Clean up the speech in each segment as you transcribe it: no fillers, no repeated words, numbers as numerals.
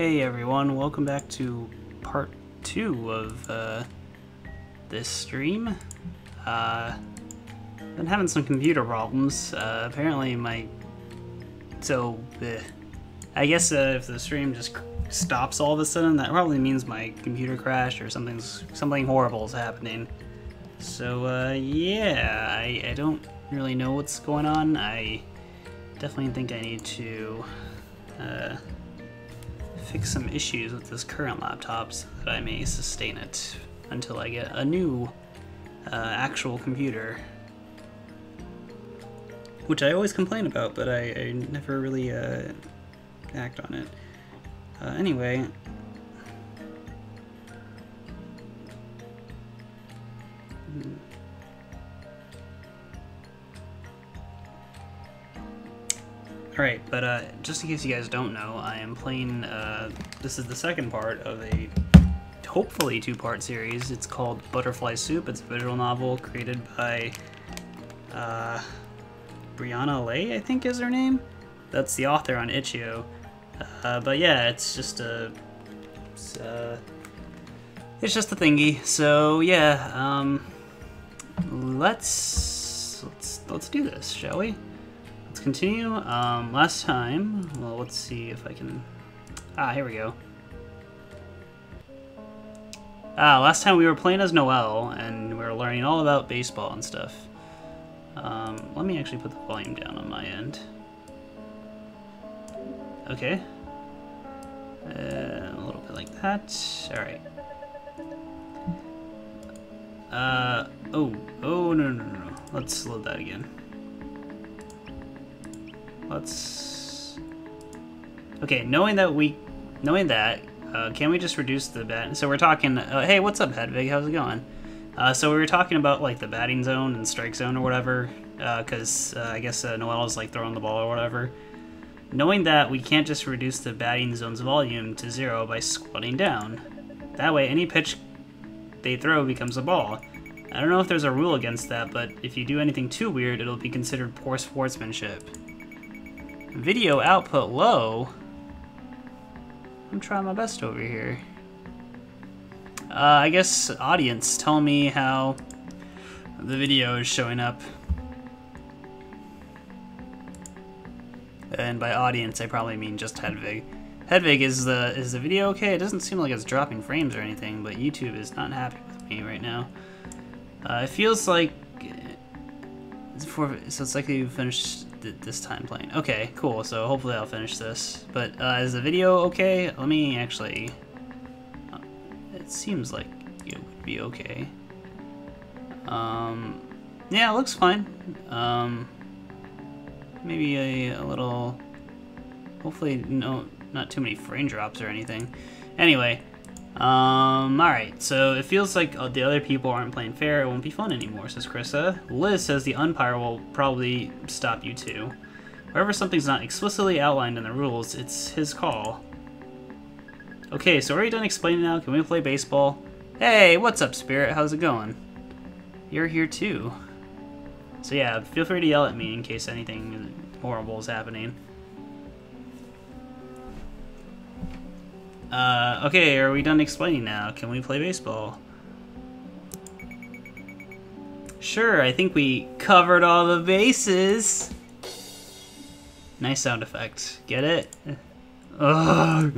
Hey everyone, welcome back to part 2 of this stream. Been having some computer problems. Apparently I guess if the stream just stops all of a sudden, that probably means my computer crashed or something horrible is happening. So yeah, I don't really know what's going on. I definitely think I need to fix some issues with this current laptop so that I may sustain it until I get a new actual computer. Which I always complain about, but I never really act on it. Anyway. Alright, but just in case you guys don't know, I am playing, this is the second part of a hopefully two-part series. It's called Butterfly Soup. It's a visual novel created by Brianna Lay, I think is her name. That's the author on Itch.io. But yeah, it's just a thingy. So yeah, let's do this, shall we? Let's continue. Last time, well, let's see if I can. Here we go. Last time we were playing as Noelle, and we were learning all about baseball and stuff. Let me actually put the volume down on my end. Okay. A little bit like that. Alright. Oh, no. Let's load that again. Okay, knowing that, can we just reduce the bat? So we're talking, hey, what's up, Hedvig? How's it going? So we were talking about, like, the batting zone and strike zone or whatever, because I guess Noelle is, like, throwing the ball or whatever. Knowing that, we can't just reduce the batting zone's volume to 0 by squatting down. That way, any pitch they throw becomes a ball. I don't know if there's a rule against that, but if you do anything too weird, it'll be considered poor sportsmanship. Video output low? I'm trying my best over here. I guess audience, tell me how the video is showing up. And by audience, I probably mean just Hedvig. Hedvig, is the video okay? It doesn't seem like it's dropping frames or anything, but YouTube is not happy with me right now. It feels like so it's like you finished this time playing. Okay, cool. So hopefully I'll finish this. But is the video okay? Let me actually. It seems like it would be okay. Yeah, it looks fine. Maybe a little. Hopefully, not too many frame drops or anything. Anyway. Alright, so it feels like the other people aren't playing fair. It won't be fun anymore, says Krista. Liz says the umpire will probably stop you too. Wherever something's not explicitly outlined in the rules, it's his call. Okay, so are you done explaining now? Can we play baseball? Hey, what's up, Spirit? How's it going? You're here too. So yeah, feel free to yell at me in case anything horrible is happening. Okay, are we done explaining now? Can we play baseball? Sure, I think we covered all the bases. Nice sound effect. Get it? Ugh.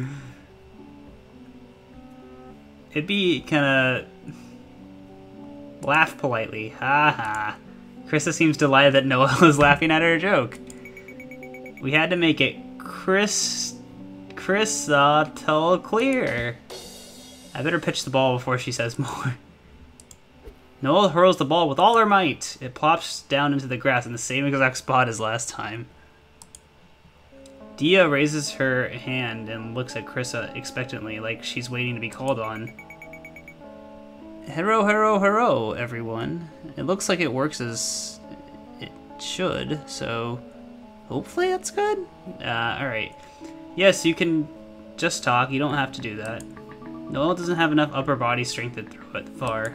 It'd be kinda... Laugh politely. Ha ha. Krista seems delighted that Noelle is laughing at her joke. We had to make it crystal clear. I better pitch the ball before she says more. Noelle hurls the ball with all her might. It plops down into the grass in the same exact spot as last time. Dia raises her hand and looks at Krista expectantly, like she's waiting to be called on. Hero, everyone. It looks like it works as it should, so hopefully that's good. Alright. Yes, you can just talk. You don't have to do that. Noelle doesn't have enough upper body strength to throw it far.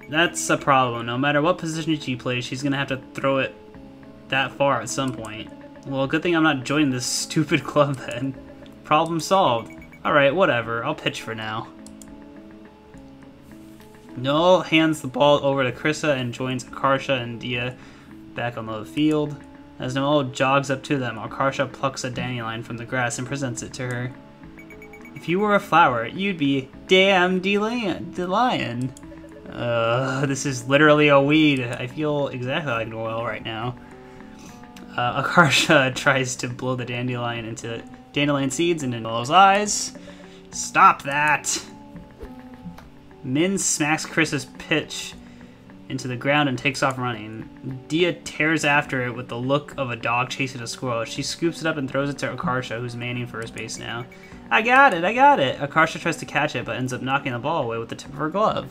That's a problem. No matter what position she plays, she's gonna have to throw it that far at some point. Well, good thing I'm not joining this stupid club then. Problem solved. Alright, whatever. I'll pitch for now. Noel hands the ball over to Krista and joins Akarsha and Dia back on the field. As Noel jogs up to them, Akarsha plucks a dandelion from the grass and presents it to her. If you were a flower, you'd be damn DeLion. This is literally a weed. I feel exactly like Noel right now. Akarsha tries to blow the dandelion seeds into Noel's eyes. Stop that! Min smacks Krista's pitch into the ground and takes off running. Dia tears after it with the look of a dog chasing a squirrel. She scoops it up and throws it to Akarsha, who's manning first base now. I got it! Akarsha tries to catch it, but ends up knocking the ball away with the tip of her glove.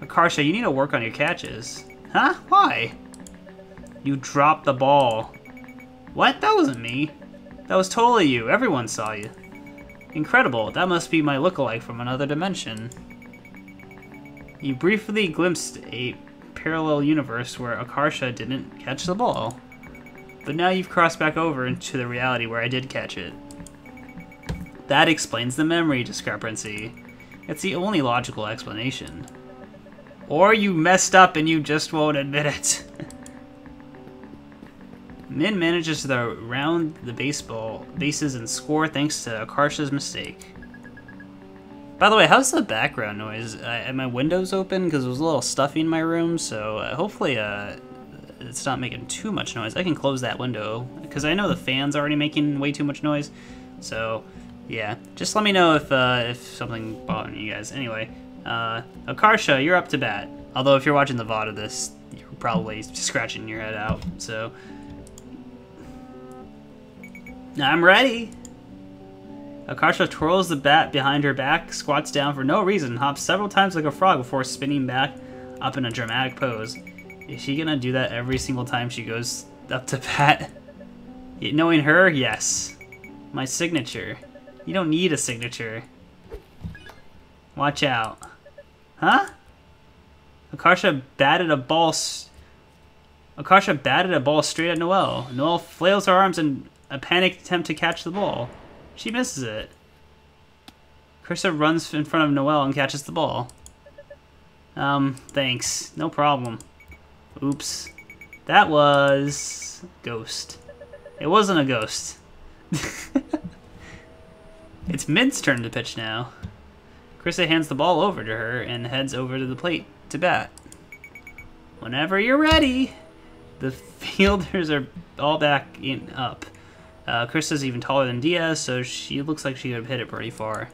Akarsha, you need to work on your catches. Huh? Why? You dropped the ball. What? That wasn't me. That was totally you. Everyone saw you. Incredible. That must be my lookalike from another dimension. You briefly glimpsed a parallel universe where Akarsha didn't catch the ball. But now you've crossed back over into the reality where I did catch it. That explains the memory discrepancy. It's the only logical explanation. Or you messed up and you just won't admit it. Min manages to round the bases and score thanks to Akarsha's mistake. By the way, how's the background noise? Are my windows open? Because it was a little stuffy in my room, so hopefully it's not making too much noise. I can close that window, because I know the fan's already making way too much noise. So, yeah. Just let me know if something bothering you guys. Anyway, Akarsha, you're up to bat. Although if you're watching the VOD of this, you're probably scratching your head out, so... I'm ready! Akarsha twirls the bat behind her back, squats down for no reason, hops several times like a frog before spinning back up in a dramatic pose. Is she gonna do that every single time she goes up to bat? Knowing her, yes. My signature. You don't need a signature. Watch out. Huh? Akarsha batted a ball straight at Noel. Noel flails her arms in a panicked attempt to catch the ball. She misses it. Krista runs in front of Noel and catches the ball. Thanks. No problem. Oops. That was... Ghost. It wasn't a ghost. It's Min's turn to pitch now. Krista hands the ball over to her and heads over to the plate to bat. Whenever you're ready. The fielders are all back up. Krista's even taller than Diaz, so she looks like she could have hit it pretty far.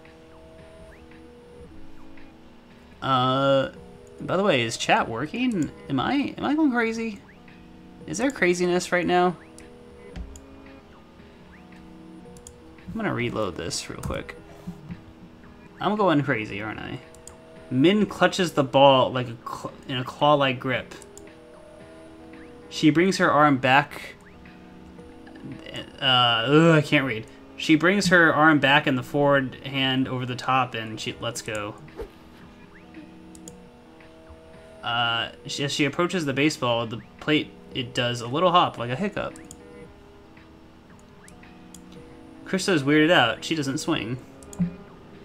By the way, is chat working? Am I going crazy? Is there craziness right now? I'm gonna reload this real quick. I'm going crazy, aren't I? Min clutches the ball like in a claw-like grip. She brings her arm back. I can't read. She brings her arm back in the forward hand over the top and she lets go. As she approaches the baseball, the plate, it does a little hop like a hiccup. Krista is weirded out. She doesn't swing.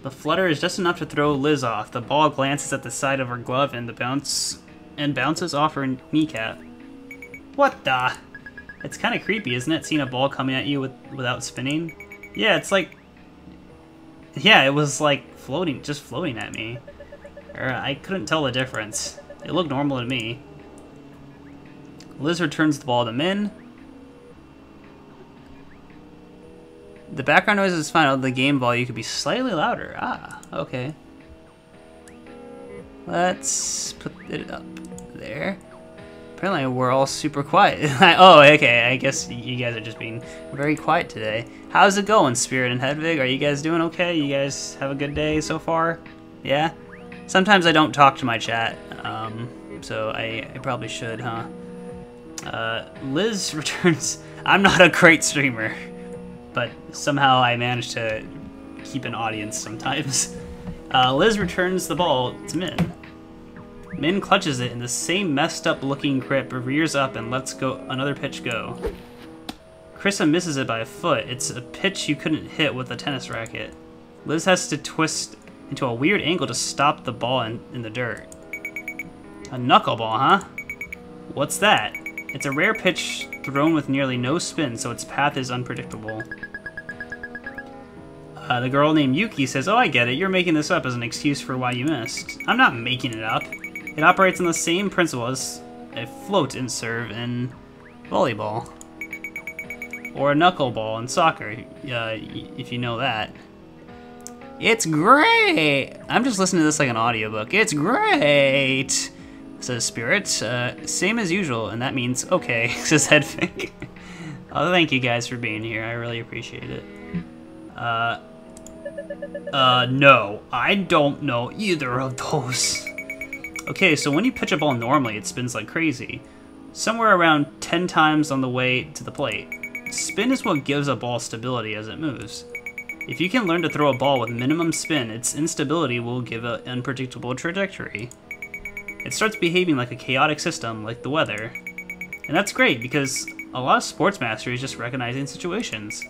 The flutter is just enough to throw Liz off. The ball glances at the side of her glove and bounces off her kneecap. What the? It's kind of creepy, isn't it, seeing a ball coming at you without spinning? Yeah, it's like... Yeah, it was like floating, just floating at me. I couldn't tell the difference. It looked normal to me. Liz returns the ball to Min. The background noise is fine. The game volume could be slightly louder. Ah, okay. Let's put it up there. Apparently we're all super quiet. Oh, okay. I guess you guys are just being very quiet today. How's it going, Spirit and Hedvig? Are you guys doing okay? You guys have a good day so far? Yeah? Sometimes I don't talk to my chat, so I probably should, huh? Liz returns... I'm not a great streamer, but somehow I manage to keep an audience sometimes. Liz returns the ball to Min. Min clutches it in the same messed up looking grip, rears up and lets go another pitch go. Krista misses it by a foot. It's a pitch you couldn't hit with a tennis racket. Liz has to twist into a weird angle to stop the ball in the dirt. A knuckleball, huh? What's that? It's a rare pitch thrown with nearly no spin, so its path is unpredictable. The girl named Yuki says, "Oh, I get it. You're making this up as an excuse for why you missed." I'm not making it up. It operates on the same principle as a float in serve in volleyball. Or a knuckleball in soccer, if you know that. It's great! I'm just listening to this like an audiobook. It's great! Says Spirit. Same as usual, and that means okay, says Hedvig. Oh, thank you guys for being here. I really appreciate it. No. I don't know either of those. Okay, so when you pitch a ball normally, it spins like crazy. Somewhere around 10 times on the way to the plate. Spin is what gives a ball stability as it moves. If you can learn to throw a ball with minimum spin, its instability will give an unpredictable trajectory. It starts behaving like a chaotic system, like the weather. And that's great, because a lot of sports mastery is just recognizing situations.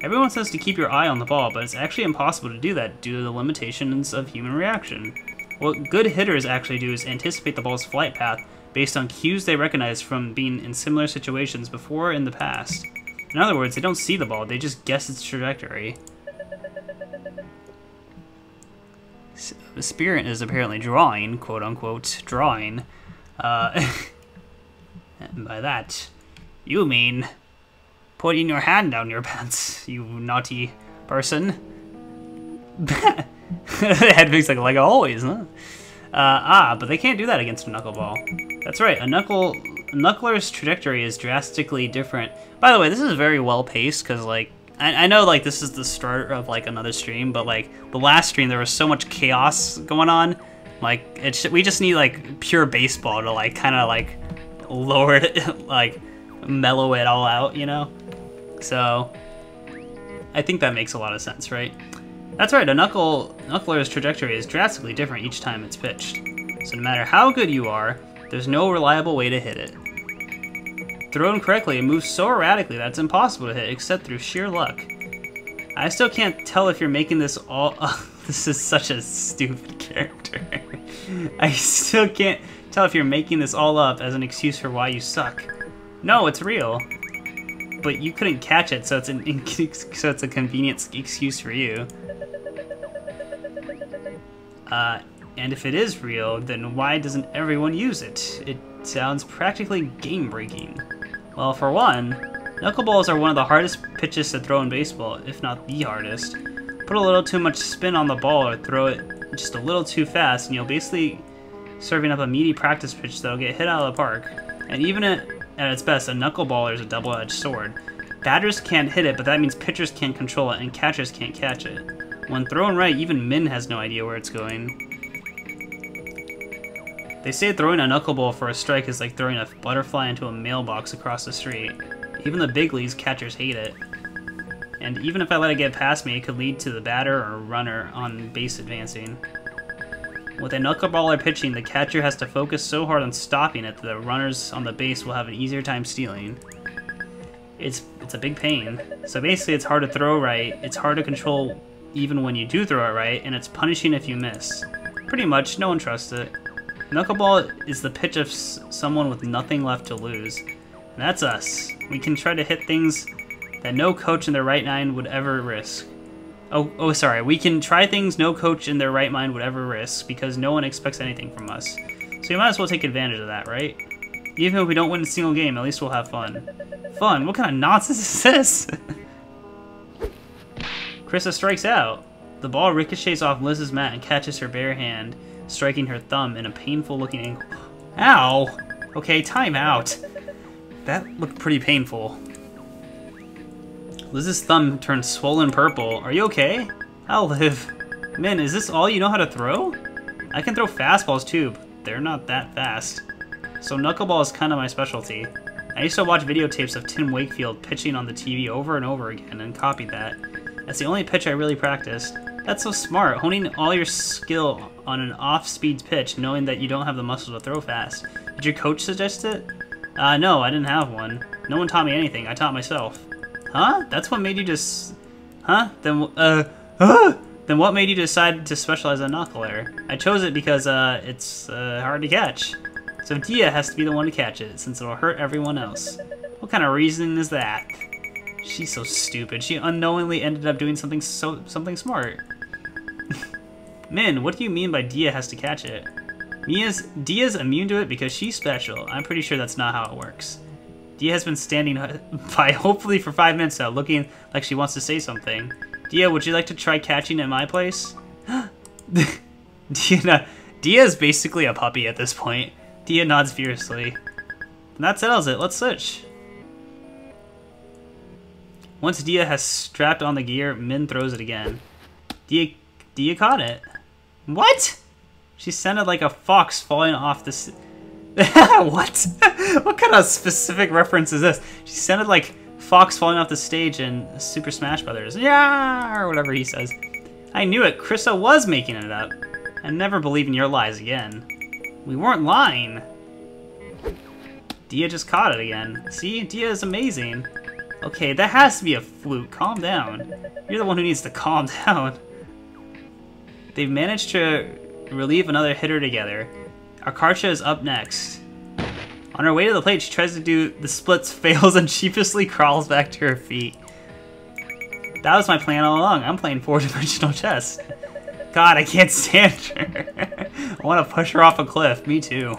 Everyone says to keep your eye on the ball, but it's actually impossible to do that due to the limitations of human reaction. What good hitters actually do is anticipate the ball's flight path based on cues they recognize from being in similar situations before in the past. In other words, they don't see the ball, they just guess its trajectory. The Spirit is apparently drawing, quote-unquote, drawing. And by that, you mean putting your hand down your pants, you naughty person. Hedvig's like always, huh? But they can't do that against a knuckleball. That's right, a knuckler's trajectory is drastically different. By the way, this is very well paced, because like, I know like this is the start of like another stream, but like the last stream there was so much chaos going on. Like we just need like pure baseball to like kind of like lower it, like mellow it all out, you know? So I think that makes a lot of sense, right? That's right, a knuckler's trajectory is drastically different each time it's pitched. So no matter how good you are, there's no reliable way to hit it. Thrown correctly, it moves so erratically that it's impossible to hit except through sheer luck. I still can't tell if you're making this all... this is such a stupid character. I still can't tell if you're making this all up as an excuse for why you suck. No, it's real. But you couldn't catch it, so it's a convenient excuse for you. And if it is real, then why doesn't everyone use it? It sounds practically game-breaking. Well, for one, knuckleballs are one of the hardest pitches to throw in baseball, if not the hardest. Put a little too much spin on the ball or throw it just a little too fast, and you'll basically serving up a meaty practice pitch that'll get hit out of the park. And even at its best, a knuckleballer is a double-edged sword. Batters can't hit it, but that means pitchers can't control it, and catchers can't catch it. When thrown right, even Min has no idea where it's going. They say throwing a knuckleball for a strike is like throwing a butterfly into a mailbox across the street. Even the big leagues catchers hate it. And even if I let it get past me, it could lead to the batter or runner on base advancing. With a knuckleballer pitching, the catcher has to focus so hard on stopping it that the runners on the base will have an easier time stealing. It's a big pain. So basically it's hard to throw right, it's hard to control even when you do throw it right, and it's punishing if you miss. Pretty much, no one trusts it. Knuckleball is the pitch of someone with nothing left to lose. And that's us. We can try to hit things that no coach in their right mind would ever risk. Sorry. We can try things no coach in their right mind would ever risk because no one expects anything from us. So you might as well take advantage of that, right? Even if we don't win a single game, at least we'll have fun. Fun? What kind of nonsense is this? Krista strikes out. The ball ricochets off Liz's mat and catches her bare hand, striking her thumb in a painful-looking angle. Ow! Okay, time out. That looked pretty painful. Liz's thumb turned swollen purple. Are you okay? I'll live. Min, is this all you know how to throw? I can throw fastballs too, but they're not that fast. So knuckleball is kind of my specialty. I used to watch videotapes of Tim Wakefield pitching on the TV over and over again and copied that. That's the only pitch I really practiced. That's so smart, honing all your skill on an off-speed pitch, knowing that you don't have the muscle to throw fast. Did your coach suggest it? No, I didn't have one. No one taught me anything, I taught myself. Huh? That's what made you just... Huh? Then, Then what made you decide to specialize in Knuckler? I chose it because, it's, hard to catch. So Dia has to be the one to catch it, since it'll hurt everyone else. What kind of reasoning is that? She's so stupid. She unknowingly ended up doing something smart. Min, what do you mean by Dia has to catch it? Dia's immune to it because she's special. I'm pretty sure that's not how it works. Dia has been standing by hopefully for 5 minutes now, looking like she wants to say something. Dia, would you like to try catching in my place? Dia's basically a puppy at this point. Dia nods fiercely. And that settles it. Let's switch. Once Dia has strapped on the gear, Min throws it again. Dia caught it. What? She sounded like a fox falling off the... What? What kind of specific reference is this? She sounded like Fox falling off the stage in Super Smash Brothers. Yeah, or whatever he says. I knew it. Krista was making it up. I never believe in your lies again. We weren't lying. Dia just caught it again. See? Dia is amazing. Okay, that has to be a fluke. Calm down. You're the one who needs to calm down. They've managed to relieve another hitter together. Arkarcha is up next. On her way to the plate, she tries to do the splits, fails, and sheepishly crawls back to her feet. That was my plan all along. I'm playing 4-dimensional chess. God, I can't stand her. I want to push her off a cliff. Me too.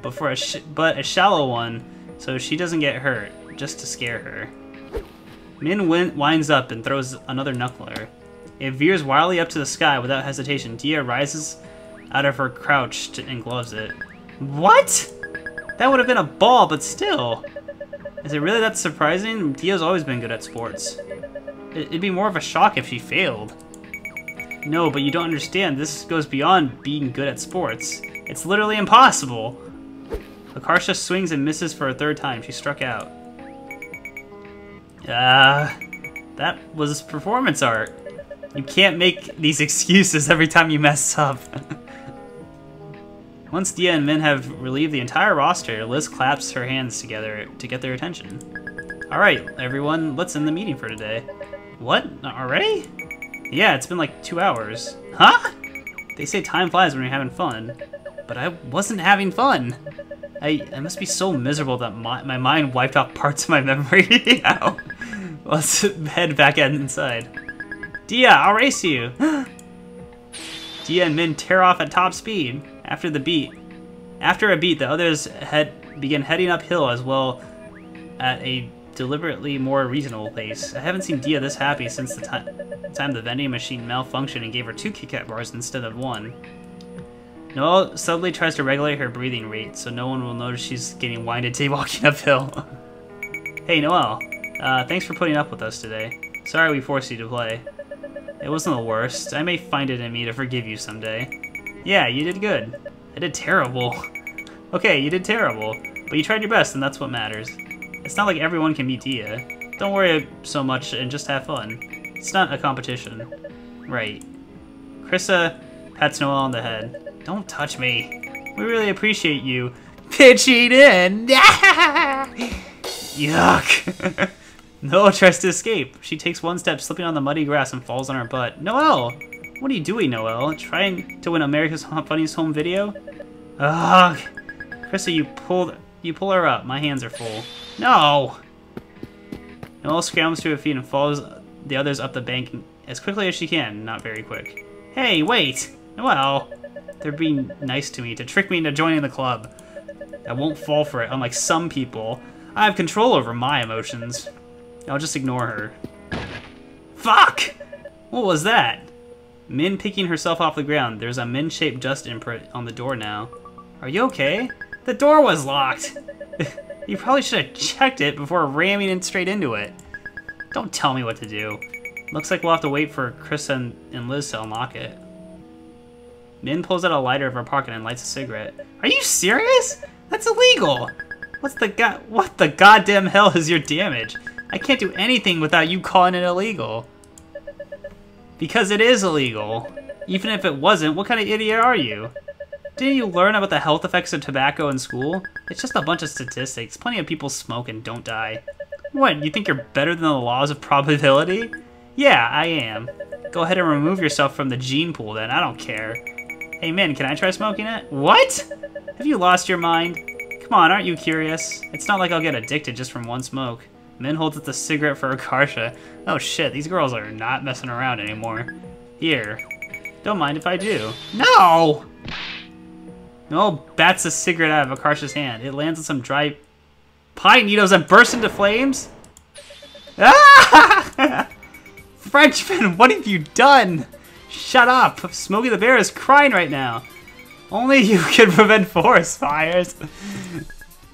But a shallow one, so she doesn't get hurt, just to scare her. Min winds up and throws another knuckler. It veers wildly up to the sky without hesitation. Dia rises out of her crouch and gloves it. What? That would have been a ball, but still. Is it really that surprising? Dia's always been good at sports. It'd be more of a shock if she failed. No, but you don't understand. This goes beyond being good at sports. It's literally impossible. Arkarcha swings and misses for a 3rd time. She struck out. That was performance art. You can't make these excuses every time you mess up. Once Dia and Min have relieved the entire roster, Liz claps her hands together to get their attention. Alright, everyone, let's end the meeting for today. What? Already? Yeah, it's been like 2 hours. Huh? They say time flies when you're having fun. But I wasn't having fun. I must be so miserable that my mind wiped out parts of my memory. Let's head back inside. Dia, I'll race you! Dia and Min tear off at top speed. After a beat, the others begin heading uphill as well at a deliberately more reasonable pace. I haven't seen Dia this happy since the time the vending machine malfunctioned and gave her 2 Kit Kat bars instead of 1. Noelle subtly tries to regulate her breathing rate so no one will notice she's getting winded walking uphill. Hey Noelle, thanks for putting up with us today. Sorry we forced you to play. It wasn't the worst. I may find it in me to forgive you someday. Yeah, you did good. I did terrible. Okay, you did terrible. But you tried your best, and that's what matters. It's not like everyone can beat Dia. Don't worry so much and just have fun. It's not a competition. Right. Krista pats Noelle on the head. Don't touch me. We really appreciate you pitching in. Yuck. Noelle tries to escape. She takes 1 step, slipping on the muddy grass and falls on her butt. Noelle! What are you doing, Noelle? Trying to win America's Funniest Home Video? Ugh! Krista, you pull her up. My hands are full. No! Noelle scrambles to her feet and follows the others up the bank as quickly as she can. Not very quick. Hey, wait! Noelle! They're being nice to me to trick me into joining the club. I won't fall for it, unlike some people. I have control over my emotions. I'll just ignore her. Fuck! What was that? Min picking herself off the ground. There's a Min-shaped dust imprint on the door now. Are you okay? The door was locked! You probably should have checked it before ramming it straight into it. Don't tell me what to do. Looks like we'll have to wait for Krista and Liz to unlock it. Min pulls out a lighter of her pocket and lights a cigarette. Are you serious? That's illegal! What the goddamn hell is your damage? I can't do anything without you calling it illegal. Because it is illegal. Even if it wasn't, what kind of idiot are you? Didn't you learn about the health effects of tobacco in school? It's just a bunch of statistics. Plenty of people smoke and don't die. What, you think you're better than the laws of probability? Yeah, I am. Go ahead and remove yourself from the gene pool then, I don't care. Hey Min, can I try smoking it? What? Have you lost your mind? Come on, aren't you curious? It's not like I'll get addicted just from one smoke. Min holds up the cigarette for Akarsha. Oh shit, these girls are not messing around anymore. Here. Don't mind if I do. No! Noel bats a cigarette out of Akarsha's hand. It lands on some dry pine needles and bursts into flames? Ah! Frenchman, what have you done? Shut up! Smokey the Bear is crying right now. Only you can prevent forest fires.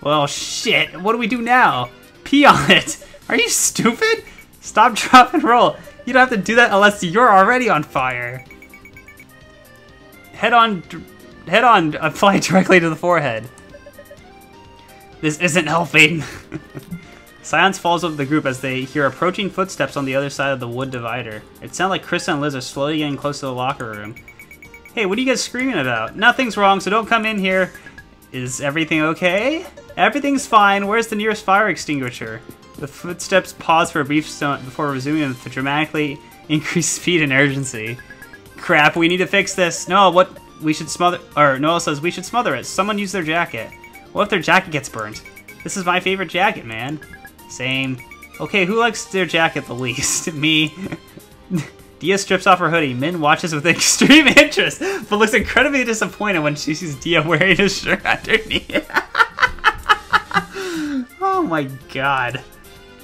Well, shit. What do we do now? Pee on it. Are you stupid? Stop, drop, and roll. You don't have to do that unless you're already on fire. Head on, apply directly to the forehead. This isn't helping. Silence falls over the group as they hear approaching footsteps on the other side of the wood divider. It sounds like Krista and Liz are slowly getting close to the locker room. Hey, what are you guys screaming about? Nothing's wrong, so don't come in here. Is everything okay? Everything's fine. Where's the nearest fire extinguisher? The footsteps pause for a brief moment before resuming with dramatically increased speed and urgency. Crap, we need to fix this. Noel, we should smother, or Noel says we should smother it. Someone use their jacket. What if their jacket gets burnt? This is my favorite jacket, man. Same. Okay, who likes their jacket the least? Me. Dia strips off her hoodie. Min watches with extreme interest, but looks incredibly disappointed when she sees Dia wearing a shirt underneath. Oh my god.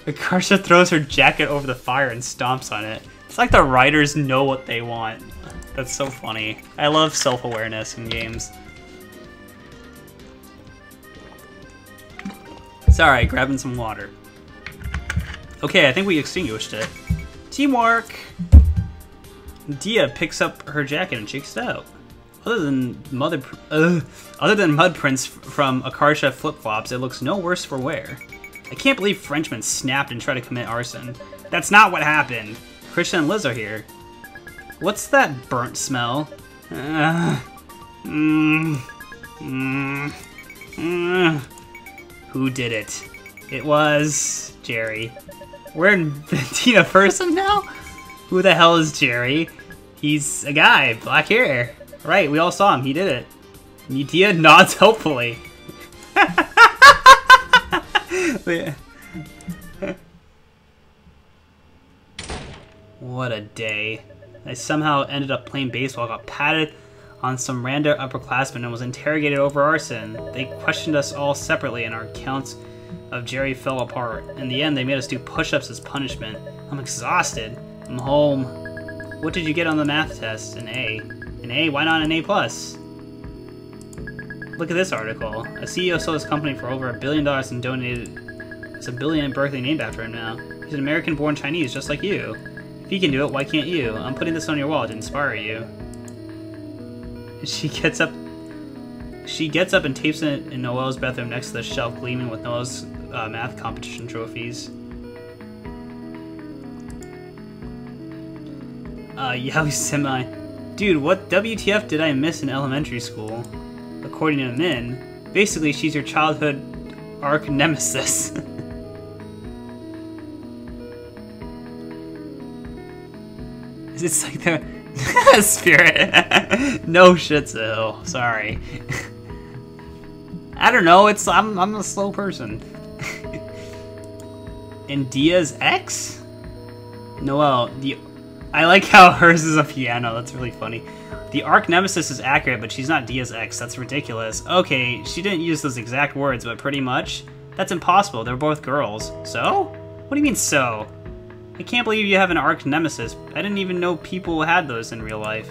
Akarsha throws her jacket over the fire and stomps on it. It's like the writers know what they want. That's so funny. I love self-awareness in games. Sorry, grabbing some water. Okay, I think we extinguished it. Teamwork! Dia picks up her jacket and shakes it out. Other than mud prints from Akarsha flip-flops, it looks no worse for wear. I can't believe Frenchman snapped and tried to commit arson. That's not what happened. Christian and Liz are here. What's that burnt smell? Who did it? It was Jerry. We're in Tina person now? Who the hell is Jerry? He's a guy, black hair. Right, we all saw him. He did it. Tia nods hopefully. What a day. I somehow ended up playing baseball, got patted on some random upperclassmen, and was interrogated over arson. They questioned us all separately, and our accounts of Jerry fell apart. In the end, they made us do push-ups as punishment. I'm exhausted. I'm home. What did you get on the math test? An A. An A? Why not an A+? Look at this article. A CEO sold his company for over $1 billion and donated... It's a billion in Berkeley named after him now. He's an American-born Chinese, just like you. If he can do it, why can't you? I'm putting this on your wall to inspire you. She gets up and tapes it in Noel's bathroom next to the shelf gleaming with Noel's math competition trophies. Yaoi Semi. Dude, what WTF did I miss in elementary school? According to Min, basically she's your childhood arch nemesis. It's like the spirit. No shitzo. Sorry. I don't know. I'm a slow person. And Dia's ex? Noelle. I like how hers is a piano. That's really funny. The arch nemesis is accurate, but she's not Dia's ex. That's ridiculous. Okay, she didn't use those exact words, but pretty much. That's impossible. They're both girls. So? What do you mean, so? I can't believe you have an arch nemesis. I didn't even know people had those in real life.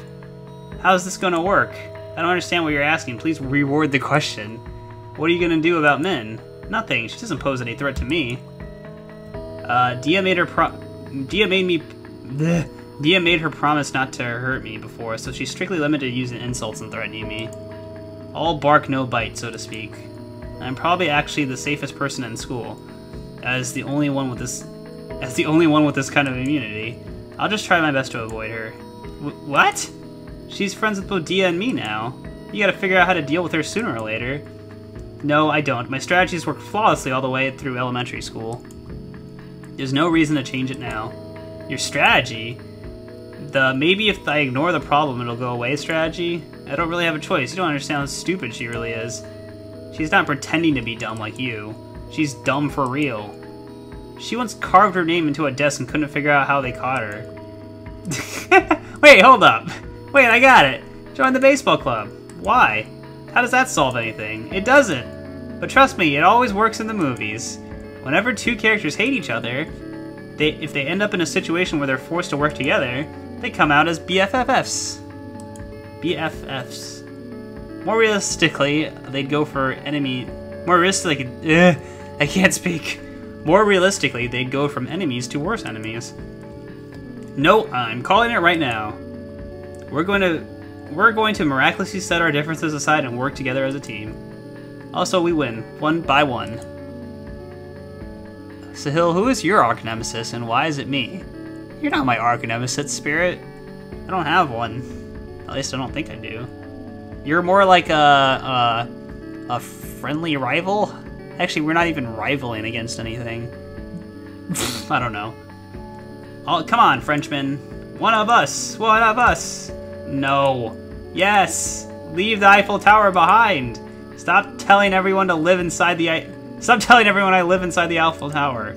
How is this gonna work? I don't understand what you're asking. Please reword the question. What are you gonna do about Min? Nothing. She doesn't pose any threat to me. Dia made her promise not to hurt me before, so she's strictly limited to using insults and threatening me. All bark, no bite, so to speak. I'm probably actually the safest person in school, as the only one with this kind of immunity. I'll just try my best to avoid her. What? She's friends with both Dia and me now. You gotta figure out how to deal with her sooner or later. No, I don't. My strategies worked flawlessly all the way through elementary school. There's no reason to change it now. Your strategy? The maybe if I ignore the problem it'll go away strategy? I don't really have a choice. You don't understand how stupid she really is. She's not pretending to be dumb like you. She's dumb for real. She once carved her name into a desk and couldn't figure out how they caught her. Wait, hold up. Wait, I got it. Join the baseball club. Why? How does that solve anything? It doesn't. But trust me, it always works in the movies. Whenever two characters hate each other, if they end up in a situation where they're forced to work together, they come out as BFFs. BFFs. More realistically, they'd go for I can't speak. More realistically, they'd go from enemies to worse enemies. No, I'm calling it right now. We're going to miraculously set our differences aside and work together as a team. Also, we win, 1 by 1. Sahil, who is your arch nemesis and why is it me? You're not my arch nemesis, Spirit. I don't have one. At least I don't think I do. You're more like a friendly rival? Actually, we're not even rivaling against anything. I don't know. Oh, come on, Frenchman. One of us. One of us. No. Yes. Leave the Eiffel Tower behind. Stop telling everyone to live inside the Stop telling everyone I live inside the Eiffel Tower.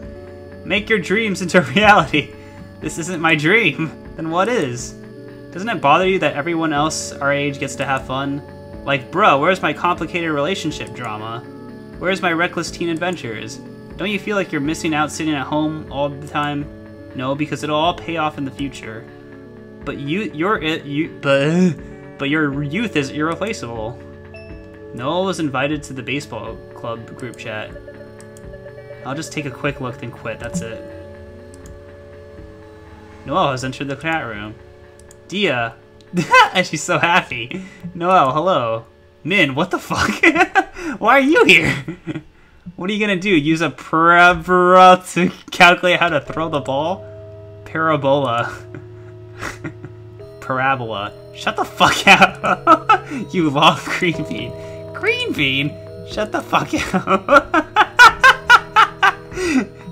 Make your dreams into reality. This isn't my dream. Then what is? Doesn't it bother you that everyone else our age gets to have fun? Like, bro, where's my complicated relationship drama? Where's my reckless teen adventures? Don't you feel like you're missing out sitting at home all the time? No, because it'll all pay off in the future. But your youth is irreplaceable. Noel was invited to the baseball club group chat. I'll just take a quick look then quit, that's it. Noel has entered the chat room. Dia. And she's so happy. Noel, hello. Min, what the fuck? Why are you here? What are you gonna do? Use a parabola to calculate how to throw the ball? Parabola. Parabola. Shut the fuck up. You long green bean. Green bean? Shut the fuck up.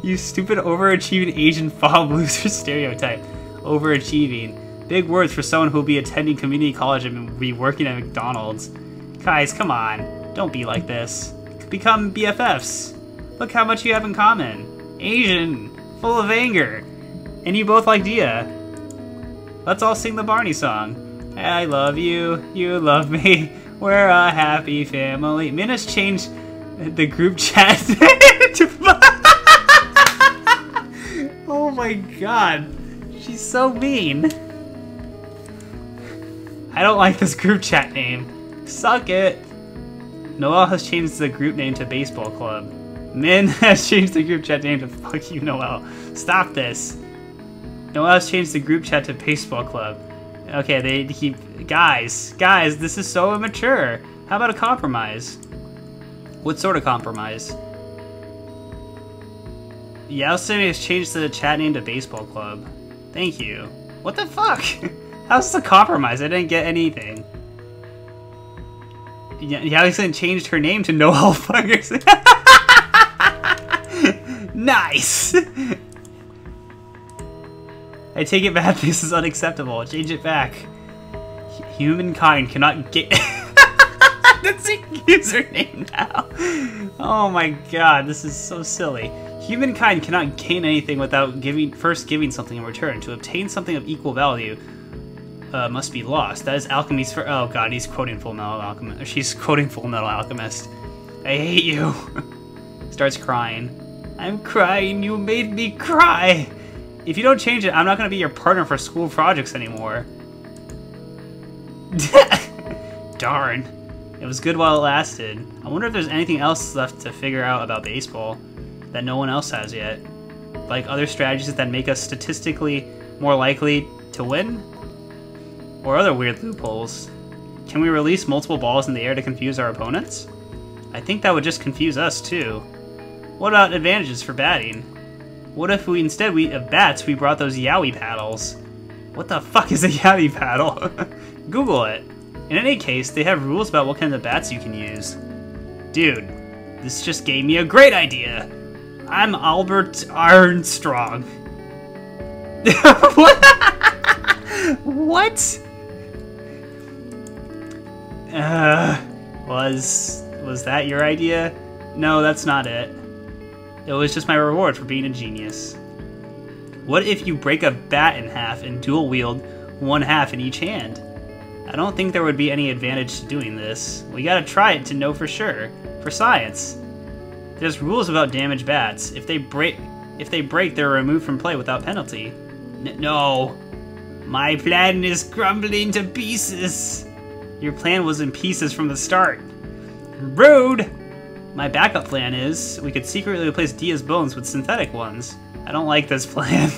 You stupid overachieving Asian fob loser stereotype. Overachieving. Big words for someone who'll be attending community college and be working at McDonald's. Guys, come on. Don't be like this. Become BFFs. Look how much you have in common. Asian. Full of anger. And you both like Dia. Let's all sing the Barney song. I love you. You love me. We're a happy family. Min has changed the group chat to... Oh my god. She's so mean. I don't like this group chat name. Suck it. Noel has changed the group name to Baseball Club. Min has changed the group chat name to Fuck You, Noel. Stop this. Noel has changed the group chat to Baseball Club. Okay, they keep... Guys, this is so immature. How about a compromise? What sort of compromise? Yasumi has changed the chat name to Baseball Club. Thank you. What the fuck? How's the compromise? I didn't get anything. Yasumi changed her name to Noel Fuckers. Nice! I take it back, this is unacceptable. Change it back. Humankind cannot get... That's a username now. Oh my god, this is so silly. Humankind cannot gain anything without first giving something in return. To obtain something of equal value must be lost. That is alchemy's for... Oh god, he's quoting Full Metal Alchemist. She's quoting Full Metal Alchemist. I hate you. Starts crying. I'm crying, you made me cry. If you don't change it, I'm not going to be your partner for school projects anymore. Darn. It was good while it lasted. I wonder if there's anything else left to figure out about baseball that no one else has yet. Like other strategies that make us statistically more likely to win? Or other weird loopholes. Can we release multiple balls in the air to confuse our opponents? I think that would just confuse us too. What about advantages for batting? What if we instead of bats we brought those Yowie paddles? What the fuck is a Yowie paddle? Google it. In any case, they have rules about what kind of bats you can use. Dude, this just gave me a great idea. I'm Albert Armstrong. What? What? Was that your idea? No, that's not it. It was just my reward for being a genius. What if you break a bat in half and dual wield one half in each hand? I don't think there would be any advantage to doing this. We gotta try it to know for sure. For science. There's rules about damaged bats. If they break, they're removed from play without penalty. No. My plan is crumbling to pieces. Your plan was in pieces from the start. Rude! My backup plan is, we could secretly replace Dia's bones with synthetic ones. I don't like this plan.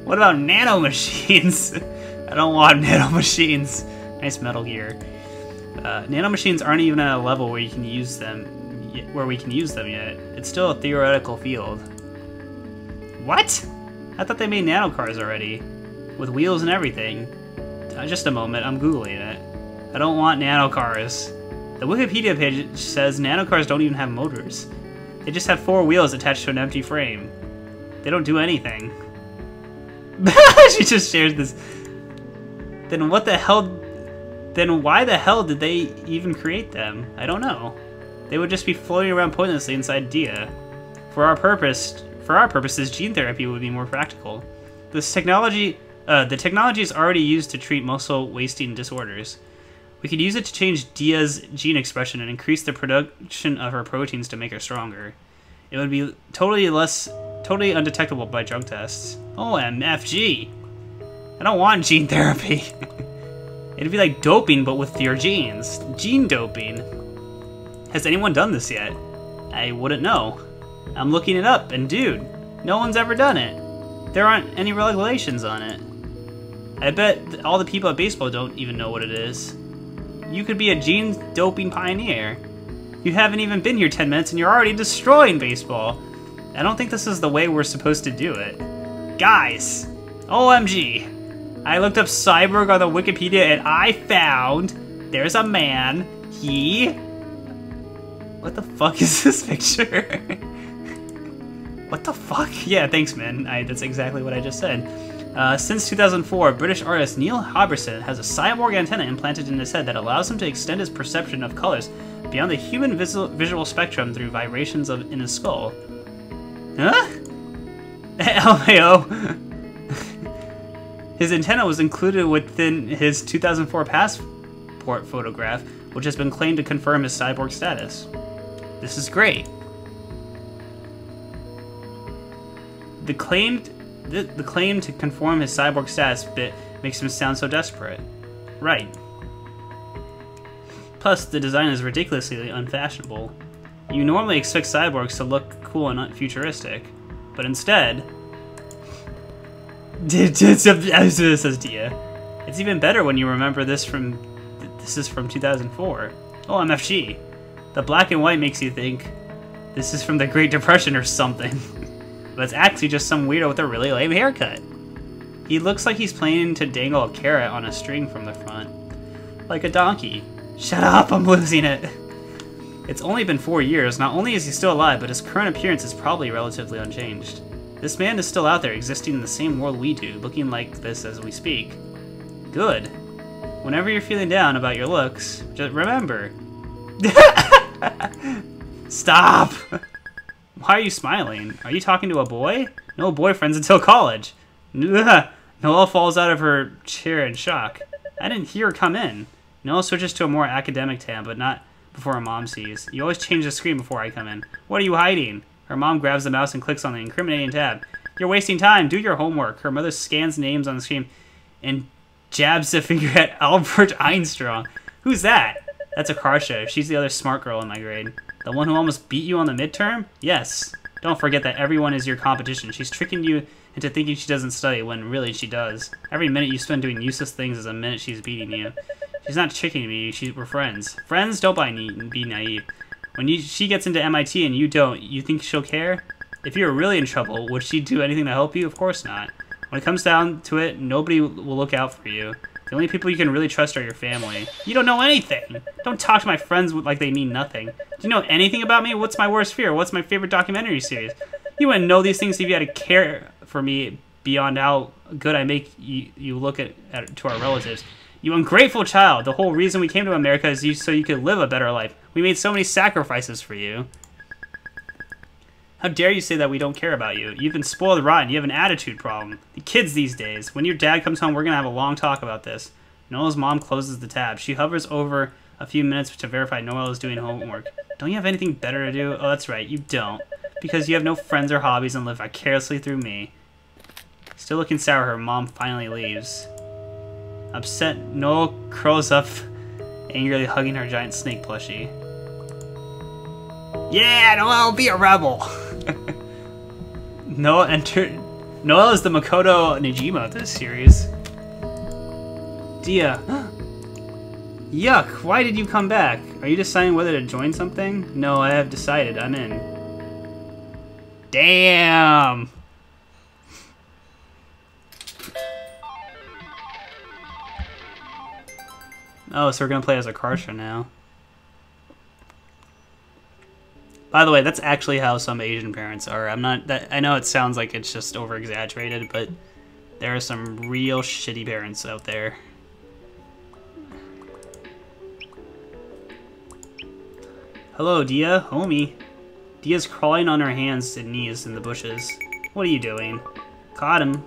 What about nanomachines? I don't want nanomachines. Nice Metal Gear. Nanomachines aren't even at a level where you can use them, yet. It's still a theoretical field. What? I thought they made nanocars already, with wheels and everything. Just a moment, I'm googling it. I don't want nanocars. The Wikipedia page says nanocars don't even have motors. They just have 4 wheels attached to an empty frame. They don't do anything. She just shares this. Then what the hell? Then why the hell did they even create them? I don't know. They would just be floating around pointlessly inside Dia. For our purposes, gene therapy would be more practical. The technology is already used to treat muscle wasting disorders. We could use it to change Dia's gene expression and increase the production of her proteins to make her stronger. It would be totally undetectable by drug tests. OMFG! I don't want gene therapy. It'd be like doping, but with your genes. Gene doping. Has anyone done this yet? I wouldn't know. I'm looking it up, and dude, no one's ever done it. There aren't any regulations on it. I bet all the people at baseball don't even know what it is. You could be a gene doping pioneer. You haven't even been here 10 minutes and you're already destroying baseball. I don't think this is the way we're supposed to do it. Guys, OMG. I looked up Cyborg on the Wikipedia and I found there's a man. What the fuck is this picture? What the fuck? Yeah, thanks, man. That's exactly what I just said. Since 2004, British artist Neil Harbisson has a cyborg antenna implanted in his head that allows him to extend his perception of colors beyond the human visual spectrum through vibrations in his skull. Huh? LMAO. His antenna was included within his 2004 passport photograph, which has been claimed to confirm his cyborg status. This is great. The claim to conform his cyborg status bit makes him sound so desperate. Right. Plus, the design is ridiculously unfashionable. You normally expect cyborgs to look cool and futuristic, but instead... says Dia. It's even better when you remember this is from 2004. Oh, MFG. The black and white makes you think this is from the Great Depression or something. But it's actually just some weirdo with a really lame haircut. He looks like he's planning to dangle a carrot on a string from the front. Like a donkey. Shut up, I'm losing it. It's only been 4 years. Not only is he still alive, but his current appearance is probably relatively unchanged. This man is still out there, existing in the same world we do, looking like this as we speak. Good. Whenever you're feeling down about your looks, just remember. Stop! Why are you smiling? Are you talking to a boy? No boyfriends until college. Noelle falls out of her chair in shock. I didn't hear her come in. Noelle switches to a more academic tab, but not before her mom sees. You always change the screen before I come in. What are you hiding? Her mom grabs the mouse and clicks on the incriminating tab. You're wasting time. Do your homework. Her mother scans names on the screen and jabs a finger at Albert Einstein. Who's that? That's Akarsha. She's the other smart girl in my grade. The one who almost beat you on the midterm? Yes. Don't forget that everyone is your competition. She's tricking you into thinking she doesn't study when really she does. Every minute you spend doing useless things is a minute she's beating you. She's not tricking me. We're friends. Friends don't be naive. When she gets into MIT and you don't, you think she'll care? If you were really in trouble, would she do anything to help you? Of course not. When it comes down to it, nobody will look out for you. The only people you can really trust are your family. You don't know anything! Don't talk to my friends like they mean nothing. Do you know anything about me? What's my worst fear? What's my favorite documentary series? You wouldn't know these things if you had to care for me beyond how good I make you look to our relatives. You ungrateful child! The whole reason we came to America is so you could live a better life. We made so many sacrifices for you. How dare you say that we don't care about you? You've been spoiled rotten. You have an attitude problem. The kids these days. When your dad comes home, we're going to have a long talk about this. Noel's mom closes the tab. She hovers over a few minutes to verify Noel is doing homework. Don't you have anything better to do? Oh, that's right. You don't. Because you have no friends or hobbies and live vicariously through me. Still looking sour, her mom finally leaves. Upset, Noel curls up, angrily hugging her giant snake plushie. Yeah, Noel, be a rebel! Noel is the Makoto Nijima of this series. Dia. Yuck, why did you come back? Are you deciding whether to join something? No, I have decided. I'm in. Damn! Oh, so we're gonna play as a Karsha now. By the way, that's actually how some Asian parents are. I know it sounds like it's just over-exaggerated, but there are some real shitty parents out there. Hello, Dia. Homie. Dia's crawling on her hands and knees in the bushes. What are you doing? Caught him.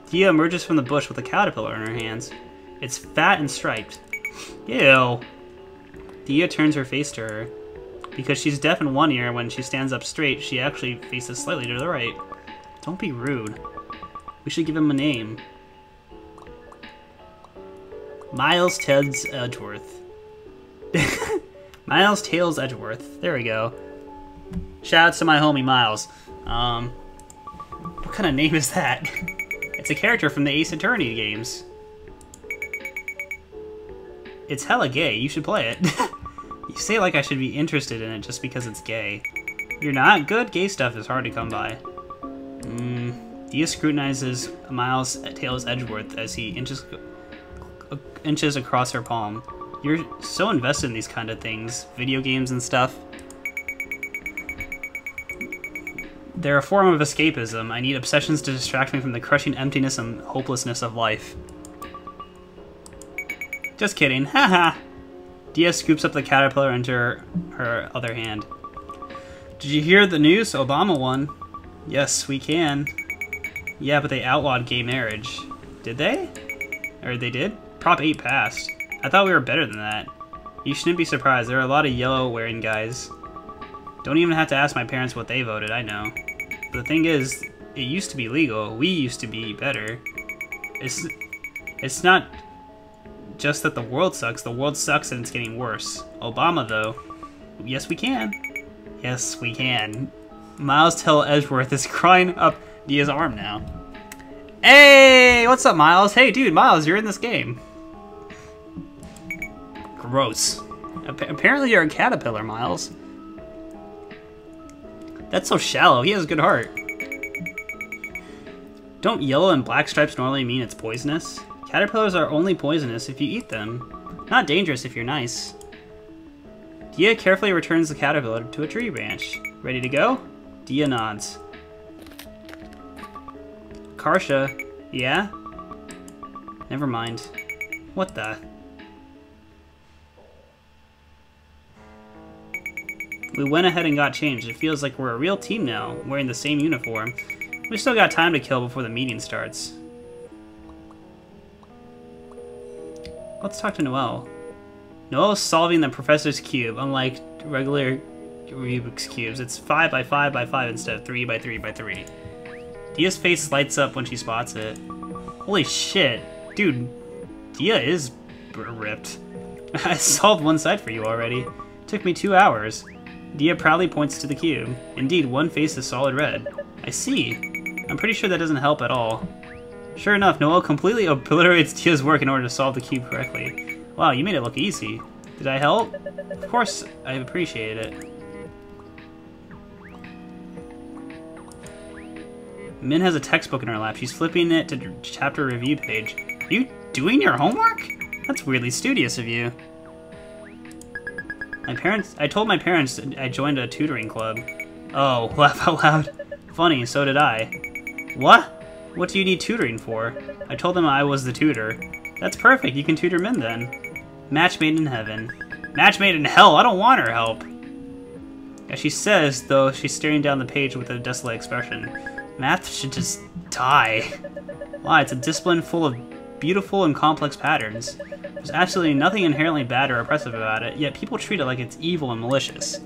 Dia emerges from the bush with a caterpillar in her hands. It's fat and striped. Ew. Dia turns her face to her. Because she's deaf in one ear, when she stands up straight, she actually faces slightly to the right. Don't be rude. We should give him a name. Miles Teds Edgeworth. Miles Tails Edgeworth. There we go. Shoutouts to my homie Miles. What kind of name is that? It's a character from the Ace Attorney games. It's hella gay. You should play it. You say it like I should be interested in it just because it's gay. You're not? Good gay stuff is hard to come by. Dia scrutinizes Miles Tails Edgeworth as he inches across her palm. You're so invested in these kind of things, video games and stuff. They're a form of escapism. I need obsessions to distract me from the crushing emptiness and hopelessness of life. Just kidding, haha. Dia scoops up the caterpillar into her other hand. Did you hear the news? Obama won. Yes, we can. Yeah, but they outlawed gay marriage. Did they? Or they did? Prop 8 passed. I thought we were better than that. You shouldn't be surprised. There are a lot of yellow-wearing guys. Don't even have to ask my parents what they voted, I know. But the thing is, it used to be legal. We used to be better. It's not just that the world sucks. The world sucks and it's getting worse. Obama, though. Yes, we can. Yes, we can. Miles Tails Edgeworth is crying up Dia's arm now. Hey! What's up, Miles? Hey, dude, Miles, you're in this game. Gross. Apparently you're a caterpillar, Miles. That's so shallow. He has a good heart. Don't yellow and black stripes normally mean it's poisonous? Caterpillars are only poisonous if you eat them. Not dangerous if you're nice. Dia carefully returns the caterpillar to a tree branch. Ready to go? Dia nods. Karsha, yeah? Never mind. What the? We went ahead and got changed. It feels like we're a real team now, wearing the same uniform. We still got time to kill before the meeting starts. Let's talk to Noel. Noel is solving the professor's cube, unlike regular Rubik's cubes. It's 5 by 5 by 5 instead of 3 by 3 by 3. Dia's face lights up when she spots it. Holy shit. Dude, Dia is ripped. I solved one side for you already. Took me 2 hours. Dia proudly points to the cube. Indeed, one face is solid red. I see. I'm pretty sure that doesn't help at all. Sure enough, Noel completely obliterates Dia's work in order to solve the cube correctly. Wow, you made it look easy. Did I help? Of course, I appreciate it. Min has a textbook in her lap. She's flipping it to chapter review page. Are you doing your homework? That's weirdly studious of you. I told my parents I joined a tutoring club. Oh, laugh out loud. Funny, so did I. What? What do you need tutoring for? I told them I was the tutor. That's perfect, you can tutor Min then. Match made in heaven. Match made in hell, I don't want her help. As she says, though she's staring down the page with a desolate expression, math should just die. Why? It's a discipline full of beautiful and complex patterns. There's absolutely nothing inherently bad or oppressive about it, yet people treat it like it's evil and malicious.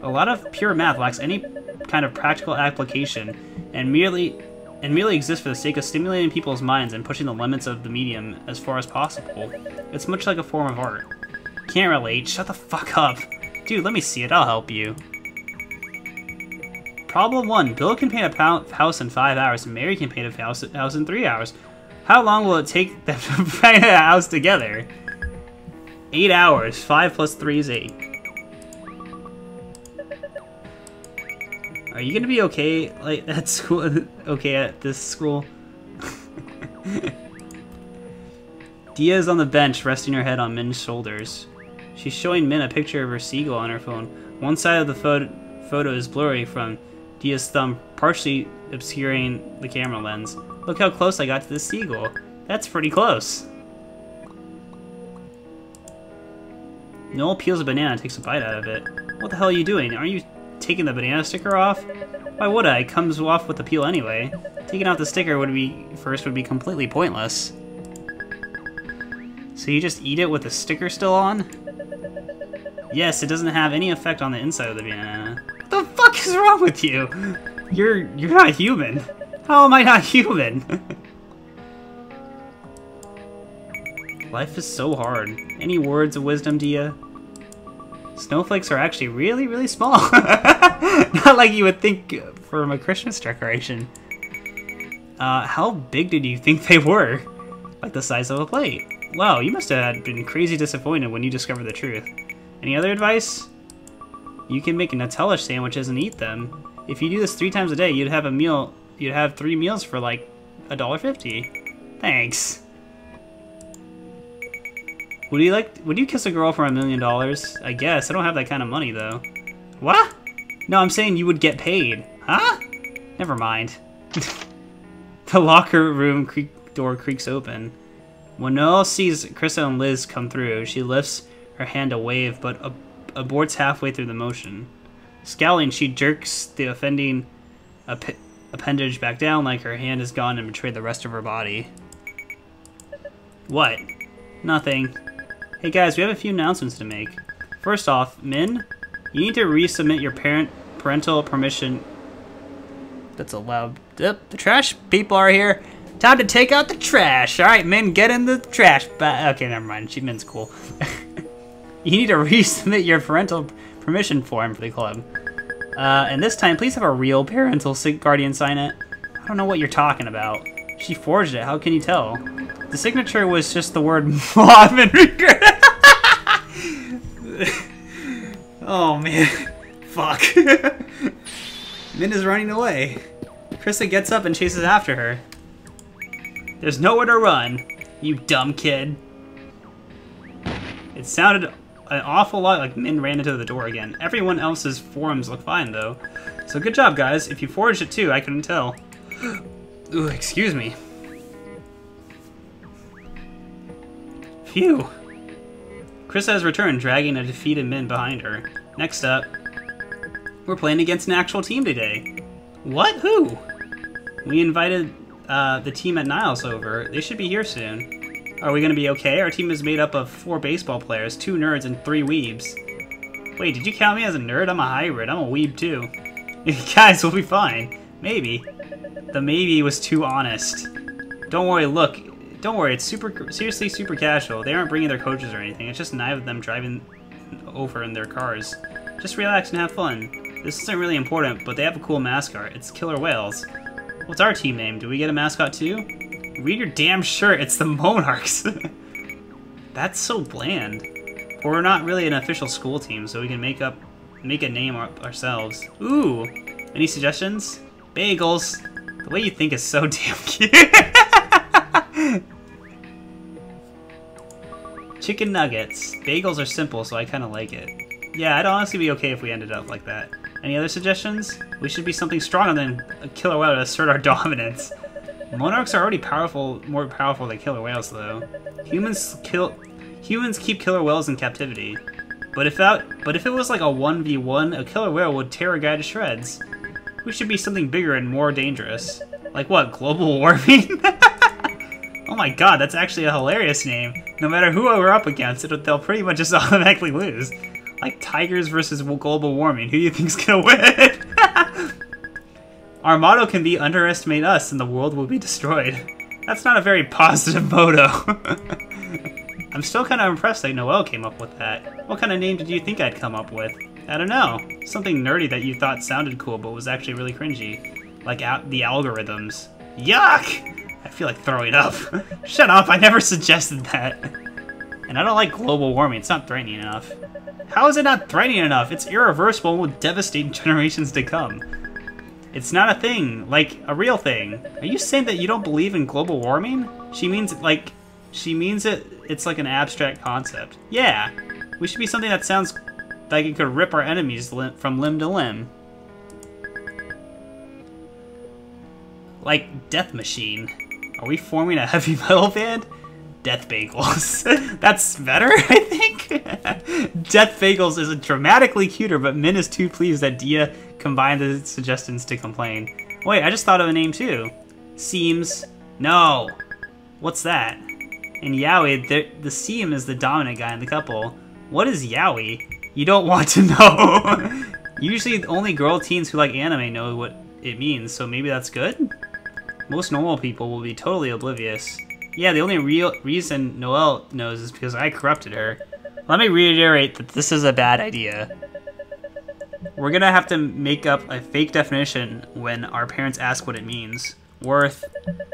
A lot of pure math lacks any kind of practical application and merely exists for the sake of stimulating people's minds and pushing the limits of the medium as far as possible. It's much like a form of art. Can't relate. Shut the fuck up. Dude, let me see it. I'll help you. Problem 1. Bill can paint a house in 5 hours, and Mary can paint a house in 3 hours. How long will it take them to paint a house together? 8 hours. 5 plus 3 is 8. Are you gonna be okay, like, at school? Okay, at this school? Dia is on the bench, resting her head on Min's shoulders. She's showing Min a picture of her seagull on her phone. One side of the photo is blurry from Dia's thumb, partially obscuring the camera lens. Look how close I got to this seagull. That's pretty close. Noel peels a banana and takes a bite out of it. What the hell are you doing? Aren't you taking the banana sticker off? Why would I? It comes off with the peel anyway. Taking off the sticker would be completely pointless. So you just eat it with the sticker still on? Yes, it doesn't have any effect on the inside of the banana. What the fuck is wrong with you? You're not human. How am I not human? Life is so hard. Any words of wisdom, Dia? Snowflakes are actually really, really small. Not like you would think from a Christmas decoration. How big did you think they were? Like the size of a plate. Wow, you must have been crazy disappointed when you discovered the truth. Any other advice? You can make Nutella sandwiches and eat them. If you do this 3 times a day, you'd have 3 meals for like $1.50. Thanks. Would you kiss a girl for $1 million? I guess. I don't have that kind of money, though. What? No, I'm saying you would get paid. Huh? Never mind. The locker room door creaks open. When Noelle sees Krista and Liz come through, she lifts her hand to wave, but aborts halfway through the motion. Scowling, she jerks the offending appendage back down like her hand is gone and betrayed the rest of her body. What? Nothing. Hey guys, we have a few announcements to make. First off, Min, you need to resubmit your parental permission. That's a loud... The trash people are here. Time to take out the trash. Alright, Min, get in the trash. Okay, never mind. Min's cool. You need to resubmit your parental permission form for the club. And this time, please have a real parental guardian sign it. I don't know what you're talking about. She forged it. How can you tell? The signature was just the word mom and regret. Oh man. Fuck. Min is running away. Krista gets up and chases after her. There's nowhere to run, you dumb kid. It sounded an awful lot like Min ran into the door again. Everyone else's forms look fine though. So good job guys. If you forged it too, I couldn't tell. Ooh, excuse me. Phew. Krista has returned, dragging a defeated Min behind her. Next up, we're playing against an actual team today. What? Who? We invited the team at Niles over. They should be here soon. Are we gonna be okay? Our team is made up of 4 baseball players, 2 nerds, and 3 weebs. Wait, did you count me as a nerd? I'm a hybrid. I'm a weeb too. Guys, we'll be fine. Maybe. The maybe was too honest. Don't worry, look. Don't worry, it's seriously super casual. They aren't bringing their coaches or anything. It's just 9 of them driving over in their cars. Just relax and have fun. This isn't really important, but they have a cool mascot. It's Killer Whales. What's our team name? Do we get a mascot too? Read your damn shirt. It's the Monarchs. That's so bland. We're not really an official school team, so we can make a name ourselves. Ooh. Any suggestions? Bagels. The way you think is so damn cute. Chicken nuggets. Bagels are simple, so I kind of like it. Yeah, I'd honestly be okay if we ended up like that. Any other suggestions? We should be something stronger than a killer whale to assert our dominance. Monarchs are already more powerful than killer whales, though. Humans keep killer whales in captivity. But if it was like a 1v1, a killer whale would tear a guy to shreds. We should be something bigger and more dangerous. Like what, global warming? Oh my god, that's actually a hilarious name. No matter who we're up against, they'll pretty much just automatically lose. Like tigers versus global warming, who do you think's gonna win? Our motto can be underestimate us and the world will be destroyed. That's not a very positive motto. I'm still kind of impressed that Noelle came up with that. What kind of name did you think I'd come up with? I don't know. Something nerdy that you thought sounded cool but was actually really cringy. Like the algorithms. Yuck! I feel like throwing up. Shut up, I never suggested that. And I don't like global warming, it's not threatening enough. How is it not threatening enough? It's irreversible and will devastate generations to come. It's not a thing, like a real thing. Are you saying that you don't believe in global warming? She means it's like an abstract concept. Yeah, we should be something that sounds like it could rip our enemies from limb to limb. Like Death Machine. Are we forming a heavy metal band? Death Bagels. That's better, I think? Death Bagels is dramatically cuter, but Min is too pleased that Dia combined the suggestions to complain. Wait, I just thought of a name too. Seems. No. What's that? And Yaoi, the Seam is the dominant guy in the couple. What is Yaoi? You don't want to know. Usually only girl teens who like anime know what it means, so maybe that's good? Most normal people will be totally oblivious. Yeah, the only real reason Noelle knows is because I corrupted her. Let me reiterate that this is a bad idea. We're gonna have to make up a fake definition when our parents ask what it means. Worth.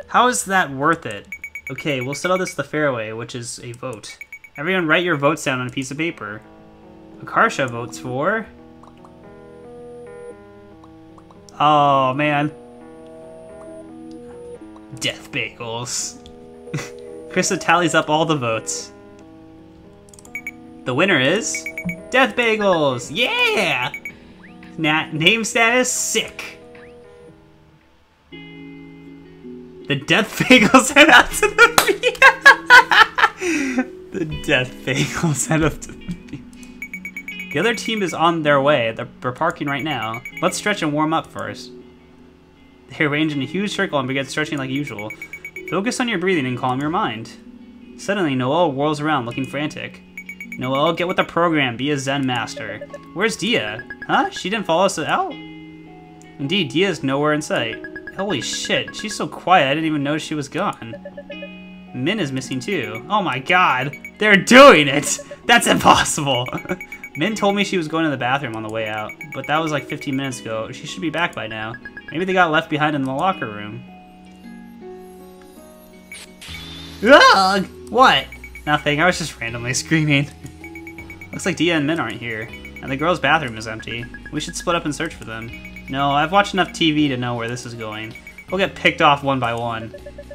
How is that worth it? Okay, we'll settle this the fair way, which is a vote. Everyone write your votes down on a piece of paper. Akarsha votes for... Oh, man. Death Bagels. Krista tallies up all the votes. The winner is... Death Bagels! Yeah! Name status, sick. The Death Bagels head out to the field. The Death Bagels head up to the field. The other team is on their way. They're parking right now. Let's stretch and warm up first. They arrange in a huge circle and begin stretching like usual. Focus on your breathing and calm your mind. Suddenly, Noelle whirls around looking frantic. Noelle, get with the program. Be a Zen master. Where's Dia? Huh? She didn't follow us out? Indeed, Dia's nowhere in sight. Holy shit, she's so quiet I didn't even notice she was gone. Min is missing too. Oh my god, they're doing it! That's impossible! Min told me she was going to the bathroom on the way out, but that was like 15 minutes ago. She should be back by now. Maybe they got left behind in the locker room. Ugh! What? Nothing, I was just randomly screaming. Looks like Dia and Min aren't here, and the girls' bathroom is empty. We should split up and search for them. No, I've watched enough TV to know where this is going. We'll get picked off one by one.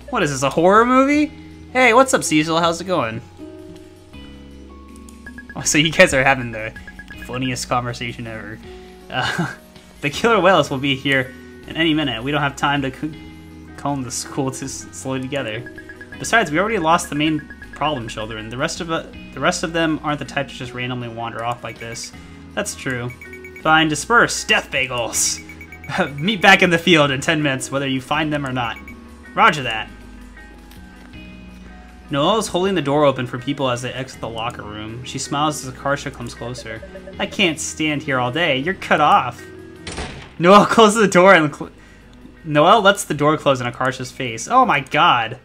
What is this, a horror movie? Hey, what's up, Cecil? How's it going? Oh, so you guys are having the funniest conversation ever. The killer whales will be here in any minute. We don't have time to comb the school to slow together. Besides, we already lost the main problem children. The rest of them aren't the type to just randomly wander off like this. That's true. Fine, disperse, Death Bagels! Meet back in the field in 10 minutes, whether you find them or not. Roger that. Noelle is holding the door open for people as they exit the locker room. She smiles as Akarsha comes closer. I can't stand here all day. You're cut off. Noelle closes the door and... Noelle lets the door close in Akarsha's face. Oh my god.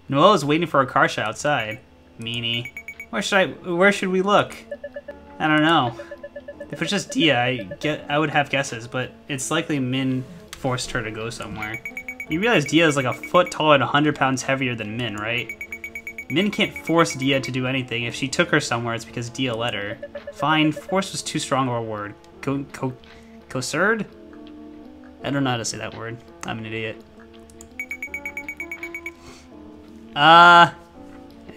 Noelle is waiting for Akarsha outside. Meanie. Where should we look? I don't know. If it's just Dia, I would have guesses, but it's likely Min forced her to go somewhere. You realize Dia is like a foot taller and 100 pounds heavier than Min, right? Min can't force Dia to do anything. If she took her somewhere, it's because Dia let her. Fine, force was too strong of a word. Coerced? I don't know how to say that word. I'm an idiot. Yeah,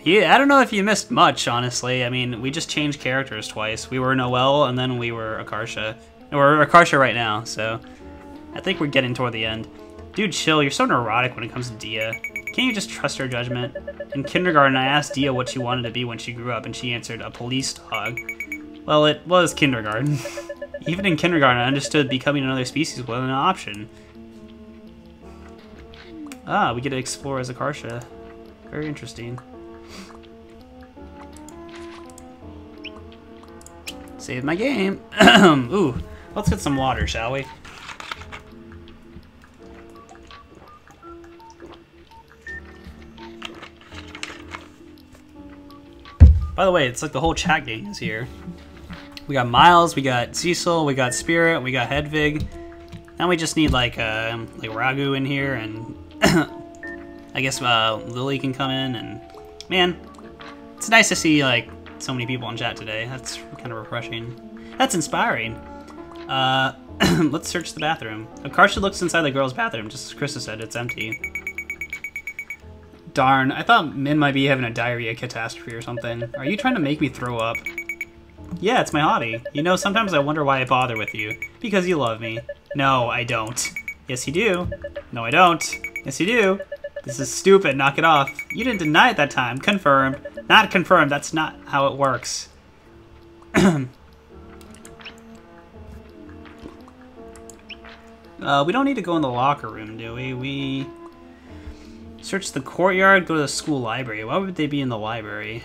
I don't know if you missed much, honestly. I mean, we just changed characters twice. We were Noelle, and then we were Akarsha. We're Akarsha right now, so I think we're getting toward the end. Dude, chill. You're so neurotic when it comes to Dia. Can't you just trust her judgment? In kindergarten, I asked Dia what she wanted to be when she grew up, and she answered, a police dog. Well, it was kindergarten. Even in kindergarten, I understood becoming another species wasn't an option. Ah, we get to explore as Akarsha. Very interesting. Save my game. Ooh, let's get some water, shall we? By the way, it's like the whole chat gang is here. We got Miles, we got Cecil, we got Spirit, we got Hedvig. Now we just need like Ragu in here, and I guess Lily can come in. And man, it's nice to see like so many people in chat today. That's kind of refreshing. That's inspiring. Let's search the bathroom. Akarsha looks inside the girls' bathroom, just as Krista said, it's empty. Darn, I thought Min might be having a diarrhea catastrophe or something. Are you trying to make me throw up? Yeah, it's my hobby. You know, sometimes I wonder why I bother with you. Because you love me. No, I don't. Yes, you do. No, I don't. Yes, you do. This is stupid. Knock it off. You didn't deny it that time. Confirmed. Not confirmed. That's not how it works. We don't need to go in the locker room, do we? We search the courtyard, go to the school library. Why would they be in the library?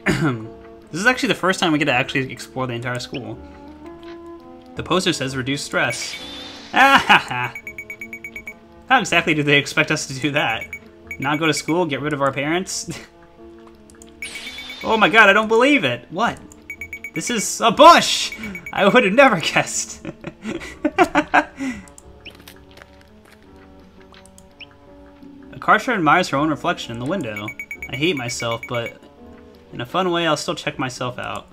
This is actually the first time we get to actually explore the entire school. The poster says reduce stress. Ah ha ha! How exactly do they expect us to do that? Not go to school, get rid of our parents? Oh my god, I don't believe it! What? This is a bush! I would have never guessed. Akarsha admires her own reflection in the window. I hate myself, but in a fun way, I'll still check myself out.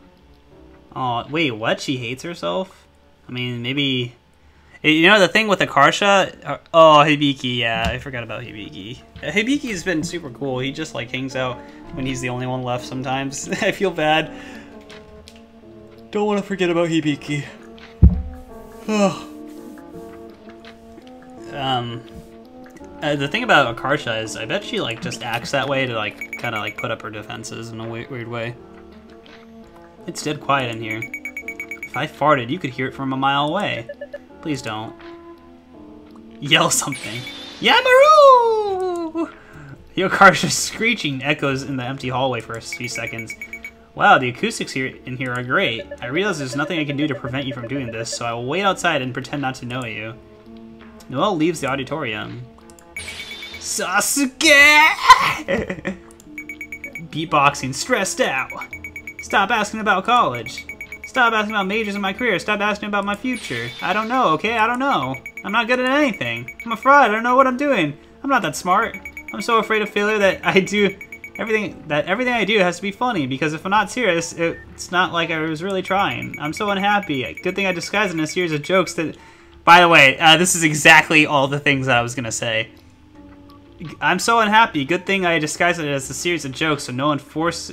Oh, wait, what? She hates herself? I mean, maybe... You know, the thing with Akarsha... Oh, Hibiki, yeah, I forgot about Hibiki. Hibiki's been super cool. He just, like, hangs out when he's the only one left sometimes. I feel bad. Don't want to forget about Hibiki. The thing about Akarsha is I bet she, like, just acts that way to, like, kind of, like, put up her defenses in a weird way. It's dead quiet in here. If I farted, you could hear it from a mile away. Please don't. Yell something. Yamaru! Akarsha's screeching echoes in the empty hallway for a few seconds. Wow, the acoustics in here are great. I realize there's nothing I can do to prevent you from doing this, so I will wait outside and pretend not to know you. Noelle leaves the auditorium. Sasuke! Beatboxing, stressed out. Stop asking about college. Stop asking about majors in my career. Stop asking about my future. I don't know, okay? I don't know. I'm not good at anything. I'm a fraud. I don't know what I'm doing. I'm not that smart. I'm so afraid of failure that everything I do has to be funny, because if I'm not serious, it's not like I was really trying. I'm so unhappy. Good thing I disguised it in a series of jokes that... By the way, this is exactly all the things that I was gonna say. I'm so unhappy. Good thing I disguised it as a series of jokes so no one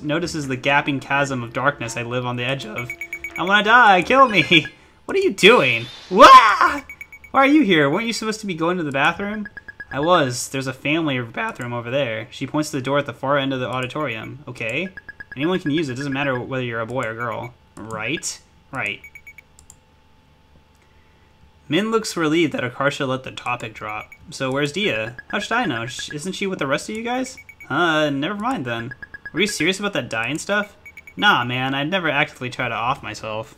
notices the gaping chasm of darkness I live on the edge of. I wanna die. Kill me. What are you doing? Wah! Why are you here? Weren't you supposed to be going to the bathroom? I was. There's a family bathroom over there. She points to the door at the far end of the auditorium. Okay. Anyone can use it. Doesn't matter whether you're a boy or girl. Right? Right. Min looks relieved that Akarsha let the topic drop. So where's Dia? How should I know? Isn't she with the rest of you guys? Never mind then. Were you serious about that dying stuff? Nah, man. I'd never actively try to off myself.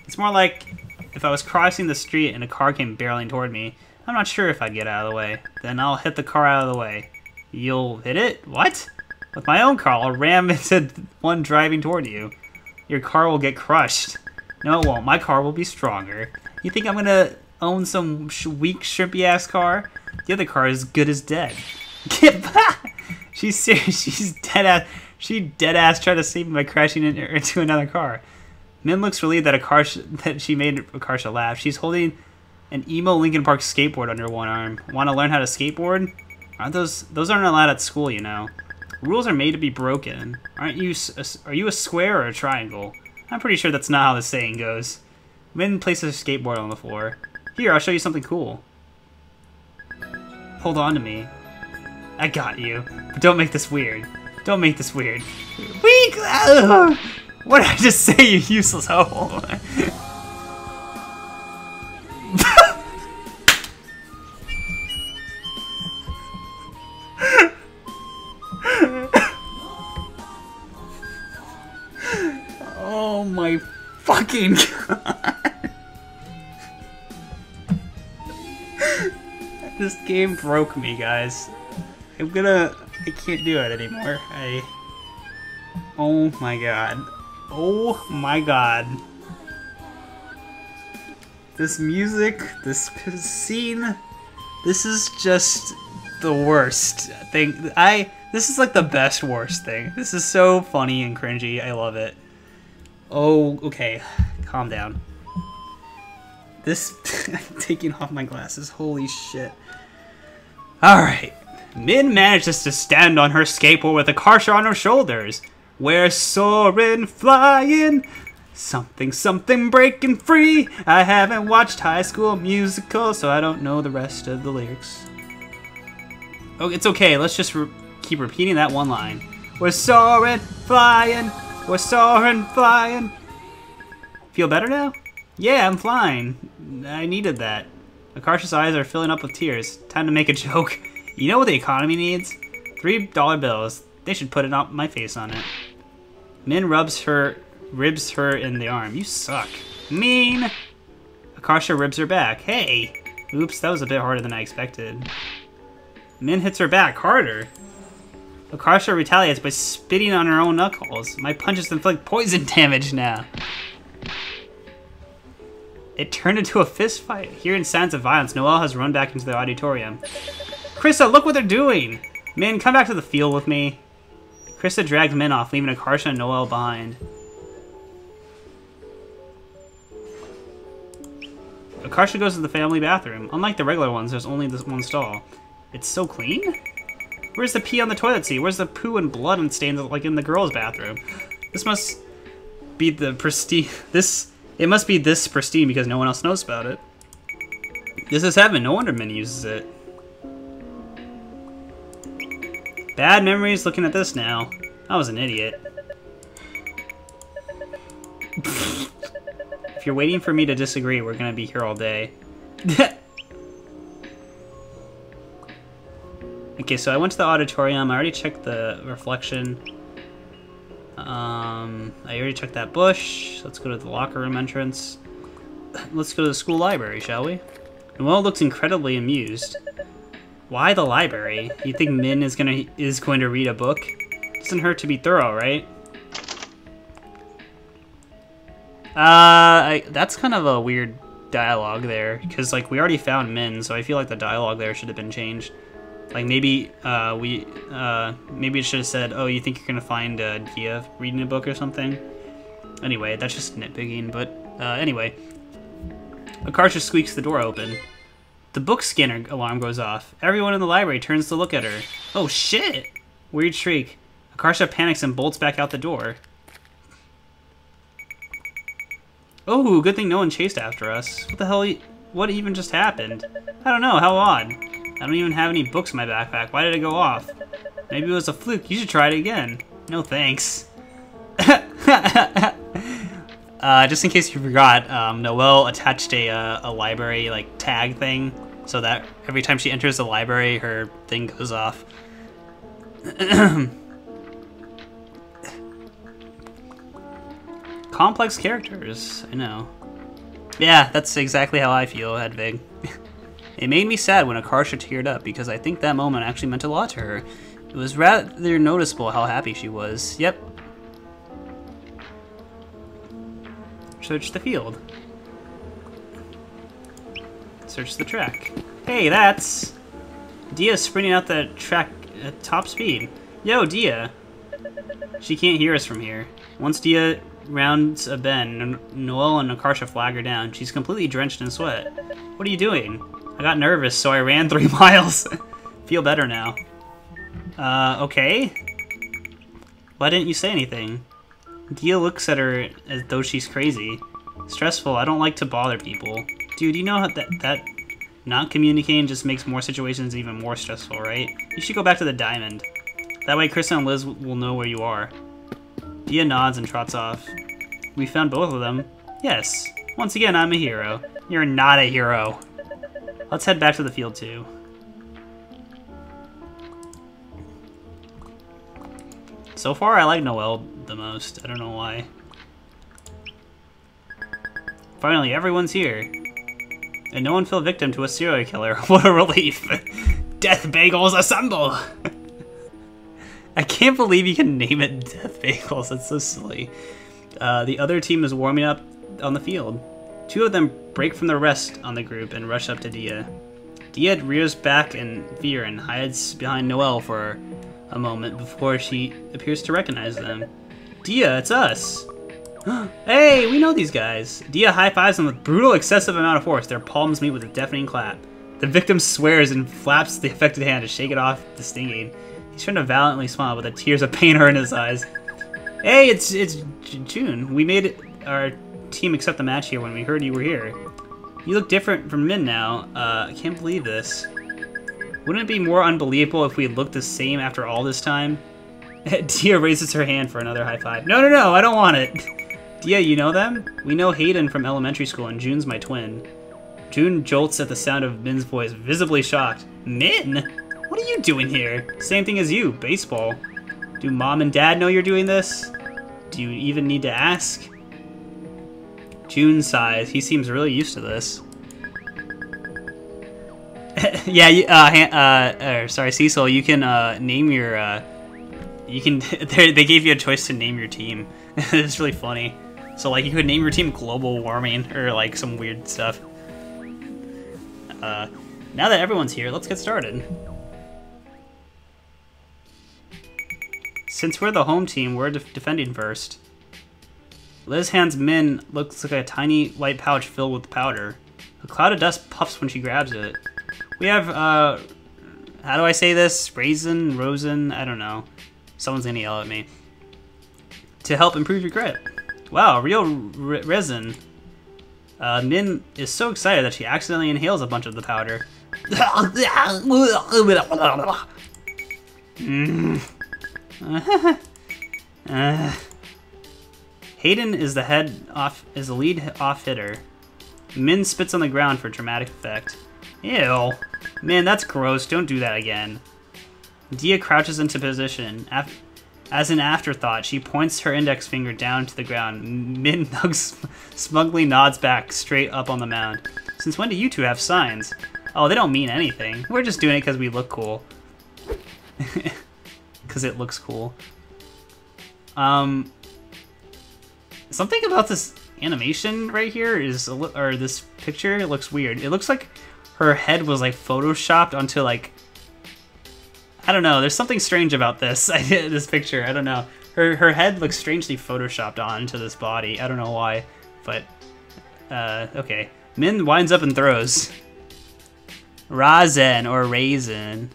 It's more like if I was crossing the street and a car came barreling toward me. I'm not sure if I'd get out of the way. Then I'll hit the car out of the way. You'll hit it? What? With my own car, I'll ram into one driving toward you. Your car will get crushed. No, it won't. My car will be stronger. You think I'm gonna own some weak, shrimpy-ass car? The other car is good as dead. Get back! She's serious. She's dead-ass. She dead-ass tried to save me by crashing into another car. Min looks relieved that she made Akarsha laugh. She's holding an emo Linkin Park skateboard under one arm. Want to learn how to skateboard? Aren't those aren't allowed at school, you know. Rules are made to be broken. Are you a square or a triangle? I'm pretty sure that's not how the saying goes. Min places a skateboard on the floor. Here, I'll show you something cool. Hold on to me. I got you. But don't make this weird. Don't make this weird. Weak! What did I just say, you useless hoe? Oh my fucking god. This game broke me, guys. I can't do it anymore. Oh my god. Oh my god. This music, this scene, this is just the worst thing. This is like the best worst thing. This is so funny and cringy. I love it. Oh, okay. Calm down. This, I'm taking off my glasses. Holy shit. Alright. Min manages to stand on her skateboard with Akarsha on her shoulders. We're soaring, flying, something breaking free. I haven't watched High School Musical, so I don't know the rest of the lyrics. Oh, it's okay. Let's just keep repeating that one line. We're soaring, flying, we're soaring, flying. Feel better now? Yeah, I'm flying. I needed that. Akarsha's eyes are filling up with tears. Time to make a joke. You know what the economy needs? $3 bills. They should put it on my face on it. Min ribs her in the arm. You suck. Mean! Akarsha ribs her back. Hey! Oops, that was a bit harder than I expected. Min hits her back harder. Akarsha retaliates by spitting on her own knuckles. My punches inflict poison damage now. It turned into a fist fight. Hearing sounds of violence, Noelle has run back into the auditorium. Krista, look what they're doing! Min, come back to the field with me. Krista dragged Min off, leaving Akarsha and Noelle behind. Akarsha goes to the family bathroom. Unlike the regular ones, there's only this one stall. It's so clean? Where's the pee on the toilet seat? Where's the poo and blood and stains like in the girls' bathroom? This must be the pristine... It must be this pristine because no one else knows about it. This is heaven. No wonder Min uses it. Bad memories looking at this now. I was an idiot. If you're waiting for me to disagree, we're gonna be here all day. Okay, so I went to the auditorium. I already checked the reflection. I already checked that bush. Let's go to the locker room entrance. Let's go to the school library, shall we? Noelle looks incredibly amused. Why the library? You think Min is going to read a book? Doesn't hurt to be thorough, right? That's kind of a weird dialogue there, because like we already found Min, so I feel like the dialogue there should have been changed. Like maybe maybe it should have said, "Oh, you think you're gonna find Dia reading a book or something?" Anyway, that's just nitpicking. But anyway, Akarsha squeaks the door open. The book scanner alarm goes off. Everyone in the library turns to look at her. Oh shit! Weird shriek. Akarsha panics and bolts back out the door. Oh, good thing no one chased after us. What the hell? What even just happened? I don't know. How odd. I don't even have any books in my backpack. Why did it go off? Maybe it was a fluke. You should try it again. No thanks. Just in case you forgot, Noelle attached a library like tag thing, so that every time she enters the library, her thing goes off. Complex characters, I know. Yeah, that's exactly how I feel, Hedvig. It made me sad when Akarsha teared up because I think that moment actually meant a lot to her. It was rather noticeable how happy she was. Yep. Search the field. Search the track. Hey, that's... Dia sprinting out the track at top speed. Yo, Dia. She can't hear us from here. Once Dia rounds a bend, Noelle and Akarsha flag her down. She's completely drenched in sweat. What are you doing? I got nervous, so I ran 3 miles. Feel better now. Okay? Why didn't you say anything? Dia looks at her as though she's crazy. Stressful, I don't like to bother people. Dude, you know how that not communicating just makes more situations even more stressful, right? You should go back to the diamond. That way Krista and Liz will know where you are. Dia nods and trots off. We found both of them. Yes. Once again, I'm a hero. You're not a hero. Let's head back to the field too. So far, I like Noelle the most. I don't know why. Finally, everyone's here. And no one fell victim to a serial killer. What a relief. Death Bagels assemble! I can't believe you can name it Death Bagels. That's so silly. The other team is warming up on the field. Two of them break from the rest on the group and rush up to Dia. Dia rears back in fear and hides behind Noelle for a moment before she appears to recognize them. Dia, it's us! Hey, we know these guys! Dia high-fives them with brutal, excessive amount of force. Their palms meet with a deafening clap. The victim swears and flaps the affected hand to shake it off the stinging. He's trying to valiantly smile, but the tears of pain are in his eyes. Hey, it's June. We made our team accept the match here when we heard you were here. You look different from Min now. I can't believe this. Wouldn't it be more unbelievable if we looked the same after all this time? Dia raises her hand for another high five. No, no, no, I don't want it. Dia, you know them? We know Hayden from elementary school, and June's my twin. June jolts at the sound of Min's voice, visibly shocked. Min? What are you doing here? Same thing as you, baseball. Do Mom and Dad know you're doing this? Do you even need to ask? June sighs. He seems really used to this. Yeah, sorry, Cecil, you can name your, they gave you a choice to name your team. It's really funny. So, like, you could name your team Global Warming, or, like, some weird stuff. Now that everyone's here, let's get started. Since we're the home team, we're defending first. Liz hands Min looks like a tiny white pouch filled with powder. A cloud of dust puffs when she grabs it. We have, how do I say this? Rosen? I don't know. Someone's gonna yell at me. To help improve your grip. Wow, real resin. Min is so excited that she accidentally inhales a bunch of the powder. Hayden is the lead off hitter. Min spits on the ground for dramatic effect. Ew. Man, that's gross. Don't do that again. Dia crouches into position. As an afterthought, she points her index finger down to the ground. Min smugly nods back, straight up on the mound. Since when do you two have signs? Oh, they don't mean anything. We're just doing it because we look cool. Because it looks cool. Something about this animation right here is, or this picture, it looks weird. It looks like her head was like photoshopped onto like, I don't know. There's something strange about this. This picture. I don't know. Her head looks strangely photoshopped onto this body. I don't know why, but okay. Min winds up and throws. Razen or raisin.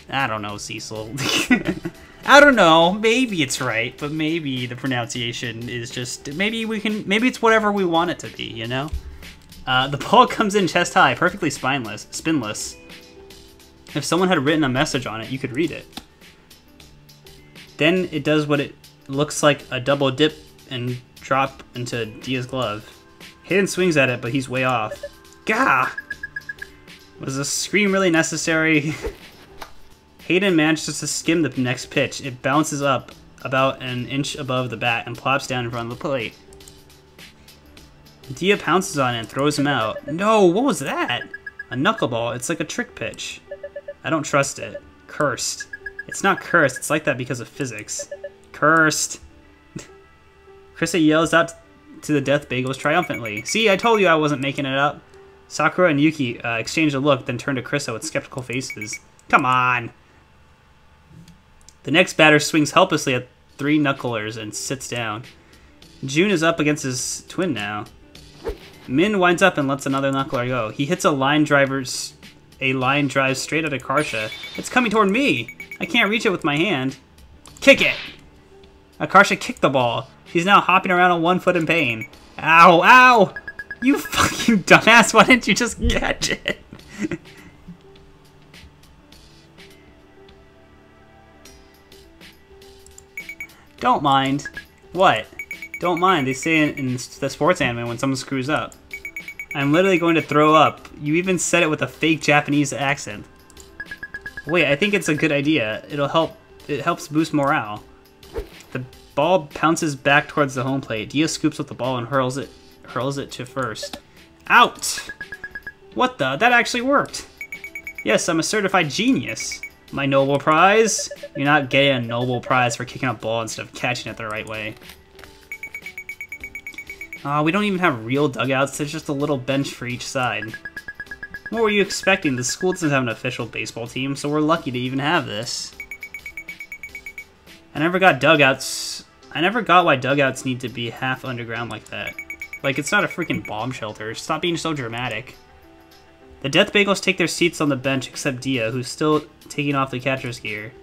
I don't know, Cecil. I don't know. Maybe it's right, but maybe the pronunciation is just maybe it's whatever we want it to be. You know. The ball comes in chest high, perfectly spinless. If someone had written a message on it, you could read it. Then it does what it looks like a double dip and drop into Dia's glove. Hayden swings at it, but he's way off. Gah! Was the scream really necessary? Hayden manages to skim the next pitch. It bounces up about an inch above the bat and plops down in front of the plate. Dia pounces on it and throws him out. No, what was that? A knuckleball. It's like a trick pitch. I don't trust it. Cursed. It's not cursed. It's like that because of physics. Cursed. Krista yells out to the Death Bagels triumphantly. See, I told you I wasn't making it up. Sakura and Yuki exchange a look, then turn to Krista with skeptical faces. Come on. The next batter swings helplessly at 3 knucklers and sits down. June is up against his twin now. Min winds up and lets another knuckler go. He hits a line driver a line drives straight at Akarsha. It's coming toward me! I can't reach it with my hand. Kick it! Akarsha kicked the ball. She's now hopping around on one foot in pain. Ow, ow! You fucking dumbass, why didn't you just catch it? Don't mind. What? Don't mind, they say in the sports anime when someone screws up. I'm literally going to throw up. You even said it with a fake Japanese accent. Wait, I think it's a good idea. It'll help. It helps boost morale. The ball bounces back towards the home plate. Dia scoops up the ball and hurls it to first. Out! What the? That actually worked. Yes, I'm a certified genius. My Nobel Prize? You're not getting a Nobel Prize for kicking a ball instead of catching it the right way. We don't even have real dugouts, there's just a little bench for each side. What were you expecting? The school doesn't have an official baseball team, so we're lucky to even have this. I never got why dugouts need to be half underground like that. Like, it's not a freaking bomb shelter. Stop being so dramatic. The Death Bagels take their seats on the bench except Dia, who's still taking off the catcher's gear.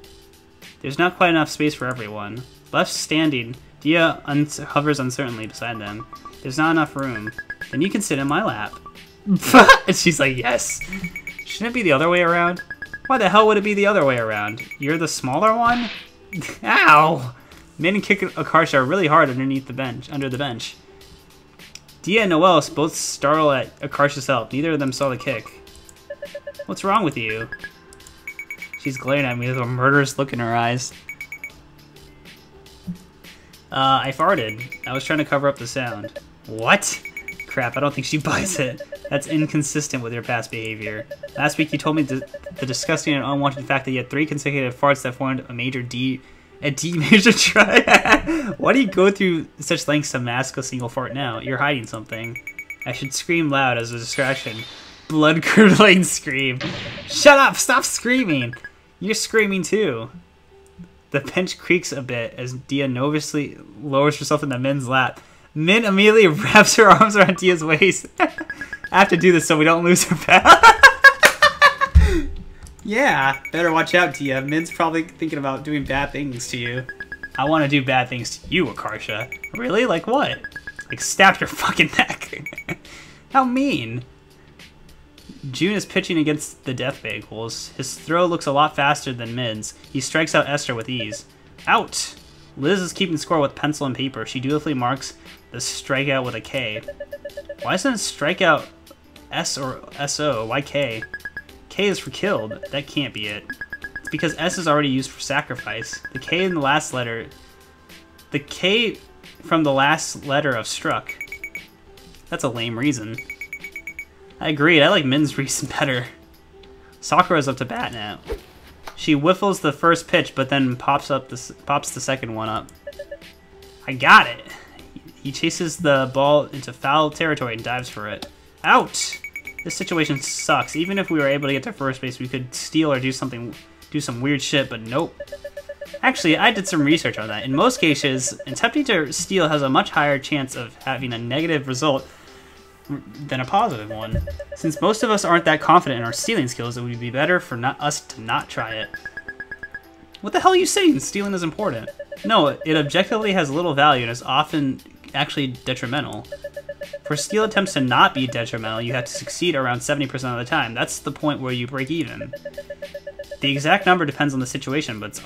There's not quite enough space for everyone. Left standing, Dia hovers uncertainly beside them. There's not enough room. Then you can sit in my lap. And she's like, yes. Shouldn't it be the other way around? Why the hell would it be the other way around? You're the smaller one? Ow! Min kick Akarsha really hard under the bench. Dia and Noelle both startle at Akarsha's help. Neither of them saw the kick. What's wrong with you? She's glaring at me with a murderous look in her eyes. I farted. I was trying to cover up the sound. What? Crap, I don't think she buys it. That's inconsistent with your past behavior. Last week you told me the disgusting and unwanted fact that you had 3 consecutive farts that formed a D major triad. Why do you go through such lengths to mask a single fart now? You're hiding something. I should scream loud as a distraction. Blood-curdling scream. Shut up! Stop screaming! You're screaming too. The bench creaks a bit as Dia nervously lowers herself into Min's lap. Min immediately wraps her arms around Dia's waist. I have to do this so we don't lose her pal. Yeah, better watch out, Dia. Min's probably thinking about doing bad things to you. I want to do bad things to you, Akarsha. Really? Like what? Like stab your fucking neck. How mean. June is pitching against the Death Bagels. His throw looks a lot faster than Min's. He strikes out Esther with ease. Out! Liz is keeping score with pencil and paper. She dutifully marks the strikeout with a K. Why isn't it strikeout S or SO? Why K? K is for killed. That can't be it. It's because S is already used for sacrifice. The K in the last letter... The K from the last letter of struck. That's a lame reason. I agreed. I like Min's reason better. Sakura's up to bat now. She whiffles the first pitch, but then pops the second one up. I got it. He chases the ball into foul territory and dives for it. Out! This situation sucks. Even if we were able to get to first base, we could steal or do some weird shit, but nope. Actually, I did some research on that. In most cases, attempting to steal has a much higher chance of having a negative result than a positive one. Since most of us aren't that confident in our stealing skills, it would be better for us to not try it. What the hell are you saying? Stealing is important. No, it objectively has little value and is often actually detrimental. For steal attempts to not be detrimental, you have to succeed around 70% of the time. That's the point where you break even. The exact number depends on the situation, but it's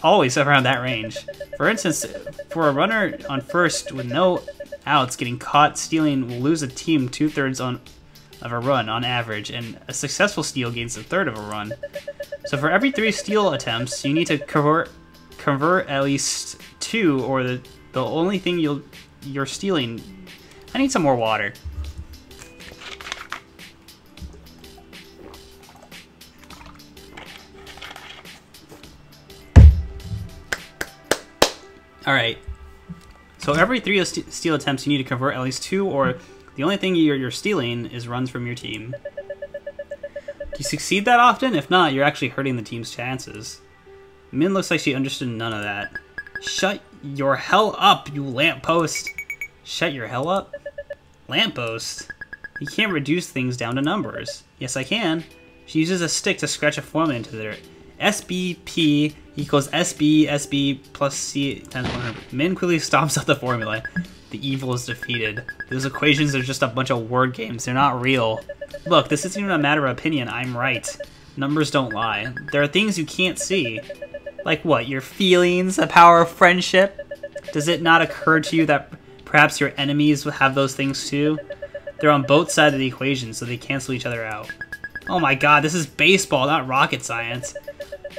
always around that range. For instance, for a runner on first with no outs getting caught stealing will lose a team 2/3 of a run on average, and a successful steal gains 1/3 of a run. So for every 3 steal attempts, you need to convert at least 2, or the only thing you're stealing. I need some more water. Alright, so every 3 steal attempts you need to convert at least 2, or the only thing you're stealing is runs from your team. Do you succeed that often? If not, you're actually hurting the team's chances. Min looks like she understood none of that. Shut your hell up, you lamppost! Shut your hell up? Lamppost? You can't reduce things down to numbers. Yes, I can. She uses a stick to scratch a formula into the dirt. SBP equals SB plus C times 100. Min quickly stomps out the formula. The evil is defeated. Those equations are just a bunch of word games. They're not real. Look, this isn't even a matter of opinion. I'm right. Numbers don't lie. There are things you can't see. Like what? Your feelings? The power of friendship? Does it not occur to you that perhaps your enemies will have those things too? They're on both sides of the equation, so they cancel each other out. Oh my god, this is baseball, not rocket science.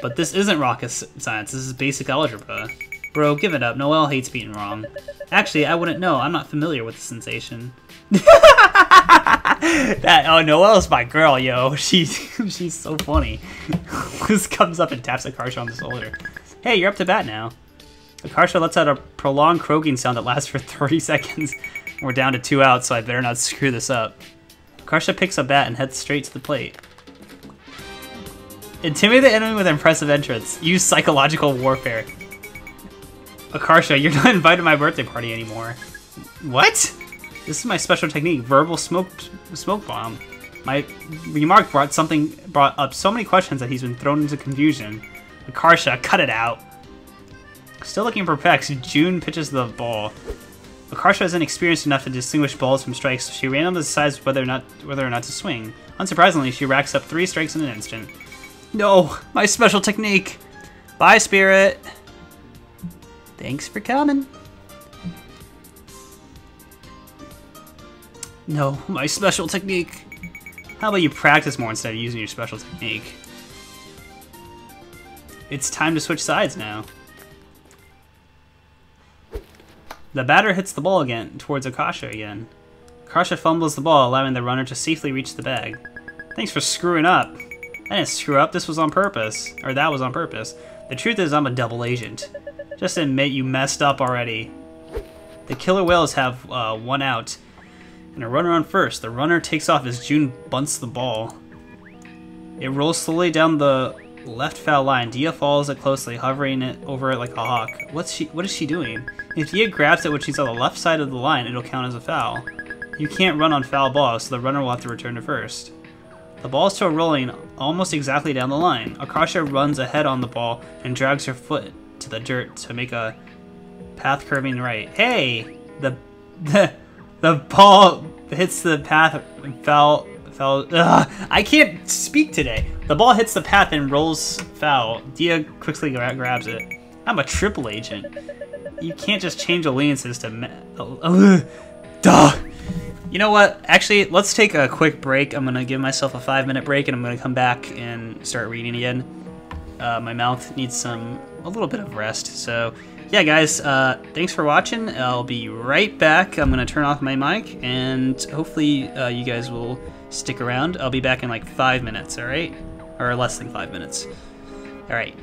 But this isn't rocket science, this is basic algebra. Bro, give it up. Noelle hates being wrong. Actually, I wouldn't know. I'm not familiar with the sensation. Oh, Noelle's my girl, yo. She's so funny. This comes up and taps Akarsha on the shoulder. Hey, you're up to bat now. Akarsha lets out a prolonged croaking sound that lasts for 30 seconds. We're down to 2 outs, so I better not screw this up. Akarsha picks a bat and heads straight to the plate. Intimidate the enemy with impressive entrance. Use psychological warfare. Akarsha, you're not invited to my birthday party anymore. What? This is my special technique, verbal smoke bomb. My remark brought up so many questions that he's been thrown into confusion. Akarsha, cut it out. Still looking perplexed, June pitches the ball. Akarsha isn't experienced enough to distinguish balls from strikes, so she randomly decides whether or not to swing. Unsurprisingly, she racks up 3 strikes in an instant. No, my special technique. Bye, Spirit. Thanks for coming. No, my special technique. How about you practice more instead of using your special technique? It's time to switch sides now. The batter hits the ball again, towards Akarsha again. Akarsha fumbles the ball, allowing the runner to safely reach the bag. Thanks for screwing up. I didn't screw up, this was on purpose. Or that was on purpose. The truth is I'm a double agent. Just admit you messed up already. The Killer Whales have 1 out. And a runner on first. The runner takes off as June bunts the ball. It rolls slowly down the left foul line. Dia follows it closely, hovering it over it like a hawk. What is she doing? If Dia grabs it when she's on the left side of the line, it'll count as a foul. You can't run on foul balls, so the runner will have to return to first. The ball is still rolling almost exactly down the line. Akarsha runs ahead on the ball and drags her foot to the dirt to make a path curving right. Hey! The ball hits the path and fell. Ugh, I can't speak today. The ball hits the path and rolls foul. Dia quickly grabs it. I'm a triple agent. You can't just change allegiances to duh. You know what? Actually, let's take a quick break. I'm gonna give myself a 5-minute break, and I'm gonna come back and start reading again. My mouth needs a little bit of rest. So, yeah, guys, thanks for watching. I'll be right back. I'm gonna turn off my mic, and hopefully you guys will stick around. I'll be back in like 5 minutes, all right? Or less than 5 minutes. All right.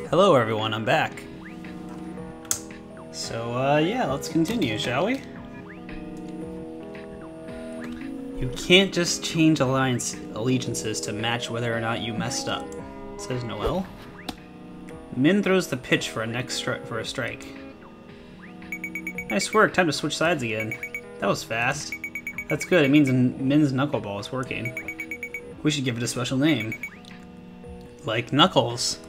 Hello everyone, I'm back. So, yeah, let's continue, shall we? You can't just change allegiances to match whether or not you messed up, says Noelle. Min throws the pitch for a strike. Nice work, time to switch sides again. That was fast. That's good, it means Min's knuckleball is working. We should give it a special name. Like Knuckles.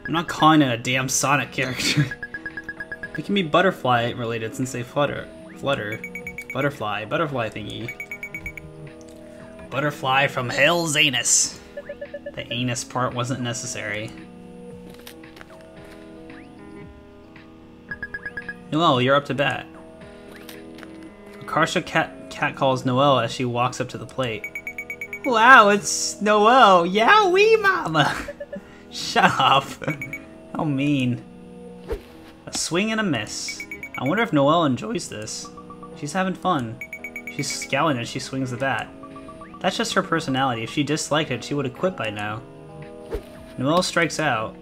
I'm not calling it a damn Sonic character. It can be butterfly related since they flutter. Butterfly thingy. Butterfly from Hell's Anus. The anus part wasn't necessary. Noelle, you're up to bat. Akarsha catcalls Noelle as she walks up to the plate. Wow, it's Noelle. Yowie, mama. Shut up. How mean. A swing and a miss. I wonder if Noelle enjoys this. She's having fun. She's scowling as she swings the bat. That's just her personality. If she disliked it, she would have quit by now. Noelle strikes out.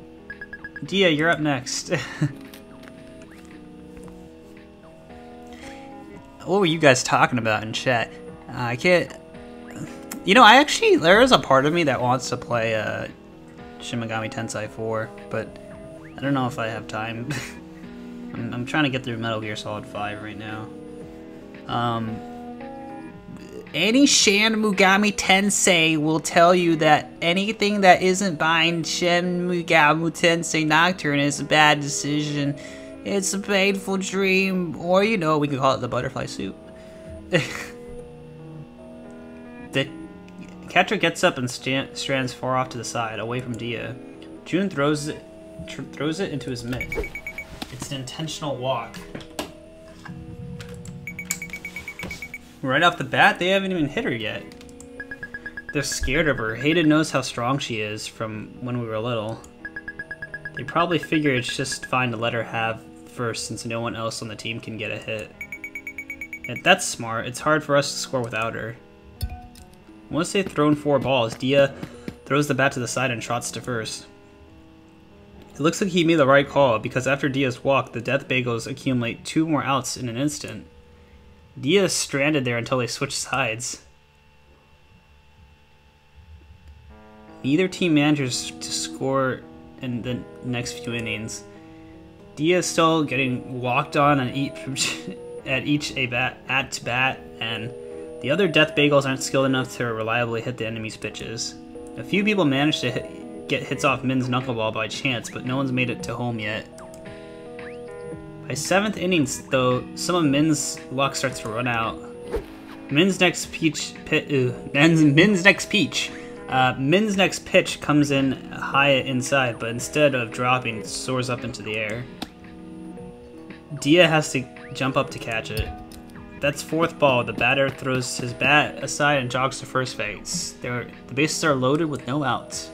Dia, you're up next. What were you guys talking about in chat? I can't... You know, there is a part of me that wants to play Shin Megami Tensei 4, but I don't know if I have time. I'm trying to get through Metal Gear Solid 5 right now. Any Shin Megami Tensei will tell you that anything that isn't buying Shin Megami Tensei Nocturne is a bad decision. It's a painful dream, or you know, we could call it the butterfly suit. The catcher gets up and strands far off to the side, away from Dia. Jun throws it into his mitt. It's an intentional walk. Right off the bat, they haven't even hit her yet. They're scared of her. Hayden knows how strong she is from when we were little. They probably figure it's just fine to let her have first since no one else on the team can get a hit. And that's smart. It's hard for us to score without her. Once they've thrown 4 balls, Dia throws the bat to the side and trots to first. It looks like he made the right call because after Dia's walk, the Death Bagels accumulate 2 more outs in an instant. Dia is stranded there until they switch sides. Neither team manages to score in the next few innings. Dia is still getting walked on at each at bat, and the other Death Bagels aren't skilled enough to reliably hit the enemy's pitches. A few people manage to get hits off Min's knuckleball by chance, but no one's made it to home yet. By 7th innings, though, some of Min's luck starts to run out. Min's next pitch comes in high inside, but instead of dropping, soars up into the air. Dia has to jump up to catch it. That's 4th ball. The batter throws his bat aside and jogs to first base. The bases are loaded with no outs.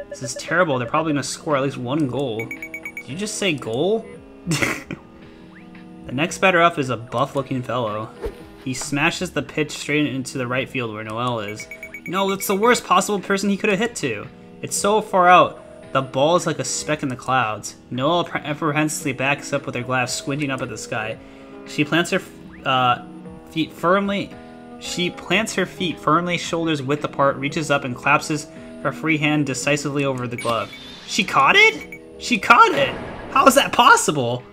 This is terrible. They're probably going to score at least 1 goal. Did you just say goal? The next batter up is a buff-looking fellow. He smashes the pitch straight into the right field where Noelle is. No, that's the worst possible person he could have hit to. It's so far out, the ball is like a speck in the clouds. Noelle apprehensively backs up with her glass, squinting up at the sky. She plants her feet firmly, shoulders width apart, reaches up and claps her free hand decisively over the glove. She caught it? She caught it! How is that possible?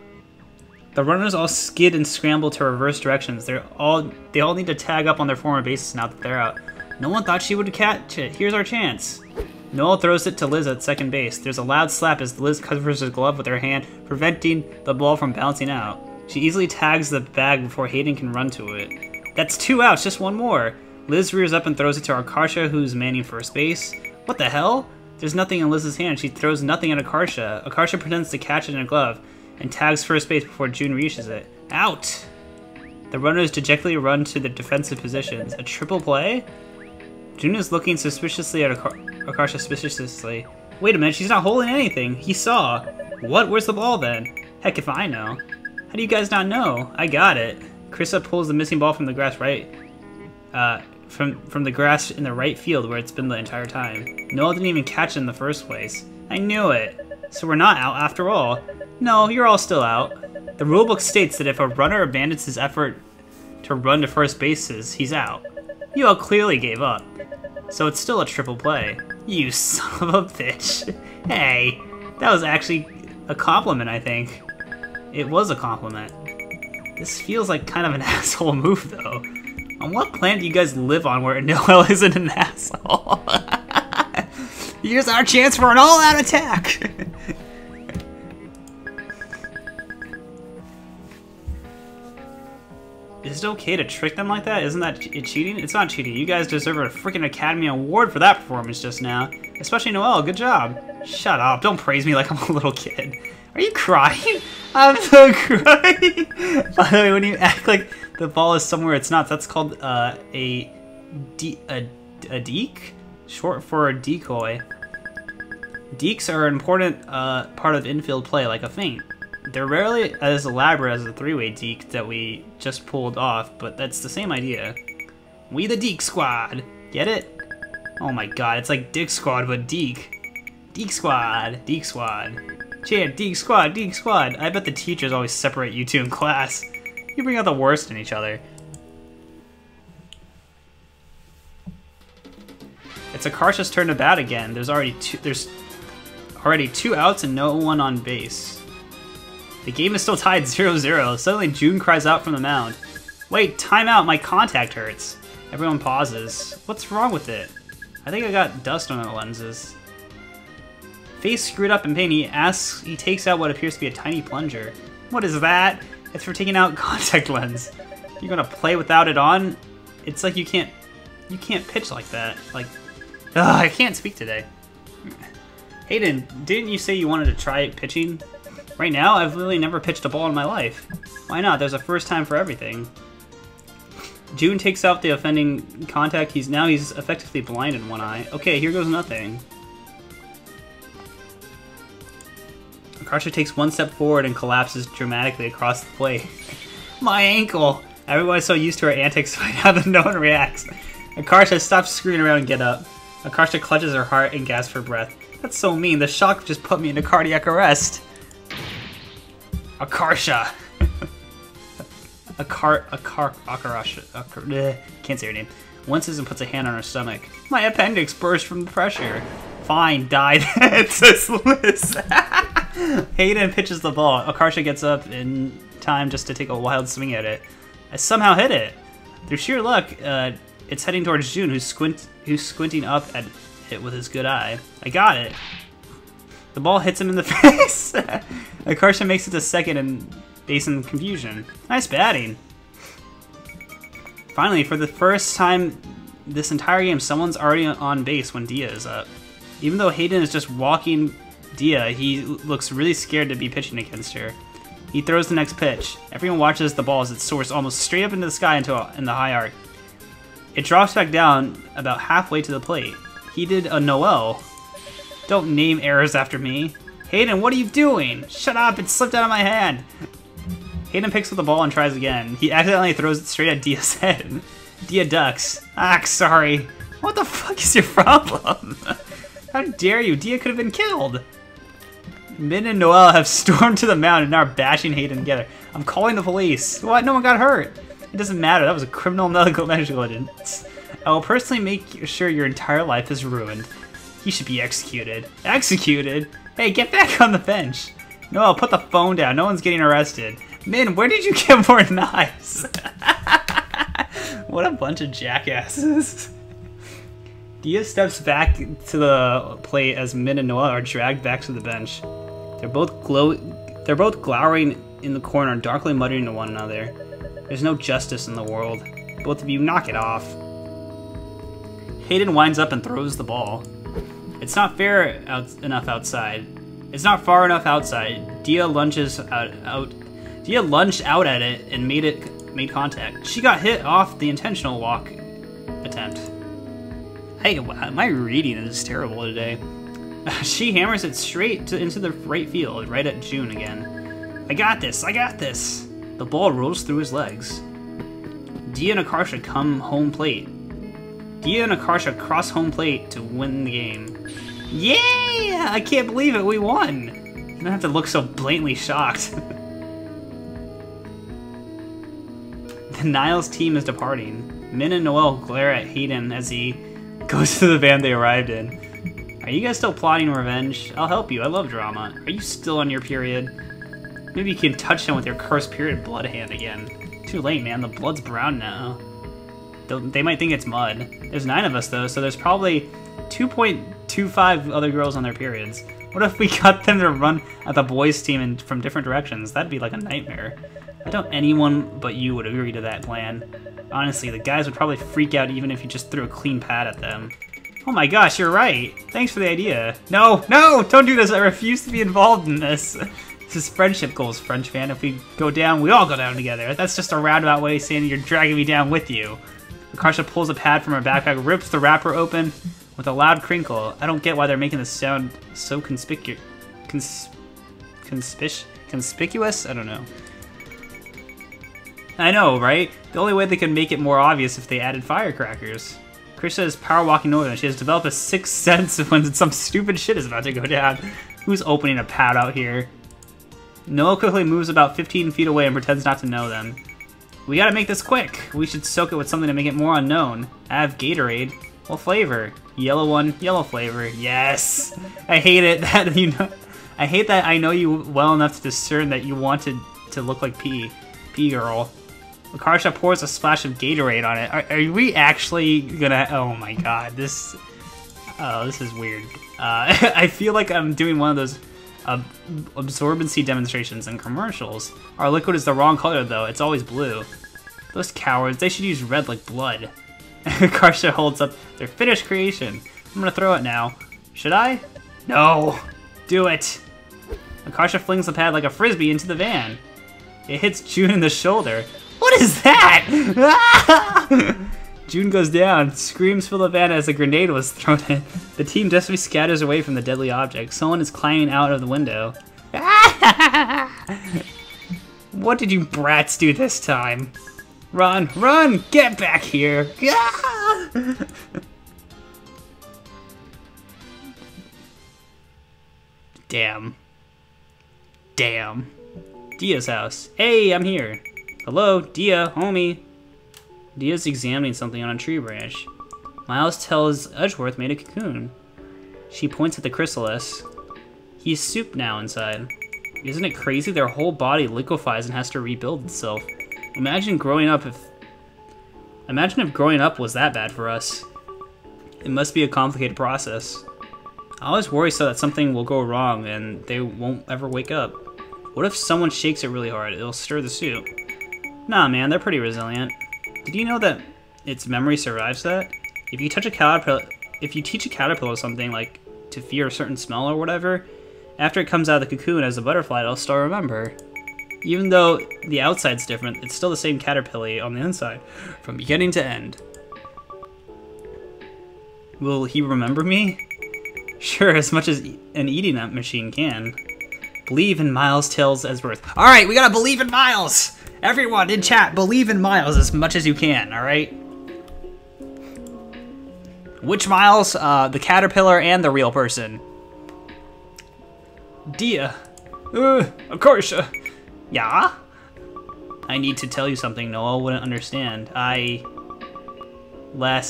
The runners all skid and scramble to reverse directions. They all need to tag up on their former bases now that they're out. No one thought she would catch it. Here's our chance. Noelle throws it to Liz at second base. There's a loud slap as Liz covers her glove with her hand, preventing the ball from bouncing out. She easily tags the bag before Hayden can run to it. That's 2 outs, just 1 more. Liz rears up and throws it to Akarsha, who's manning first base. What the hell? There's nothing in Liz's hand. She throws nothing at Akarsha. Akarsha pretends to catch it in a glove and tags first base before Jun reaches it. Out! The runners dejectedly run to their defensive positions. A triple play? Jun is looking suspiciously at Akarsha suspiciously. Wait a minute, she's not holding anything. He saw. What? Where's the ball then? Heck if I know. How do you guys not know? I got it. Krissa pulls the missing ball from the grass from the grass in the right field where it's been the entire time. Noelle didn't even catch it in the first place. I knew it. So we're not out after all. No, you're all still out. The rulebook states that if a runner abandons his effort to run to first bases, he's out. You all clearly gave up. So it's still a triple play. You son of a bitch. Hey, that was actually a compliment, I think. It was a compliment. This feels like kind of an asshole move, though. On what planet do you guys live on where Noel isn't an asshole? Here's our chance for an all-out attack! Is it okay to trick them like that? Isn't that cheating? It's not cheating. You guys deserve a freaking Academy Award for that performance just now. Especially Noel, good job. Shut up, don't praise me like I'm a little kid. Are you crying? I'm so crying. By the way, when you act like the ball is somewhere it's not, that's called a deke? Short for a decoy. Dekes are an important part of infield play, like a feint. They're rarely as elaborate as the three-way deke that we just pulled off, but that's the same idea. We the Deke Squad! Get it? Oh my god, it's like Dick Squad, but Deke. Deke Squad! Deke Squad. Chant, Deke Squad! Deke Squad! I bet the teachers always separate you two in class. You bring out the worst in each other. It's Akarsha's turn to bat again. There's already two outs and no one on base. The game is still tied 0-0. Suddenly, June cries out from the mound. Wait, timeout, my contact hurts. Everyone pauses. What's wrong with it? I think I got dust on the lenses. Face screwed up in pain, he takes out what appears to be a tiny plunger. What is that? It's for taking out contact lens. You're gonna play without it on? It's like you can't pitch like that. Like, I can't speak today. Hayden, didn't you say you wanted to try pitching? Right now, I've literally never pitched a ball in my life. Why not? There's a first time for everything. June takes out the offending contact. He's effectively blind in one eye. Okay, here goes nothing. Akarsha takes one step forward and collapses dramatically across the plate. My ankle! Everyone's so used to her antics by now that no one reacts. Akarsha, stop screwing around and get up. Akarsha clutches her heart and gasps for breath. That's so mean. The shock just put me into cardiac arrest. Akarsha. Akarasha. Can't say her name. Winces and puts a hand on her stomach. My appendix burst from the pressure. Fine, died. Says Liz. Hayden pitches the ball. Akarsha gets up in time just to take a wild swing at it. I somehow hit it. Through sheer luck, it's heading towards June, who's squinting up at it with his good eye. I got it. The ball hits him in the face. Akarsha makes it to second and base in confusion. Nice batting. Finally, for the first time this entire game, someone's already on base when Dia is up. Even though Hayden is just walking Dia, he looks really scared to be pitching against her. He throws the next pitch. Everyone watches the ball as it soars almost straight up into the sky in the high arc. It drops back down about halfway to the plate. He did a Noel. Don't name errors after me. Hayden, what are you doing? Shut up, it slipped out of my hand. Hayden picks up the ball and tries again. He accidentally throws it straight at Dia's head. Dia ducks. Ah, sorry. What the fuck is your problem? How dare you? Dia could have been killed. Min and Noel have stormed to the mound and are bashing Hayden together. I'm calling the police. What? No one got hurt. It doesn't matter. That was a criminal negligence. I will personally make sure your entire life is ruined. He should be executed. Executed? Hey, get back on the bench. Noel, put the phone down. No one's getting arrested. Min, where did you get more knives? What a bunch of jackasses. Dia steps back to the plate as Min and Noel are dragged back to the bench. They're both glowering in the corner, darkly muttering to one another. There's no justice in the world. Both of you, knock it off. Hayden winds up and throws the ball. It's not fair enough outside. It's not far enough outside. Dia lunges out. Dia lunged out at it and made contact. She got hit off the intentional walk attempt. Hey, my reading is terrible today. She hammers it straight into the right field, right at June again. I got this, I got this. The ball rolls through his legs. Dia and Akarsha come home plate. Dia and Akarsha cross home plate to win the game. Yeah! I can't believe it, we won! don't have to look so blatantly shocked. The Niles team is departing. Min and Noelle glare at Hayden as he goes to the van they arrived in. Are you guys still plotting revenge? I'll help you. I love drama. Are you still on your period? Maybe you can touch him with your cursed period blood hand again. Too late, man. The blood's brown now. They might think it's mud. There's 9 of us, though, so there's probably 2.25 other girls on their periods. What if we got them to run at the boys' team from different directions? That'd be like a nightmare. I doubt anyone but you would agree to that plan. Honestly, the guys would probably freak out even if you just threw a clean pad at them. Oh my gosh, you're right. Thanks for the idea. No, no, don't do this. I refuse to be involved in this. This is friendship goals, French fan. If we go down, we all go down together. That's just a roundabout way of saying you're dragging me down with you. Akarsha pulls a pad from her backpack, rips the wrapper open with a loud crinkle. I don't get why they're making this sound so conspicuous? I don't know. I know, right? The only way they could make it more obvious if they added firecrackers. Krista is power walking over them. She has developed a sixth sense of when some stupid shit is about to go down. Who's opening a pad out here? Noelle quickly moves about 15 feet away and pretends not to know them. We gotta make this quick. We should soak it with something to make it more unknown. I have Gatorade. What flavor? Yellow one. Yellow flavor. Yes. I hate it that you know. I hate that I know you well enough to discern that you wanted to look like P girl. Akarsha pours a splash of Gatorade on it. Are we actually gonna? Oh my god, this. Oh, this is weird. I feel like I'm doing one of those absorbency demonstrations and commercials. Our liquid is the wrong color though. It's always blue. Those cowards. They should use red like blood. Akarsha holds up their finished creation. I'm gonna throw it now. Should I? No. Do it. Akarsha flings the pad like a frisbee into the van. It hits June in the shoulder. What is that? June goes down. Screams fill the van as a grenade was thrown in. The team desperately scatters away from the deadly object. Someone is climbing out of the window. What did you brats do this time? Run, run, get back here. Damn. Damn. Dia's house. Hey, I'm here. Hello, Dia, homie. Dia's examining something on a tree branch. Miles tells Edgeworth made a cocoon. She points at the chrysalis. He's soup now inside. Isn't it crazy? Their whole body liquefies and has to rebuild itself. Imagine if growing up was that bad for us. It must be a complicated process. I always worry so that something will go wrong and they won't ever wake up. What if someone shakes it really hard? It'll stir the soup. Nah, man, they're pretty resilient. Did you know that its memory survives that? If you teach a caterpillar something like to fear a certain smell or whatever, after it comes out of the cocoon as a butterfly, it'll still remember. Even though the outside's different, it's still the same caterpillar on the inside, from beginning to end. Will he remember me? Sure, as much as an eating machine can. Believe in Miles, tells Edgeworth. Alright, we gotta believe in Miles! Everyone in chat, believe in Miles as much as you can, alright? Which Miles? The caterpillar and the real person. Dia. Of course. Yeah? I need to tell you something Noelle wouldn't understand. I like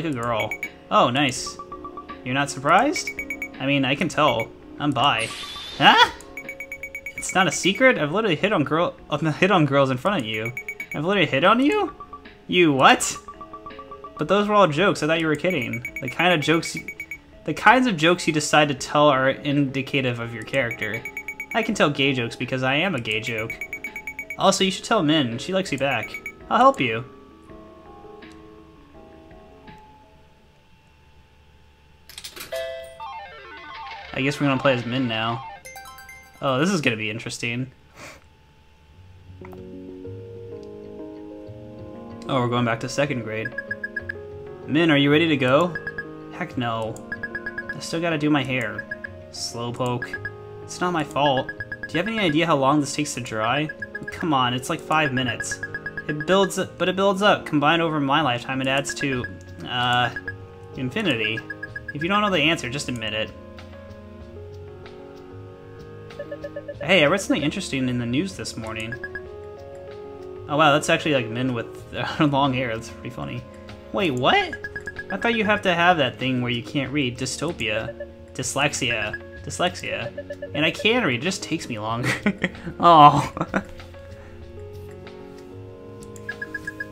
a girl. Oh, nice. You're not surprised? I mean, I can tell. I'm bi. Huh? It's not a secret? I've literally hit on girls in front of you. I've literally hit on you? You what? But those were all jokes. I thought you were kidding. The kinds of jokes you decide to tell are indicative of your character. I can tell gay jokes because I am a gay joke. Also, you should tell Min. She likes you back. I'll help you. I guess we're gonna play as Min now. Oh, this is gonna be interesting. Oh, we're going back to 2nd grade. Min, are you ready to go? Heck no. I still gotta do my hair. Slowpoke. It's not my fault. Do you have any idea how long this takes to dry? Come on, it's like 5 minutes. It builds up. Combined over my lifetime, it adds to, infinity. If you don't know the answer, just admit it. Hey, I read something interesting in the news this morning. Oh wow, that's actually like Min with long hair. That's pretty funny. Wait, what? I thought you have to have that thing where you can't read. Dystopia. Dyslexia. And I can read, it just takes me longer. Oh.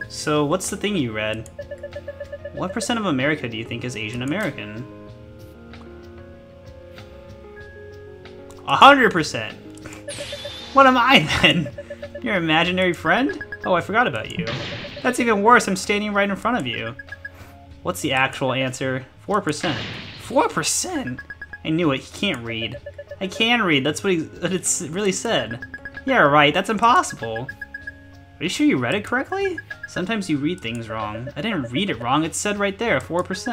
So, what's the thing you read? What % of America do you think is Asian American? 100%! What am I then? Your imaginary friend? Oh, I forgot about you. That's even worse, I'm standing right in front of you. What's the actual answer? 4%. 4%? I knew it, he can't read. I can read, that's what it's really said. Yeah, right, that's impossible. Are you sure you read it correctly? Sometimes you read things wrong. I didn't read it wrong, it said right there, 4%.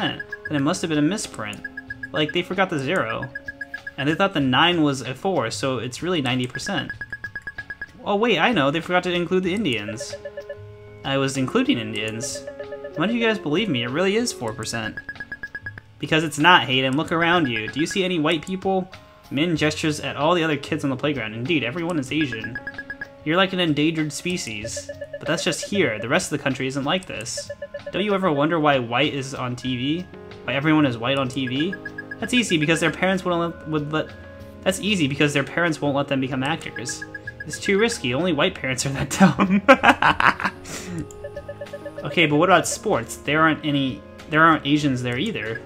Then it must have been a misprint. Like, they forgot the 0. And they thought the 9 was a 4, so it's really 90%. Oh wait, I know, they forgot to include the Indians. I was including Indians. Why don't you guys believe me? It really is 4%. Because it's not, Hayden. Look around you. Do you see any white people? Min gestures at all the other kids on the playground. Indeed, everyone is Asian. You're like an endangered species. But that's just here. The rest of the country isn't like this. Don't you ever wonder why white is on TV? Why everyone is white on TV? That's easy because their parents That's easy because their parents won't let them become actors. It's too risky. Only white parents are that dumb. Okay, but what about sports? There aren't Asians there either.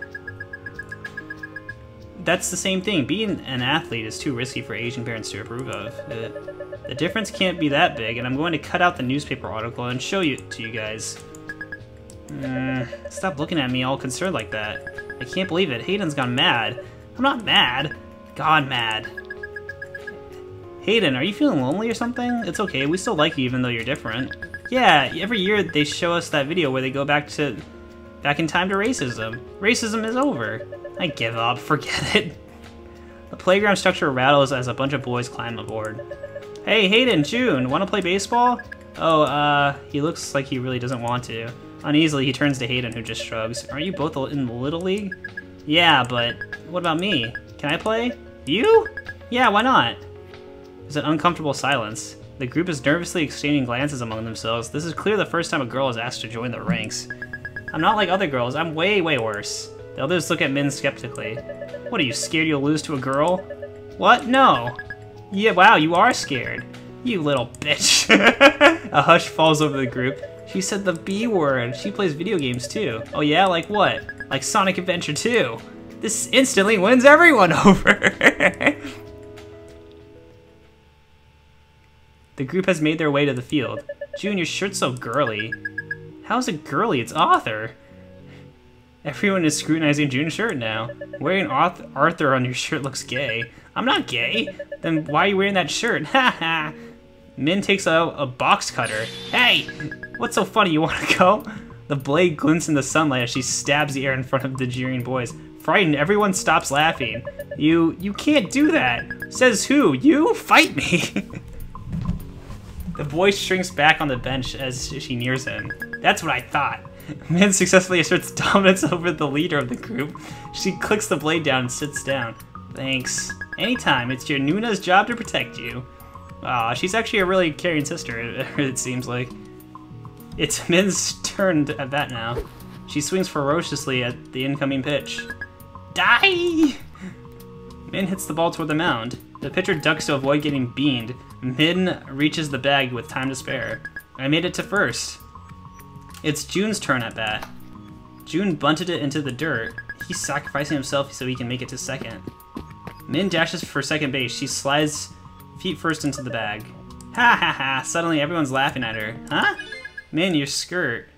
That's the same thing. Being an athlete is too risky for Asian parents to approve of. The difference can't be that big, and I'm going to cut out the newspaper article and show it to you guys. Stop looking at me all concerned like that. I can't believe it. Hayden's gone mad. I'm not mad. Gone mad. Hayden, are you feeling lonely or something? It's okay, we still like you even though you're different. Yeah, every year they show us that video where they go back in time to racism. Racism is over. I give up, forget it. The playground structure rattles as a bunch of boys climb aboard. Hey, Hayden, June, wanna play baseball? Oh, he looks like he really doesn't want to. Uneasily, he turns to Hayden, who just shrugs. Aren't you both in the Little League? Yeah, but what about me? Can I play? You? Yeah, why not? There's an uncomfortable silence. The group is nervously exchanging glances among themselves. This is clearly the first time a girl is asked to join the ranks. I'm not like other girls, I'm way, way worse. The others look at Min skeptically. What, are you scared you'll lose to a girl? What? No. Yeah, wow, you are scared. You little bitch. A hush falls over the group. She said the B word. She plays video games too. Oh yeah, like what? Like Sonic Adventure 2. This instantly wins everyone over. The group has made their way to the field. June, your shirt's so girly. How's it girly? It's Arthur. Everyone is scrutinizing June's shirt now. Wearing Arthur on your shirt looks gay. I'm not gay. Then why are you wearing that shirt? Haha. Min takes out a box cutter. Hey! What's so funny? You wanna go? The blade glints in the sunlight as she stabs the air in front of the jeering boys. Frightened, everyone stops laughing. You can't do that. Says who? You? Fight me. The boy shrinks back on the bench as she nears him. That's what I thought. Min successfully asserts dominance over the leader of the group. She clicks the blade down and sits down. Thanks. Anytime, it's your Nuna's job to protect you. Aw, she's actually a really caring sister, it seems like. It's Min's turn at bat now. She swings ferociously at the incoming pitch. Die! Min hits the ball toward the mound. The pitcher ducks to avoid getting beamed. Min reaches the bag with time to spare. I made it to first. It's June's turn at bat. June bunted it into the dirt. He's sacrificing himself so he can make it to second. Min dashes for second base. She slides feet first into the bag. Ha ha ha! Suddenly everyone's laughing at her. Huh? Min, your skirt.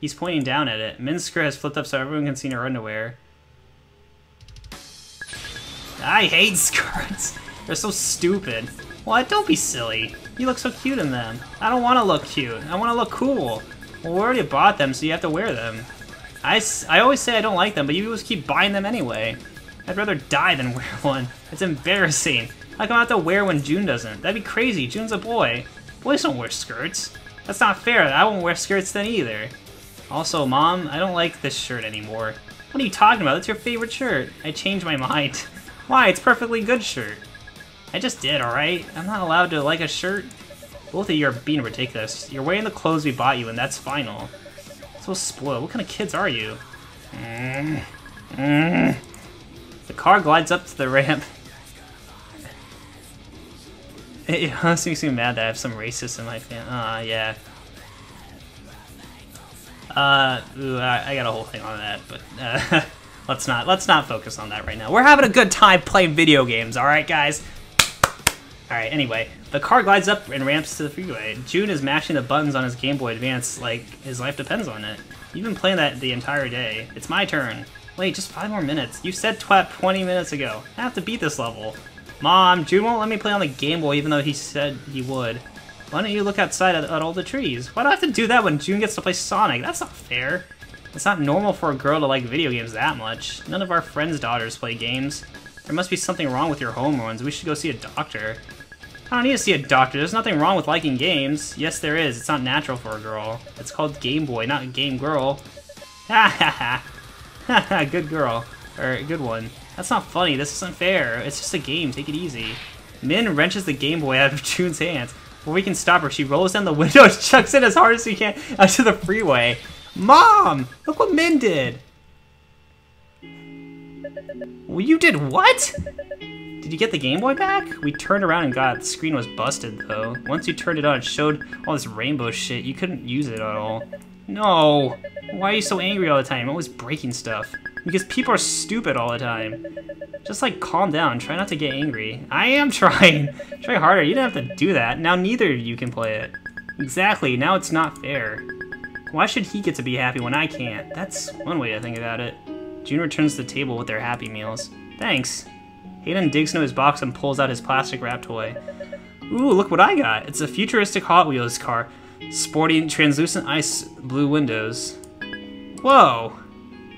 He's pointing down at it. Min's skirt has flipped up so everyone can see her underwear. I hate skirts. They're so stupid. What? Don't be silly. You look so cute in them. I don't want to look cute. I want to look cool. Well, we already bought them, so you have to wear them. I always say I don't like them, but you always keep buying them anyway. I'd rather die than wear one. It's embarrassing. How come I have to wear when June doesn't? That'd be crazy. June's a boy. Boys don't wear skirts. That's not fair. I won't wear skirts then either. Also, Mom, I don't like this shirt anymore. What are you talking about? That's your favorite shirt. I changed my mind. Why? It's a perfectly good shirt. I just did, alright? I'm not allowed to like a shirt? Both of you are being ridiculous. You're wearing the clothes we bought you, and that's final. So spoiled. What kind of kids are you? The car glides up to the ramp. It honestly makes me mad that I have some racist in my family. Yeah. I got a whole thing on that, but let's not focus on that right now. We're having a good time playing video games, all right, guys? All right. Anyway, the car glides up and ramps to the freeway. June is mashing the buttons on his Game Boy Advance like his life depends on it. You've been playing that the entire day. It's my turn. Wait, just 5 more minutes. You said 20 minutes ago. I have to beat this level. Mom, June won't let me play on the Game Boy even though he said he would. Why don't you look outside at all the trees? Why do I have to do that when June gets to play Sonic? That's not fair. It's not normal for a girl to like video games that much. None of our friends' daughters play games. There must be something wrong with your hormones. We should go see a doctor. I don't need to see a doctor. There's nothing wrong with liking games. Yes, there is. It's not natural for a girl. It's called Game Boy, not Game Girl. Ha ha ha. Ha ha, good girl. Or good one. That's not funny. This isn't fair. It's just a game. Take it easy. Min wrenches the Game Boy out of June's hands. Before we can stop her, she rolls down the window and chucks it as hard as she can onto the freeway. Mom! Look what Min did! Well, you did what? Did you get the Game Boy back? We turned around and got it. The screen was busted, though. Once you turned it on, it showed all this rainbow shit. You couldn't use it at all. No! Why are you so angry all the time? You're always breaking stuff. Because people are stupid all the time. Just like calm down, try not to get angry. I am trying. Try harder, you didn't have to do that. Now neither of you can play it. Exactly, now it's not fair. Why should he get to be happy when I can't? That's one way to think about it. June returns to the table with their Happy Meals. Thanks. Hayden digs into his box and pulls out his plastic wrap toy. Ooh, look what I got. It's a futuristic Hot Wheels car, sporting translucent ice blue windows. Whoa.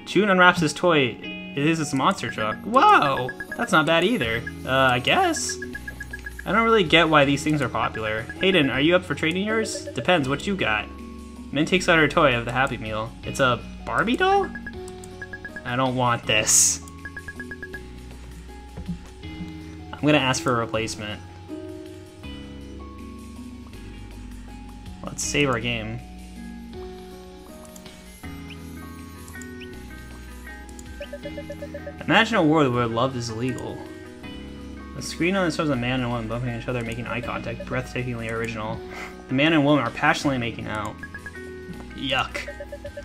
June unwraps his toy. It is its monster truck. Whoa! That's not bad either. I guess? I don't really get why these things are popular. Hayden, are you up for trading yours? Depends, what you got? Min takes out her toy of the Happy Meal. It's a Barbie doll? I don't want this. I'm gonna ask for a replacement. Let's save our game. Imagine a world where love is illegal. The screen on it shows a man and woman bumping each other, making eye contact, breathtakingly original. The man and woman are passionately making out. Yuck.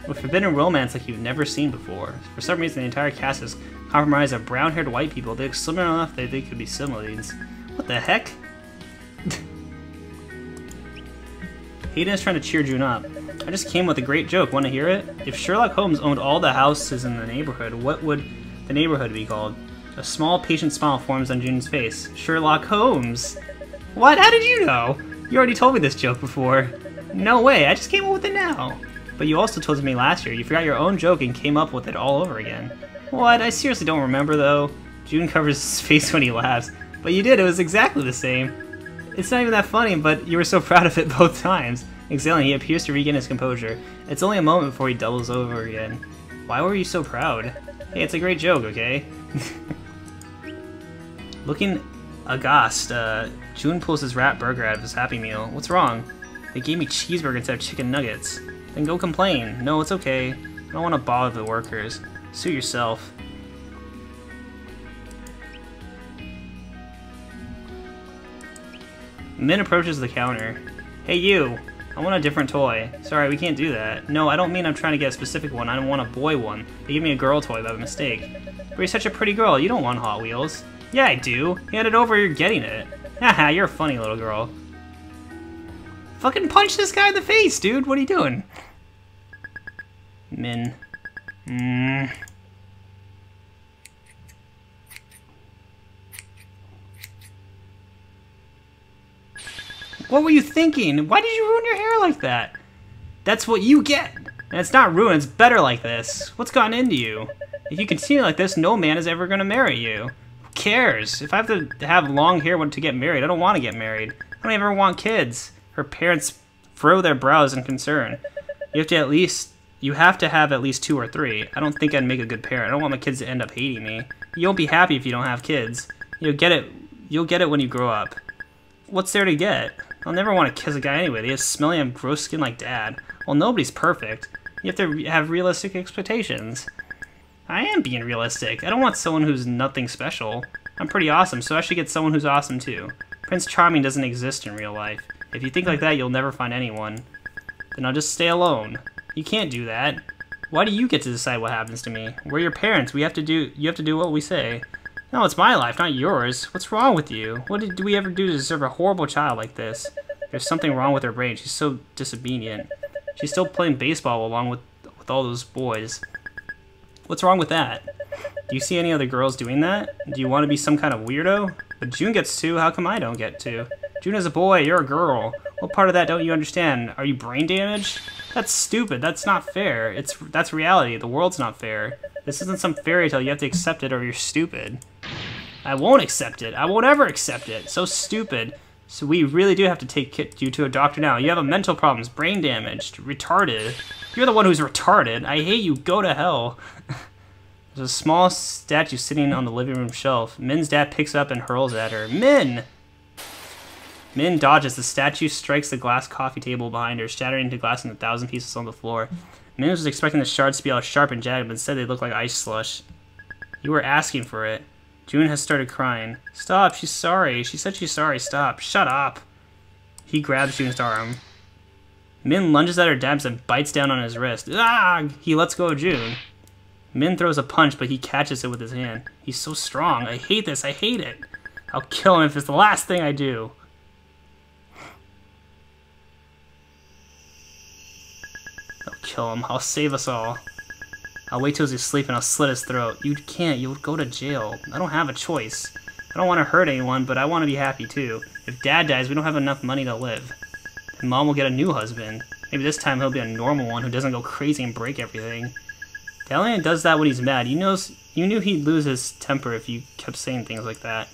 With forbidden romance like you've never seen before. For some reason, the entire cast is comprised of brown-haired white people. They look similar enough that they could be siblings. What the heck? Hayden is trying to cheer June up. I just came with a great joke. Want to hear it? If Sherlock Holmes owned all the houses in the neighborhood, what would the neighborhood be called? A small, patient smile forms on June's face. Sherlock Holmes. What? How did you know? You already told me this joke before. No way. I just came up with it now. But you also told me last year. You forgot your own joke and came up with it all over again. What? I seriously don't remember, though. June covers his face when he laughs. But you did. It was exactly the same. It's not even that funny, but you were so proud of it both times. Exhaling, he appears to regain his composure. It's only a moment before he doubles over again. Why were you so proud? Hey, it's a great joke, okay? Looking aghast, June pulls his wrap burger out of his Happy Meal. What's wrong? They gave me cheeseburger instead of chicken nuggets. Then go complain. No, it's okay. I don't want to bother the workers. Suit yourself. Min approaches the counter. Hey you! I want a different toy. Sorry, we can't do that. No, I don't mean I'm trying to get a specific one. I don't want a boy one. They gave me a girl toy by mistake. But you're such a pretty girl. You don't want Hot Wheels. Yeah, I do. Hand it over, you're getting it. Haha, you're a funny little girl. Fucking punch this guy in the face, dude. What are you doing? Min. What were you thinking? Why did you ruin your hair like that? That's what you get. And it's not ruined, it's better like this. What's gotten into you? If you continue like this, no man is ever gonna marry you. Who cares? If I have to have long hair to get married, I don't want to get married. I don't ever want kids. Her parents furrow their brows in concern. You have to have at least 2 or 3. I don't think I'd make a good parent. I don't want my kids to end up hating me. You won't be happy if you don't have kids. You'll get it You'll get it when you grow up. What's there to get? I'll never want to kiss a guy anyway. They have smelly and gross skin like Dad. Well, nobody's perfect. You have to have realistic expectations. I am being realistic. I don't want someone who's nothing special. I'm pretty awesome, so I should get someone who's awesome too. Prince Charming doesn't exist in real life. If you think like that, you'll never find anyone. Then I'll just stay alone. You can't do that. Why do you get to decide what happens to me? We're your parents. You have to do what we say. No, it's my life, not yours. What's wrong with you? What did we ever do to deserve a horrible child like this? There's something wrong with her brain. She's so disobedient. She's still playing baseball along with all those boys. What's wrong with that? Do you see any other girls doing that? Do you want to be some kind of weirdo? But June gets to. How come I don't get to? June is a boy. You're a girl. What part of that don't you understand? Are you brain damaged? That's stupid. That's not fair. That's reality. The world's not fair. This isn't some fairy tale. You have to accept it or you're stupid. I won't accept it. I won't ever accept it. So stupid. So we really do have to take you to a doctor now. You have mental problems, brain damaged, retarded. You're the one who's retarded. I hate you. Go to hell. There's a small statue sitting on the living room shelf. Min's dad picks it up and hurls at her. Min! Min dodges. The statue strikes the glass coffee table behind her, shattering into glass in 1,000 pieces on the floor. Min was expecting the shards to be all sharp and jagged, but instead they look like ice slush. You were asking for it. June has started crying. Stop, she's sorry. She said she's sorry. Stop. Shut up. He grabs June's arm. Min lunges at her dabs and bites down on his wrist. Ah! He lets go of June. Min throws a punch, but he catches it with his hand. He's so strong. I hate this. I hate it. I'll kill him if it's the last thing I do. I'll kill him. I'll save us all. I'll wait till he's asleep and I'll slit his throat. You can't. You'll go to jail. I don't have a choice. I don't want to hurt anyone, but I want to be happy too. If Dad dies, we don't have enough money to live. And Mom will get a new husband. Maybe this time he'll be a normal one who doesn't go crazy and break everything. Dad only does that when he's mad. You knew he'd lose his temper if you kept saying things like that.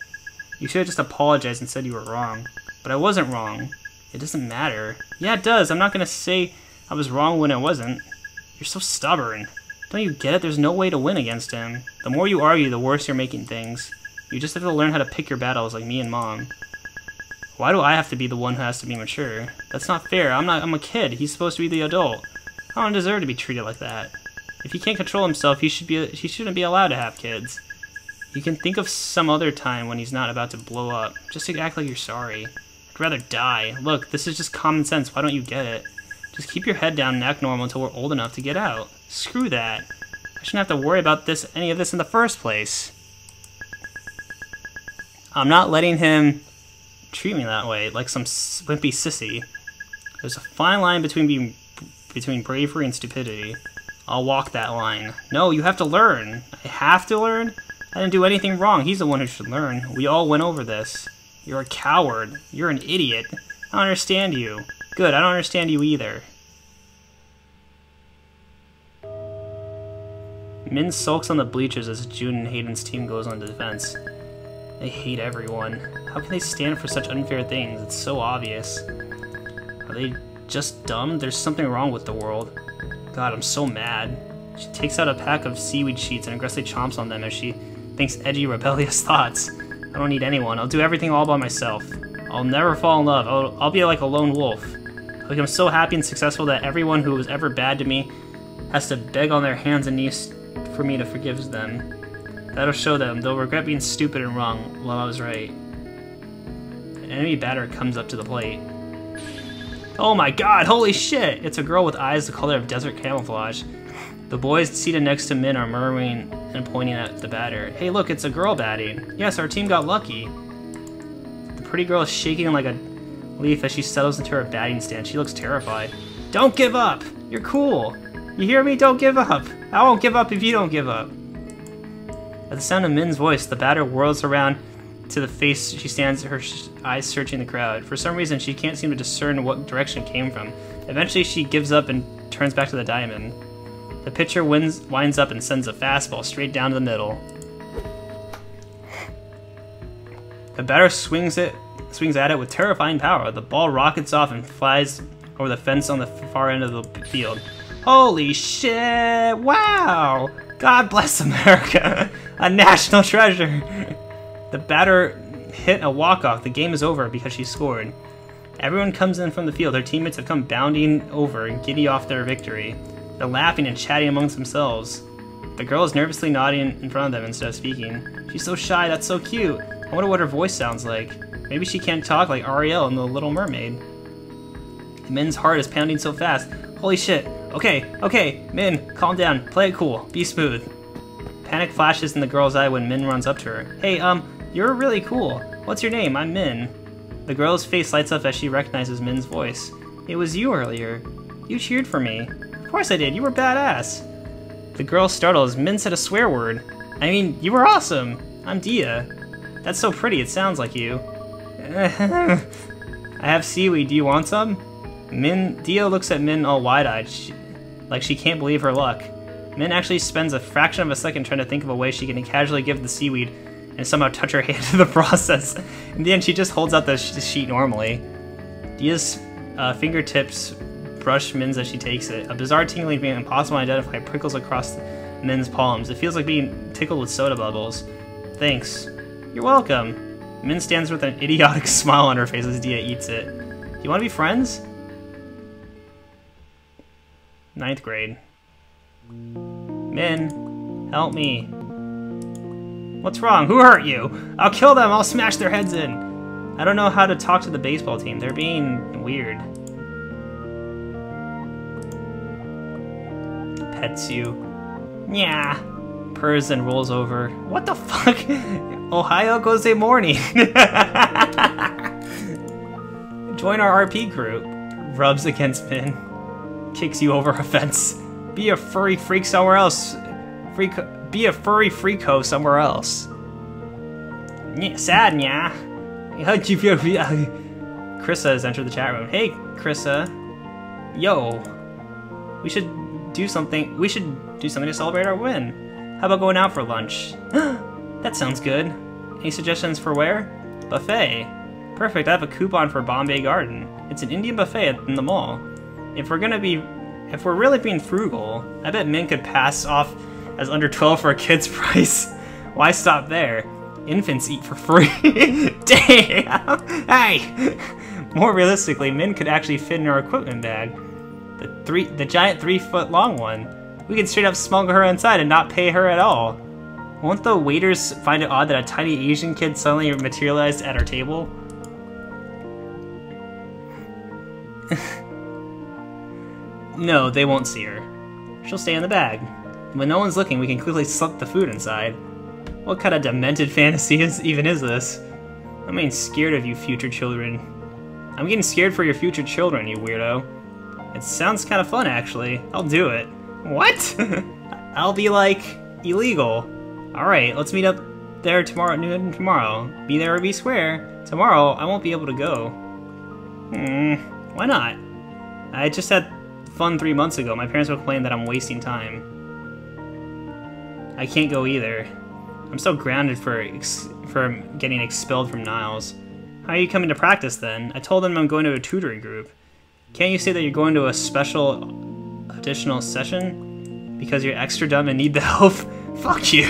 You should have just apologized and said you were wrong. But I wasn't wrong. It doesn't matter. Yeah, it does. I'm not going to say I was wrong when I wasn't. You're so stubborn. Don't you get it? There's no way to win against him. The more you argue, the worse you're making things. You just have to learn how to pick your battles like me and Mom. Why do I have to be the one who has to be mature? That's not fair. I'm a kid. He's supposed to be the adult. I don't deserve to be treated like that. If he can't control himself, he shouldn't be allowed to have kids. You can think of some other time when he's not about to blow up. Just to act like you're sorry. I'd rather die. Look, this is just common sense. Why don't you get it? Just keep your head down and act normal until we're old enough to get out. Screw that. I shouldn't have to worry about any of this in the first place. I'm not letting him treat me that way, like some wimpy sissy. There's a fine line between bravery and stupidity. I'll walk that line. No, you have to learn. I have to learn? I didn't do anything wrong. He's the one who should learn. We all went over this. You're a coward. You're an idiot. I don't understand you. Good, I don't understand you either. Min sulks on the bleachers as June and Hayden's team goes on defense. They hate everyone. How can they stand for such unfair things? It's so obvious. Are they just dumb? There's something wrong with the world. God, I'm so mad. She takes out a pack of seaweed sheets and aggressively chomps on them as she thinks edgy, rebellious thoughts. I don't need anyone. I'll do everything all by myself. I'll never fall in love. I'll be like a lone wolf. I'll become so happy and successful that everyone who was ever bad to me has to beg on their hands and knees for me to forgive them. That'll show them. They'll regret being stupid and wrong while I was right. An enemy batter comes up to the plate. Oh my god, holy shit! It's a girl with eyes the color of desert camouflage. The boys seated next to Min are murmuring and pointing at the batter. Hey look, it's a girl batting. Yes, our team got lucky. The pretty girl is shaking like a leaf as she settles into her batting stance. She looks terrified. Don't give up! You're cool! You hear me? Don't give up! I won't give up if you don't give up! At the sound of Min's voice, the batter whirls around to the face. She stands, her eyes searching the crowd. For some reason, she can't seem to discern what direction it came from. Eventually, she gives up and turns back to the diamond. The pitcher winds up and sends a fastball straight down to the middle. The batter swings at it with terrifying power. The ball rockets off and flies over the fence on the far end of the field. Holy shit! Wow! God bless America! A national treasure! The batter hit a walk-off, the game is over because she scored. Everyone comes in from the field. Her teammates have come bounding over, giddy off their victory. They're laughing and chatting amongst themselves. The girl is nervously nodding in front of them instead of speaking. She's so shy, that's so cute. I wonder what her voice sounds like. Maybe she can't talk like Ariel in The Little Mermaid. Min's heart is pounding so fast. Holy shit. Okay, Min, calm down. Play it cool. Be smooth. Panic flashes in the girl's eye when Min runs up to her. Hey, you're really cool. What's your name? I'm Min. The girl's face lights up as she recognizes Min's voice. It was you earlier. You cheered for me. Of course I did. You were badass. The girl startles. Min said a swear word. I mean, you were awesome. I'm Dia. That's so pretty. It sounds like you. I have seaweed. Do you want some? Dia looks at Min all wide-eyed, like she can't believe her luck. Min actually spends a fraction of a second trying to think of a way she can casually give the seaweed and somehow touch her hand in the process. In the end, she just holds out the sheet normally. Dia's fingertips brush Min's as she takes it. A bizarre tingling being impossible to identify prickles across Min's palms. It feels like being tickled with soda bubbles. Thanks. You're welcome. Min stands with an idiotic smile on her face as Dia eats it. Do you want to be friends? 9th grade. Min, help me. What's wrong? Who hurt you? I'll kill them. I'll smash their heads in. I don't know how to talk to the baseball team. They're being weird. Pets you. Yeah. Purrs and rolls over. What the fuck? Ohio Gose morning. Join our RP group. Rubs against Min. Kicks you over a fence. Be a furry freak somewhere else. Be a furry freako somewhere else. Sad, yeah. Krissa has entered the chat room. Hey, Krissa. Yo. We should do something to celebrate our win. How about going out for lunch? That sounds good. Any suggestions for where? Buffet. Perfect, I have a coupon for Bombay Garden. It's an Indian buffet in the mall. If we're really being frugal, I bet Min could pass off as under 12 for a kid's price. Why stop there? Infants eat for free. Damn! Hey! More realistically, Min could actually fit in our equipment bag. The giant 3-foot-long one. We could straight up smuggle her inside and not pay her at all. Won't the waiters find it odd that a tiny Asian kid suddenly materialized at our table? No, they won't see her. She'll stay in the bag. When no one's looking, we can quickly slip the food inside. What kind of demented fantasy even is this? I'm getting scared of you future children. I'm getting scared for your future children, you weirdo. It sounds kind of fun, actually. I'll do it. What? I'll be like, illegal. Alright, let's meet up there tomorrow at noon tomorrow. Be there or be square. Tomorrow, I won't be able to go. Why not? I just had fun 3 months ago. My parents will complain that I'm wasting time. I can't go either. I'm so grounded for getting expelled from Niles. How are you coming to practice then? I told them I'm going to a tutoring group. Can't you say that you're going to a special additional session? Because you're extra dumb and need the help? Fuck you!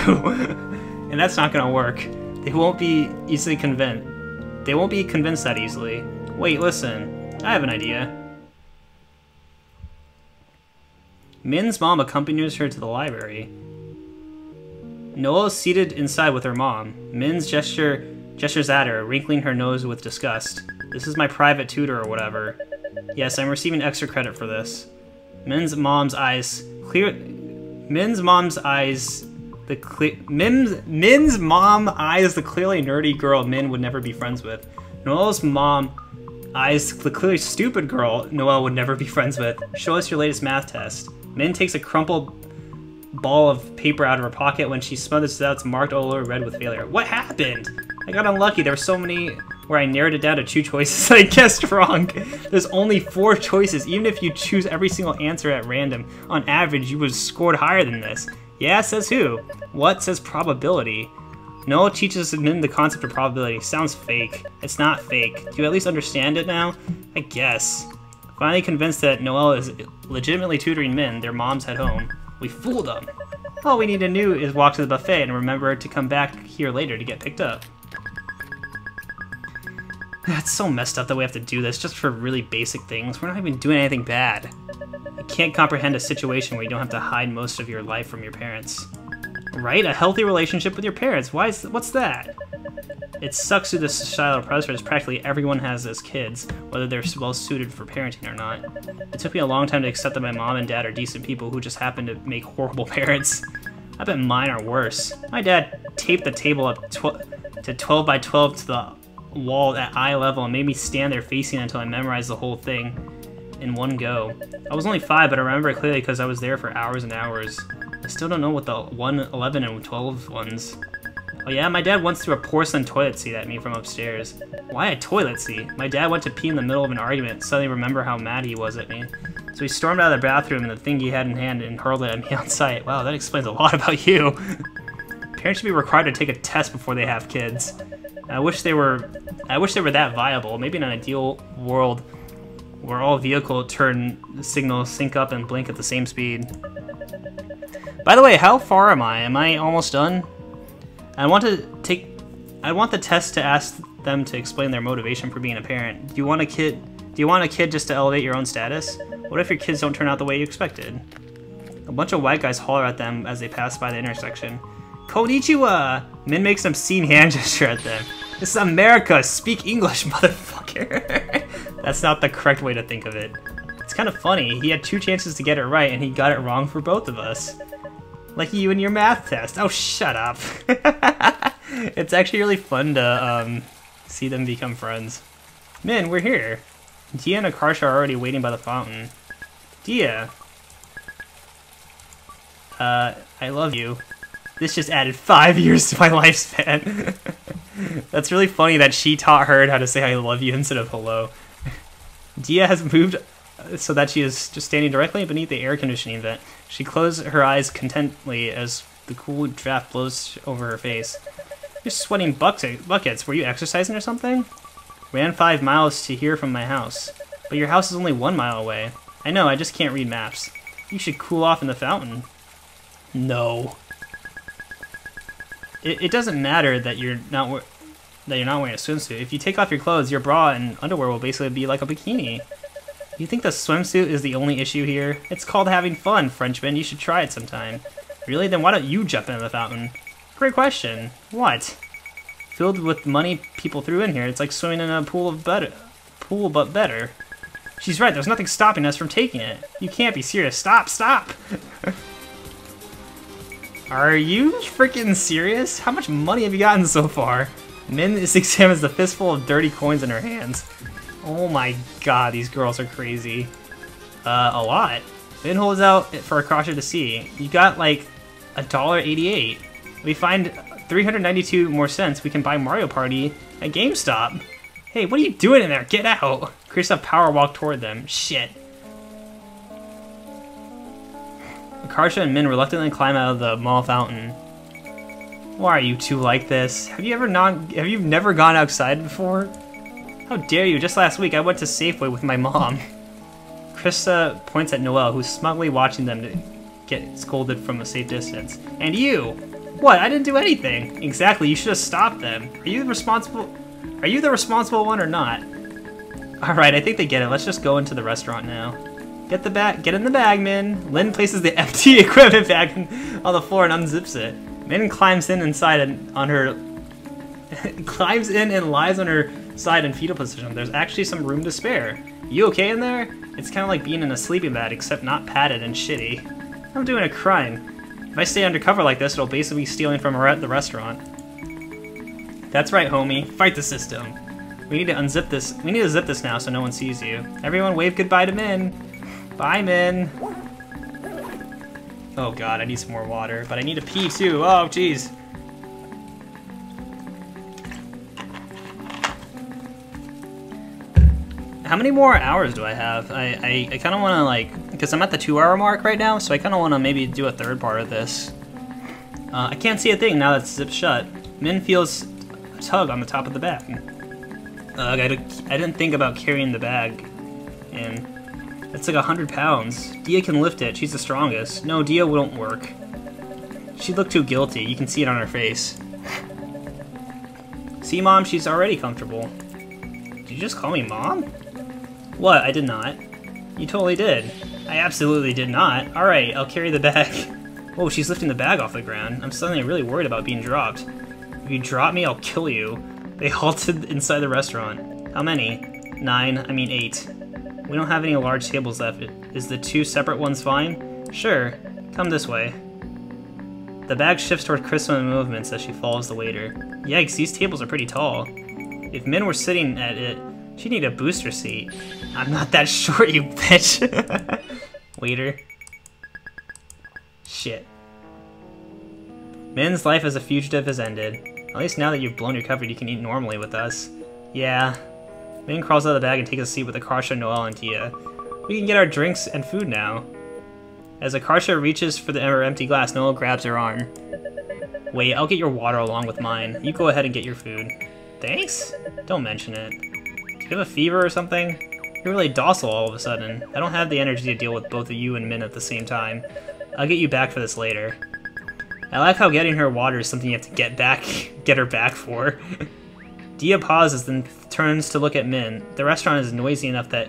And that's not gonna work. They won't be easily convinced. They won't be convinced that easily. Wait, listen. I have an idea. Min's mom accompanies her to the library. Noelle is seated inside with her mom. Min's gestures at her, wrinkling her nose with disgust. This is my private tutor or whatever. Yes, I'm receiving extra credit for this. Min's mom eyes the clearly nerdy girl Min would never be friends with. Noelle's mom eyes the clearly stupid girl Noelle would never be friends with. Show us your latest math test. Min takes a crumpled ball of paper out of her pocket. When she smothers it out, it's marked all over red with failure. What happened? I got unlucky. There were so many where I narrowed it down to 2 choices I guessed wrong. There's only 4 choices. Even if you choose every single answer at random, on average, you would have scored higher than this. Yeah, says who? What says probability? Noelle teaches Min the concept of probability. Sounds fake. It's not fake. Do you at least understand it now? I guess. Finally convinced that Noelle is legitimately tutoring Min, their moms head home. We fooled them. All we need to do is walk to the buffet and remember to come back here later to get picked up. It's so messed up that we have to do this just for really basic things. We're not even doing anything bad. I can't comprehend a situation where you don't have to hide most of your life from your parents. Right? A healthy relationship with your parents. What's that? It sucks through the societal pressures practically everyone has as kids, whether they're well suited for parenting or not. It took me a long time to accept that my mom and dad are decent people who just happen to make horrible parents. I bet mine are worse. My dad taped the table up to 12 by 12 to the wall at eye level and made me stand there facing it until I memorized the whole thing in one go. I was only 5, but I remember it clearly because I was there for hours and hours. I still don't know what the 1, 11, and 12 ones. Oh yeah, my dad once threw a porcelain toilet seat at me from upstairs. Why a toilet seat? My dad went to pee in the middle of an argument and suddenly remembered how mad he was at me. So he stormed out of the bathroom and the thing he had in hand and hurled it at me on sight. Wow, that explains a lot about you. Parents should be required to take a test before they have kids. I wish they were that viable. Maybe in an ideal world where all vehicle turn signals sync up and blink at the same speed. By the way, how far am I? Am I almost done? I want the test to ask them to explain their motivation for being a parent. Do you want a kid just to elevate your own status? What if your kids don't turn out the way you expected? A bunch of white guys holler at them as they pass by the intersection. Konnichiwa! Min makes some scene hand gesture at them. This is America! Speak English, motherfucker! That's not the correct way to think of it. It's kind of funny. He had 2 chances to get it right, and he got it wrong for both of us. Like you and your math test. Oh, shut up. It's actually really fun to see them become friends. Min, we're here. Dia and Akarsha are already waiting by the fountain. Dia. I love you. This just added 5 years to my lifespan. That's really funny that she taught her how to say I love you instead of hello. Dia has moved so that she is just standing directly beneath the air conditioning vent. She closed her eyes contently as the cool draft blows over her face. You're sweating buckets. Were you exercising or something? Ran 5 miles to here from my house. But your house is only 1 mile away. I know, I just can't read maps. You should cool off in the fountain. No. It doesn't matter that you're not wearing a swimsuit. If you take off your clothes, your bra and underwear will basically be like a bikini. You think the swimsuit is the only issue here? It's called having fun, Frenchman. You should try it sometime. Really? Then why don't you jump into the fountain? Great question. What? Filled with money people threw in here. It's like swimming in a pool but better. She's right. There's nothing stopping us from taking it. You can't be serious. Stop! Stop! Are you freaking serious? How much money have you gotten so far? Min examines the fistful of dirty coins in her hands. Oh my god, these girls are crazy. A lot. Min holds out for Akarsha to see. You got like $1.88. We find 392 more cents. We can buy Mario Party at GameStop. Hey, what are you doing in there? Get out! Kristoff power walked toward them. Shit. Akarsha and Min reluctantly climb out of the mall fountain. Why are you two like this? Have you never gone outside before? How dare you? Just last week I went to Safeway with my mom. Krista points at Noelle, who's smugly watching them to get scolded from a safe distance. And you! What? I didn't do anything! Exactly, you should have stopped them. Are you the responsible one or not? Alright, I think they get it. Let's just go into the restaurant now. Get in the bag, Min. Lynn places the empty equipment bag on the floor and unzips it. Min climbs in and lies on her side in fetal position. There's actually some room to spare. You okay in there? It's kind of like being in a sleeping bag, except not padded and shitty. I'm doing a crime. If I stay undercover like this, it'll basically be stealing from the restaurant. That's right, homie. Fight the system. We need to unzip this. We need to zip this now so no one sees you. Everyone wave goodbye to Min. Bye, Min. Oh god, I need some more water, but I need to pee too. Oh, jeez. How many more hours do I have? I kind of want to, like, because I'm at the 2 hour mark right now, so I kind of want to maybe do a third part of this. I can't see a thing now that it's zipped shut. Min feels a tug on the top of the bag. I didn't think about carrying the bag in. It's like 100 pounds. Dia can lift it. She's the strongest. No, Dia won't work. She looked too guilty. You can see it on her face. See, Mom? She's already comfortable. you just call me Mom? What? I did not. You totally did. I absolutely did not. Alright, I'll carry the bag. Whoa, she's lifting the bag off the ground. I'm suddenly really worried about being dropped. If you drop me, I'll kill you. They halted inside the restaurant. How many? 9, I mean 8. We don't have any large tables left. Is the 2 separate ones fine? Sure. Come this way. The bag shifts toward Krista in movements as she follows the waiter. Yikes, these tables are pretty tall. If Min were sitting at it, she'd need a booster seat. I'm not that short, you bitch. Waiter. Shit. Min's life as a fugitive has ended. At least now that you've blown your cover, you can eat normally with us. Yeah. Min crawls out of the bag and takes a seat with Akarsha, Noelle, and Dia. We can get our drinks and food now. As Akarsha reaches for her empty glass, Noelle grabs her arm. Wait, I'll get your water along with mine. You go ahead and get your food. Thanks? Don't mention it. Do you have a fever or something? You're really docile all of a sudden. I don't have the energy to deal with both of you and Min at the same time. I'll get you back for this later. I like how getting her water is something you have to get her back for. Dia pauses, then turns to look at Min. The restaurant is noisy enough that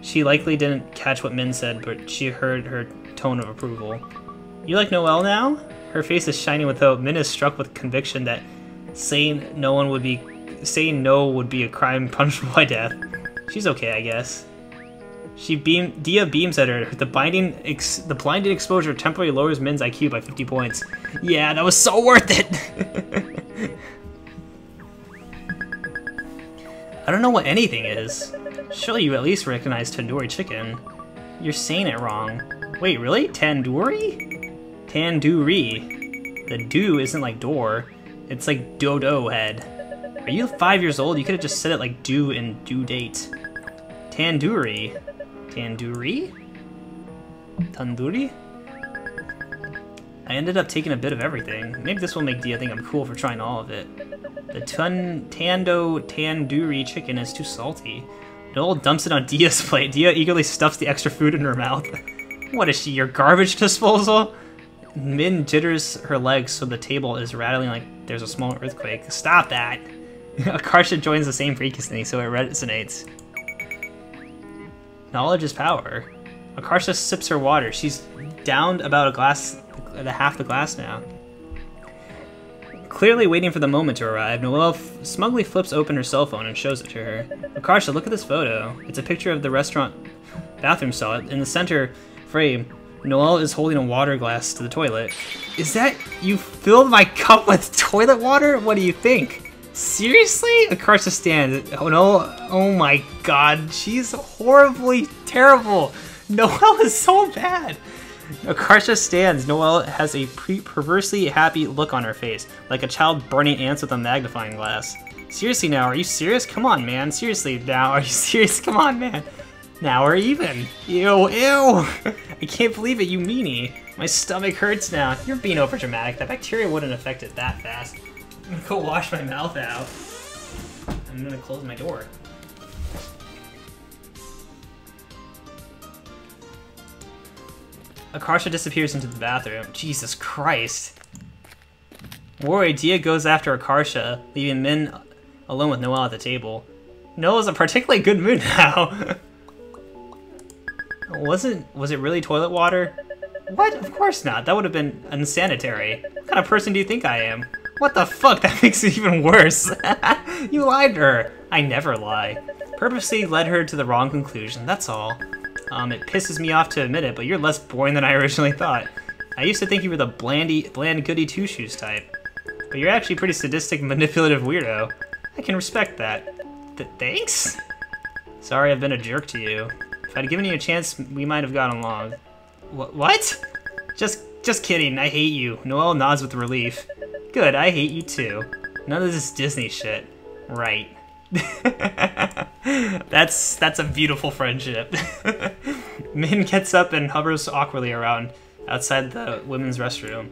she likely didn't catch what Min said, but she heard her tone of approval. You like Noelle now? Her face is shining with hope. Min is struck with conviction that saying no would be a crime punishable by death. She's okay, I guess. Dia beams at her. The blinding exposure temporarily lowers Min's IQ by 50 points. Yeah, that was so worth it! I don't know what anything is. Surely you at least recognize tandoori chicken. You're saying it wrong. Wait, really? Tandoori? Tandoori. The do isn't like door. It's like dodo head. Are you 5 years old? You could have just said it like do and due date. Tandoori. Tandoori? Tandoori? I ended up taking a bit of everything. Maybe this will make Dia think I'm cool for trying all of it. The tandoori chicken is too salty. Noelle dumps it on Dia's plate. Dia eagerly stuffs the extra food in her mouth. What is she, your garbage disposal? Min jitters her legs so the table is rattling like there's a small earthquake. Stop that! Akarsha joins the same freakishness, so it resonates. Knowledge is power. Akarsha sips her water. She's downed about half the glass now. Clearly waiting for the moment to arrive, Noelle smugly flips open her cell phone and shows it to her. Akarsha, look at this photo. It's a picture of the restaurant bathroom stall. In the center frame, Noelle is holding a water glass to the toilet. Is that... you filled my cup with toilet water? What do you think? Seriously? Akarsha stands. Oh no, oh my god, she's horribly terrible. Noelle is so bad. Akarsha stands. Noelle has a perversely happy look on her face, like a child burning ants with a magnifying glass. Seriously now, are you serious? Come on, man. Seriously now, are you serious? Come on, man. Now we're even. Ew, ew. I can't believe it, you meanie. My stomach hurts now. You're being over dramatic. That bacteria wouldn't affect it that fast. I'm gonna go wash my mouth out. I'm gonna close my door. Akarsha disappears into the bathroom. Jesus Christ. Worried, Dia goes after Akarsha, leaving Min alone with Noelle at the table. Noelle's in a particularly good mood now. Was it really toilet water? What? Of course not. That would have been unsanitary. What kind of person do you think I am? What the fuck? That makes it even worse. You lied to her. I never lie. Purposely led her to the wrong conclusion, that's all. It pisses me off to admit it, but you're less boring than I originally thought. I used to think you were the bland goody two-shoes type. But you're actually a pretty sadistic, manipulative weirdo. I can respect that. Thanks? Sorry I've been a jerk to you. If I'd given you a chance, we might have gotten along. What? Just kidding, I hate you. Noelle nods with relief. Good, I hate you too. None of this Disney shit. Right. That's a beautiful friendship. Min gets up and hovers awkwardly around outside the women's restroom.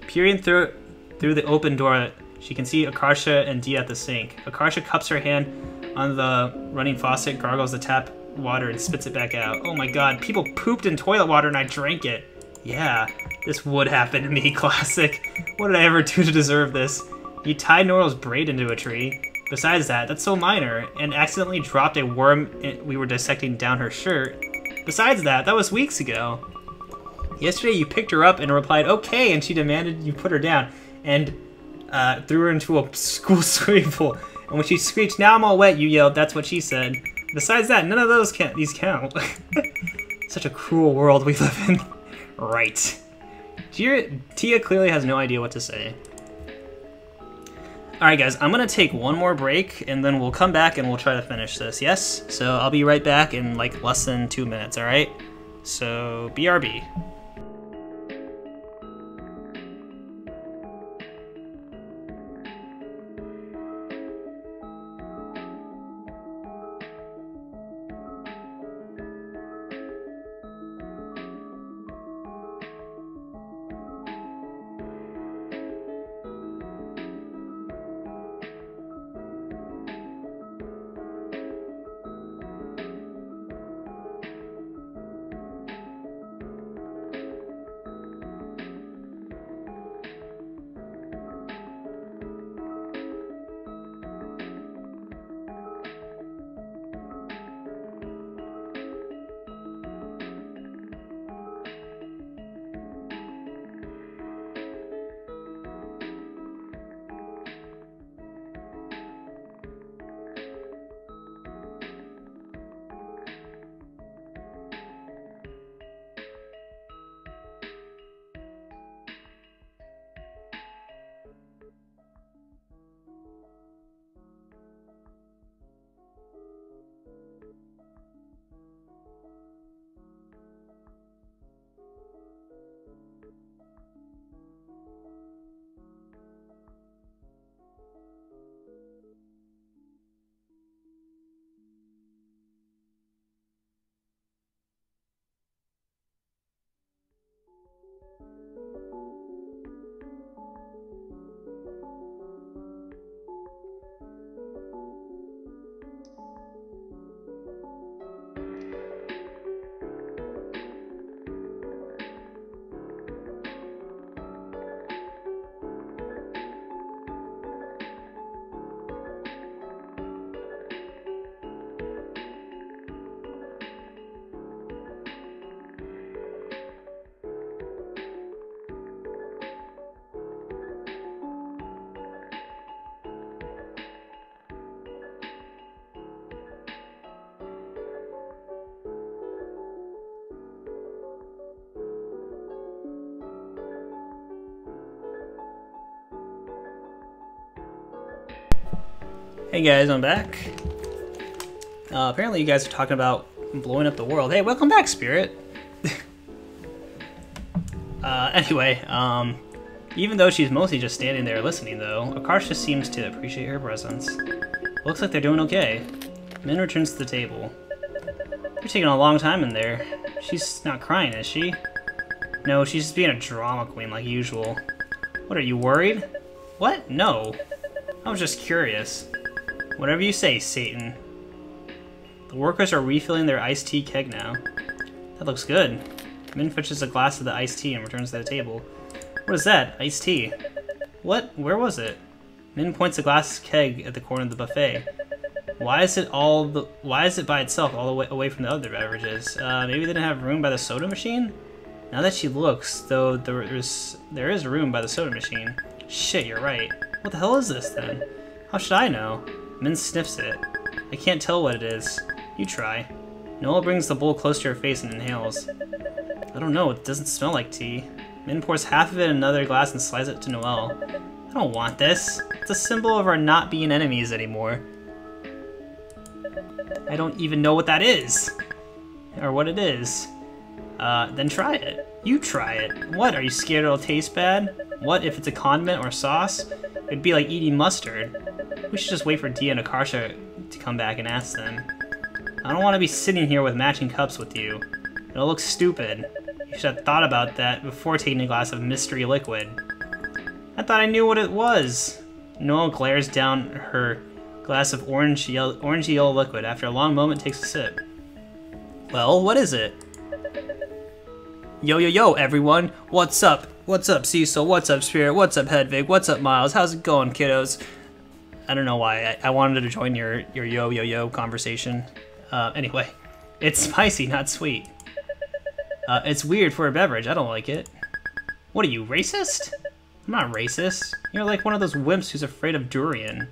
Peering through the open door, she can see Akarsha and Dia at the sink. Akarsha cups her hand on the running faucet, gargles the tap water, and spits it back out. Oh my god, people pooped in toilet water and I drank it. Yeah, this would happen to me, classic. What did I ever do to deserve this? You tied Noelle's braid into a tree. Besides that, that's so minor, and accidentally dropped a worm we were dissecting down her shirt. Besides that was weeks ago. Yesterday you picked her up and replied, okay, and she demanded you put her down, and threw her into a school swimming pool. And when she screeched, now I'm all wet, you yelled, that's what she said. Besides that, none of these count. Such a cruel world we live in. Right. Tia clearly has no idea what to say. Alright guys, I'm gonna take one more break and then we'll come back and we'll try to finish this, yes? So I'll be right back in like less than 2 minutes, alright? So, BRB. Hey guys, I'm back. Apparently you guys are talking about blowing up the world. Hey, welcome back, Spirit. Anyway, even though she's mostly just standing there listening though, Akarsha seems to appreciate her presence. Looks like they're doing okay. Min returns to the table. They're taking a long time in there. She's not crying, is she? No, she's just being a drama queen like usual. What, are you worried? What? No. I was just curious. Whatever you say, Satan. The workers are refilling their iced tea keg now. That looks good. Min fetches a glass of the iced tea and returns to the table. What is that? Iced tea? What? Where was it? Min points a glass keg at the corner of the buffet. Why is it by itself all the way away from the other beverages? Maybe they didn't have room by the soda machine? Now that she looks, though, there is room by the soda machine. Shit, you're right. What the hell is this then? How should I know? Min sniffs it. I can't tell what it is. You try. Noelle brings the bowl close to her face and inhales. I don't know, it doesn't smell like tea. Min pours half of it in another glass and slides it to Noelle. I don't want this. It's a symbol of our not being enemies anymore. I don't even know what that is. Or what it is. Then try it. You try it. What, are you scared it'll taste bad? What if it's a condiment or sauce? It'd be like eating mustard. We should just wait for Dia and Akarsha to come back and ask them. I don't want to be sitting here with matching cups with you. It'll look stupid. You should have thought about that before taking a glass of mystery liquid. I thought I knew what it was. Noelle glares down her glass of orangey yellow liquid. After a long moment, takes a sip. Well, what is it? Yo, yo, yo, everyone. What's up? What's up, Cecil? What's up, Spirit? What's up, Hedvig? What's up, Miles? How's it going, kiddos? I don't know why. I wanted to join your yo conversation. Anyway, it's spicy, not sweet. It's weird for a beverage. I don't like it. What are you, racist? I'm not racist. You're like one of those wimps who's afraid of durian.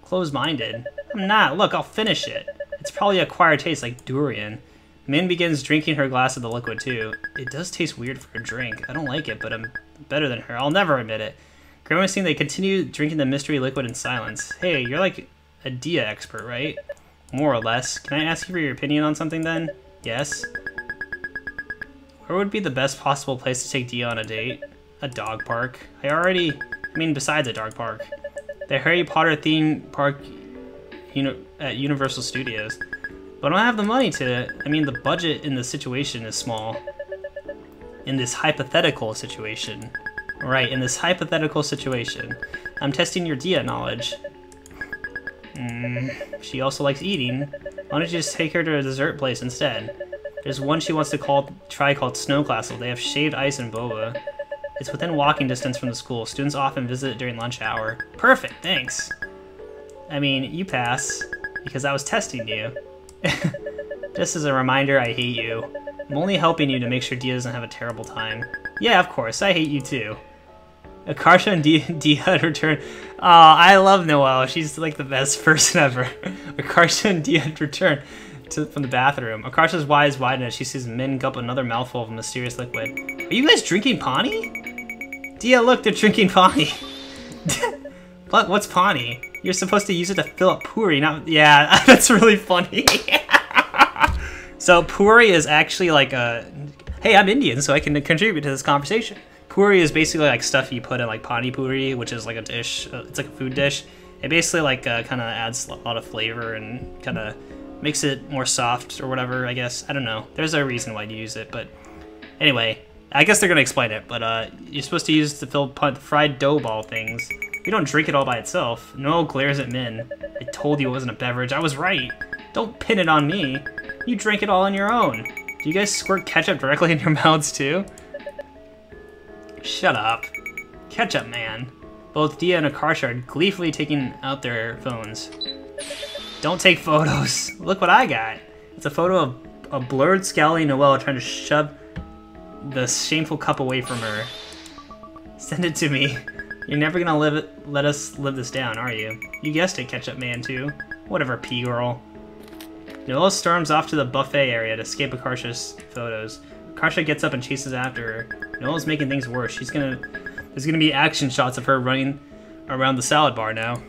Closed-minded. I'm not. Look, I'll finish it. It's probably acquired taste like durian. Min begins drinking her glass of the liquid too. It does taste weird for a drink. I don't like it, but I'm better than her. I'll never admit it. Grimacing, they continue drinking the mystery liquid in silence. Hey, you're like a Dia expert, right? More or less. Can I ask you for your opinion on something then? Yes. Where would be the best possible place to take Dia on a date? A dog park. Besides a dog park. The Harry Potter theme park at Universal Studios. But I don't have the money to... the budget in the situation is small. In this hypothetical situation. Right, in this hypothetical situation. I'm testing your Dia knowledge. She also likes eating. Why don't you just take her to a dessert place instead? There's one she wants to try called Snow Castle. They have shaved ice and boba. It's within walking distance from the school. Students often visit during lunch hour. Perfect, thanks. You pass. Because I was testing you. Just as a reminder, I hate you. I'm only helping you to make sure Dia doesn't have a terrible time. Yeah, of course, I hate you too. Akarsha and Dia had returned. Oh, I love Noelle. She's like the best person ever. Akarsha and Dia had returned from the bathroom. Akarsha's eyes widen as she sees Min gulp another mouthful of mysterious liquid. Are you guys drinking Pani? Dia, look, they're drinking Pani. What's Pani? You're supposed to use it to fill up Puri, not... Yeah, that's really funny. So Puri is actually like a... Hey, I'm Indian, so I can contribute to this conversation. Puri is basically like stuff you put in like Pani Puri, which is like a dish. It's like a food dish. It basically like kind of adds a lot of flavor and kind of makes it more soft or whatever, I guess. I don't know. There's a reason why you use it, but anyway, I guess they're gonna explain it. But you're supposed to use it to fill the fried dough ball things. You don't drink it all by itself. Noelle glares at Min. I told you it wasn't a beverage. I was right. Don't pin it on me. You drank it all on your own. Do you guys squirt ketchup directly in your mouths too? Shut up. Ketchup man. Both Dia and Akarsha are gleefully taking out their phones. Don't take photos. Look what I got. It's a photo of a blurred, scowling Noelle trying to shove the shameful cup away from her. Send it to me. You're never gonna let us live this down, are you? You guessed it, Ketchup Man, too. Whatever, P-girl. Noelle storms off to the buffet area to escape Akarsha's photos. Akarsha gets up and chases after her. Noelle's making things worse. There's gonna be action shots of her running around the salad bar now.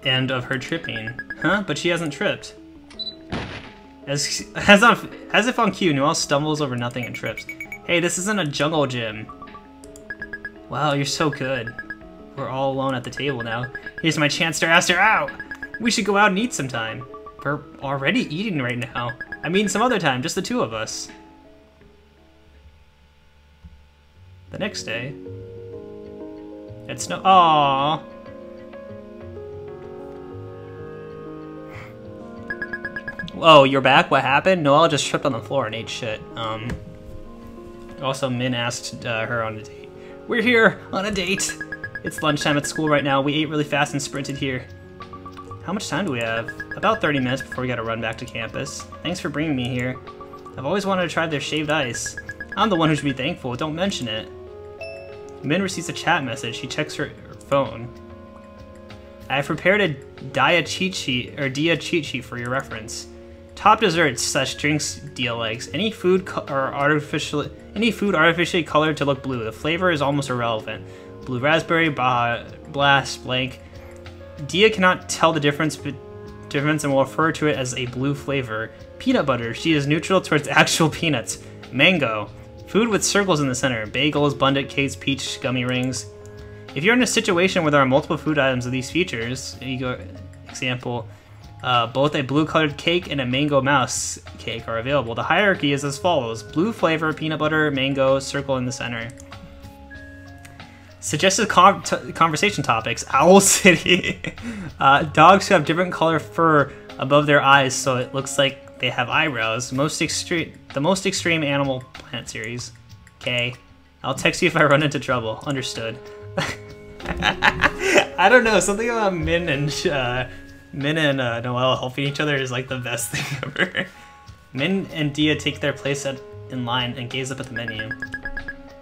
And of her tripping. Huh? But she hasn't tripped. As if on cue, Noelle stumbles over nothing and trips. Hey, this isn't a jungle gym. Wow, you're so good. We're all alone at the table now. Here's my chance to ask her out! We should go out and eat sometime. We're already eating right now. Some other time, just the two of us. The next day... It's no... Aww. Whoa, you're back? What happened? Noelle just tripped on the floor and ate shit. Also, Min asked her on a date. We're here on a date. It's lunchtime at school right now. We ate really fast and sprinted here. How much time do we have? About 30 minutes before we gotta run back to campus. Thanks for bringing me here. I've always wanted to try their shaved ice. I'm the one who should be thankful. Don't mention it. Min receives a chat message. She checks her phone. I have prepared a Dia cheat sheet for your reference. Top desserts / drinks Dia likes. Any food artificially colored to look blue. The flavor is almost irrelevant. Blue raspberry, Baja Blast, blank. Dia cannot tell the difference and will refer to it as a blue flavor. Peanut butter. She is neutral towards actual peanuts. Mango. Food with circles in the center. Bagels, Bundt cakes, peach gummy rings. If you're in a situation where there are multiple food items with these features, example, both a blue-colored cake and a mango mouse cake are available. The hierarchy is as follows. Blue flavor, peanut butter, mango, circle in the center. Suggested conversation topics. Owl City. Dogs who have different color fur above their eyes so it looks like they have eyebrows. The most extreme Animal Planet series. Okay. I'll text you if I run into trouble. Understood. I don't know, something about Min and Noelle helping each other is like the best thing ever. Min and Dia take their place in line and gaze up at the menu.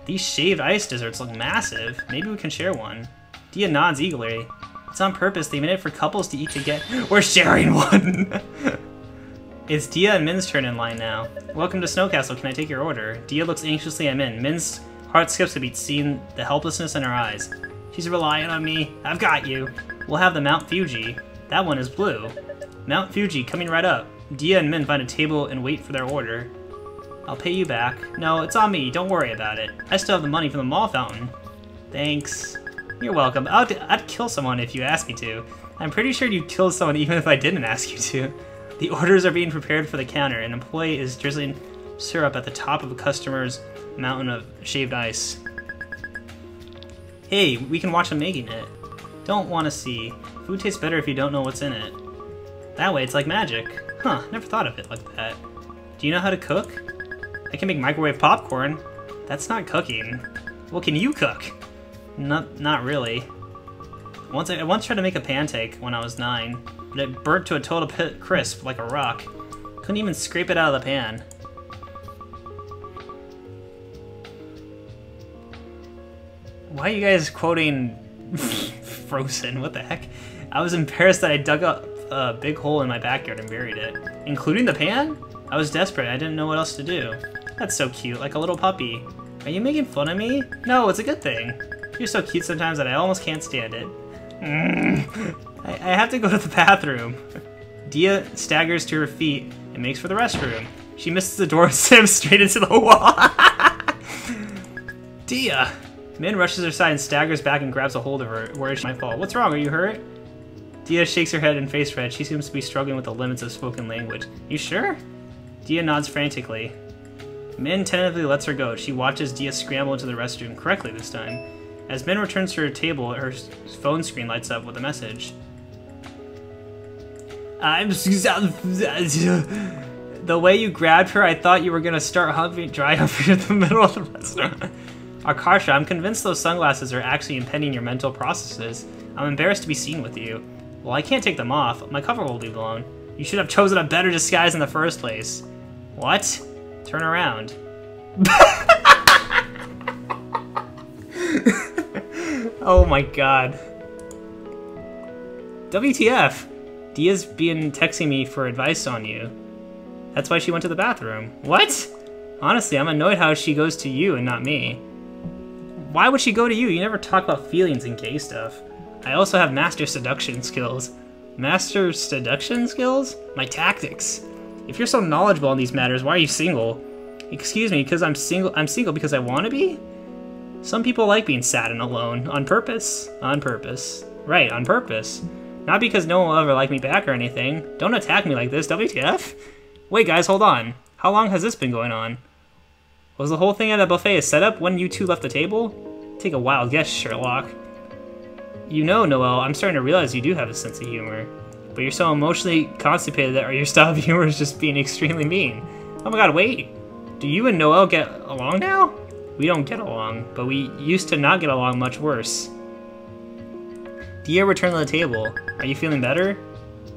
These shaved ice desserts look massive. Maybe we can share one. Dia nods eagerly. It's on purpose. They made it for couples to eat together. We're sharing one! It's Dia and Min's turn in line now. Welcome to Snow Castle. Can I take your order? Dia looks anxiously at Min. Min's heart skips a beat, seeing the helplessness in her eyes. She's relying on me. I've got you. We'll have the Mount Fuji. That one is blue. Mount Fuji, coming right up. Dia and Min find a table and wait for their order. I'll pay you back. No, it's on me. Don't worry about it. I still have the money from the mall fountain. Thanks. You're welcome. I'd kill someone if you asked me to. I'm pretty sure you'd kill someone even if I didn't ask you to. The orders are being prepared for the counter. An employee is drizzling syrup at the top of a customer's mountain of shaved ice. Hey, we can watch them making it. Don't want to see. Food tastes better if you don't know what's in it. That way it's like magic. Huh, never thought of it like that. Do you know how to cook? I can make microwave popcorn. That's not cooking. Well, can you cook? Not really. I once tried to make a pancake when I was 9, but it burnt to a total crisp like a rock. Couldn't even scrape it out of the pan. Why are you guys quoting Frozen? What the heck? I was embarrassed that I dug up a big hole in my backyard and buried it. Including the pan? I was desperate. I didn't know what else to do. That's so cute, like a little puppy. Are you making fun of me? No, it's a good thing. You're so cute sometimes that I almost can't stand it. I have to go to the bathroom. Dia staggers to her feet and makes for the restroom. She misses the door and slams straight into the wall. Dia! Min rushes her side and staggers back and grabs a hold of her, where she might fall. What's wrong? Are you hurt? Dia shakes her head and face red. She seems to be struggling with the limits of spoken language. You sure? Dia nods frantically. Min tentatively lets her go. She watches Dia scramble into the restroom, correctly this time. As Min returns to her table, her phone screen lights up with a message. The way you grabbed her, I thought you were gonna start dry humping in the middle of the restaurant. Akarsha, I'm convinced those sunglasses are actually impeding your mental processes. I'm embarrassed to be seen with you. Well, I can't take them off. My cover will be blown. You should have chosen a better disguise in the first place. What? Turn around. Oh my god. WTF? Dia's been texting me for advice on you. That's why she went to the bathroom. What? Honestly, I'm annoyed how she goes to you and not me. Why would she go to you? You never talk about feelings and gay stuff. I also have master seduction skills. Master seduction skills? My tactics. If you're so knowledgeable in these matters, why are you single? Excuse me, because I'm single because I want to be? Some people like being sad and alone. On purpose. On purpose. Right, on purpose. Not because no one will ever like me back or anything. Don't attack me like this, WTF? Wait guys, hold on. How long has this been going on? Was the whole thing at a buffet a setup when you two left the table? Take a wild guess, Sherlock. You know, Noelle, I'm starting to realize you do have a sense of humor. But you're so emotionally constipated that your style of humor is just being extremely mean. Oh my god, wait. Do you and Noelle get along now? We don't get along, but we used to not get along much worse. Dia returned to the table. Are you feeling better?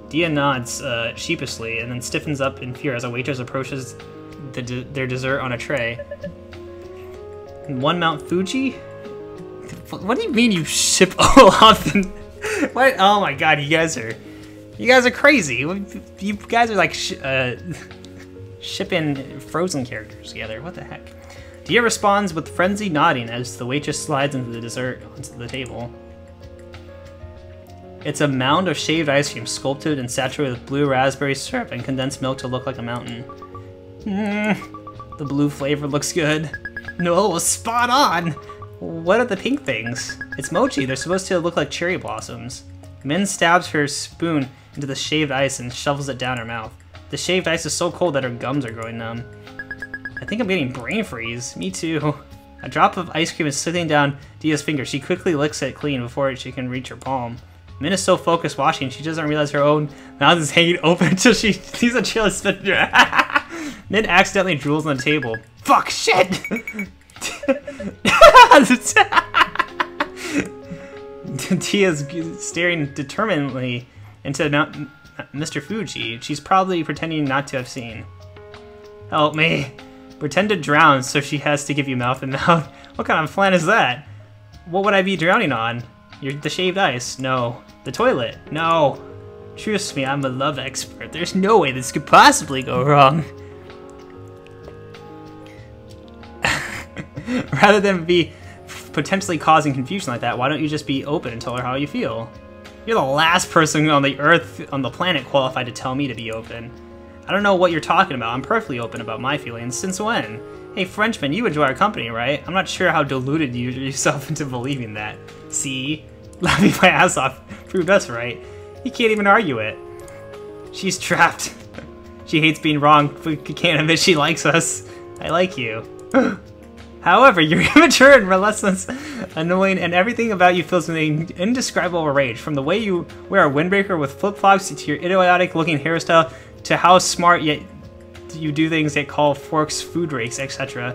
Dia nods sheepishly and then stiffens up in fear as a waitress approaches their dessert on a tray. One Mount Fuji? What do you mean you ship all off? What? Oh my god, you guys are crazy. You guys are like shipping Frozen characters together. What the heck? Dia responds with frenzied nodding as the waitress slides into the dessert onto the table. It's a mound of shaved ice cream sculpted and saturated with blue raspberry syrup and condensed milk to look like a mountain. The blue flavor looks good. Noelle was spot on! What are the pink things? It's mochi. They're supposed to look like cherry blossoms. Min stabs her spoon into the shaved ice and shovels it down her mouth. The shaved ice is so cold that her gums are going numb. I think I'm getting brain freeze. Me too. A drop of ice cream is slipping down Dia's finger. She quickly licks it clean before she can reach her palm. Min is so focused watching, she doesn't realize her own mouth is hanging open until she sees a chill spit in her. Min accidentally drools on the table. Fuck, shit! Tia's staring determinedly into Mr. Fuji. She's probably pretending not to have seen. Help me. Pretend to drown so she has to give you mouth and mouth. What kind of plan is that? What would I be drowning on? The shaved ice? No. The toilet? No. Trust me, I'm a love expert. There's no way this could possibly go wrong. Rather than be potentially causing confusion like that, why don't you just be open and tell her how you feel? You're the last person on the earth, on the planet, qualified to tell me to be open. I don't know what you're talking about. I'm perfectly open about my feelings. Since when? Hey, Frenchman, you enjoy our company, right? I'm not sure how deluded you yourself into believing that. See? Laughing my ass off proved us right. You can't even argue it. She's trapped. She hates being wrong, but can't admit she likes us. I like you. However, you're immature and relentless, annoying, and everything about you fills with an indescribable rage. From the way you wear a windbreaker with flip-flops to your idiotic-looking hairstyle to how smart yet you do things that call forks food rakes, etc.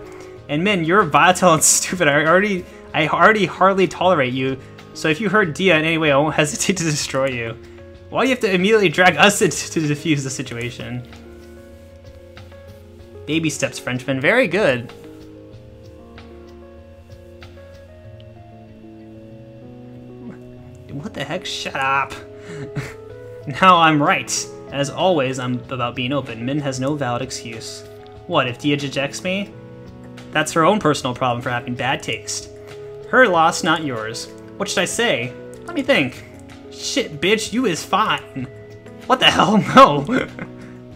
And Min, you're volatile and stupid. I already hardly tolerate you. So if you hurt Dia in any way, I won't hesitate to destroy you. Why do you have to immediately drag us in to defuse the situation? Baby steps, Frenchman. Very good. What the heck? Shut up. Now I'm right. As always, I'm about being open. Min has no valid excuse. What, if Dia rejects me? That's her own personal problem for having bad taste. Her loss, not yours. What should I say? Let me think. Shit, bitch, you is fine. What the hell? No.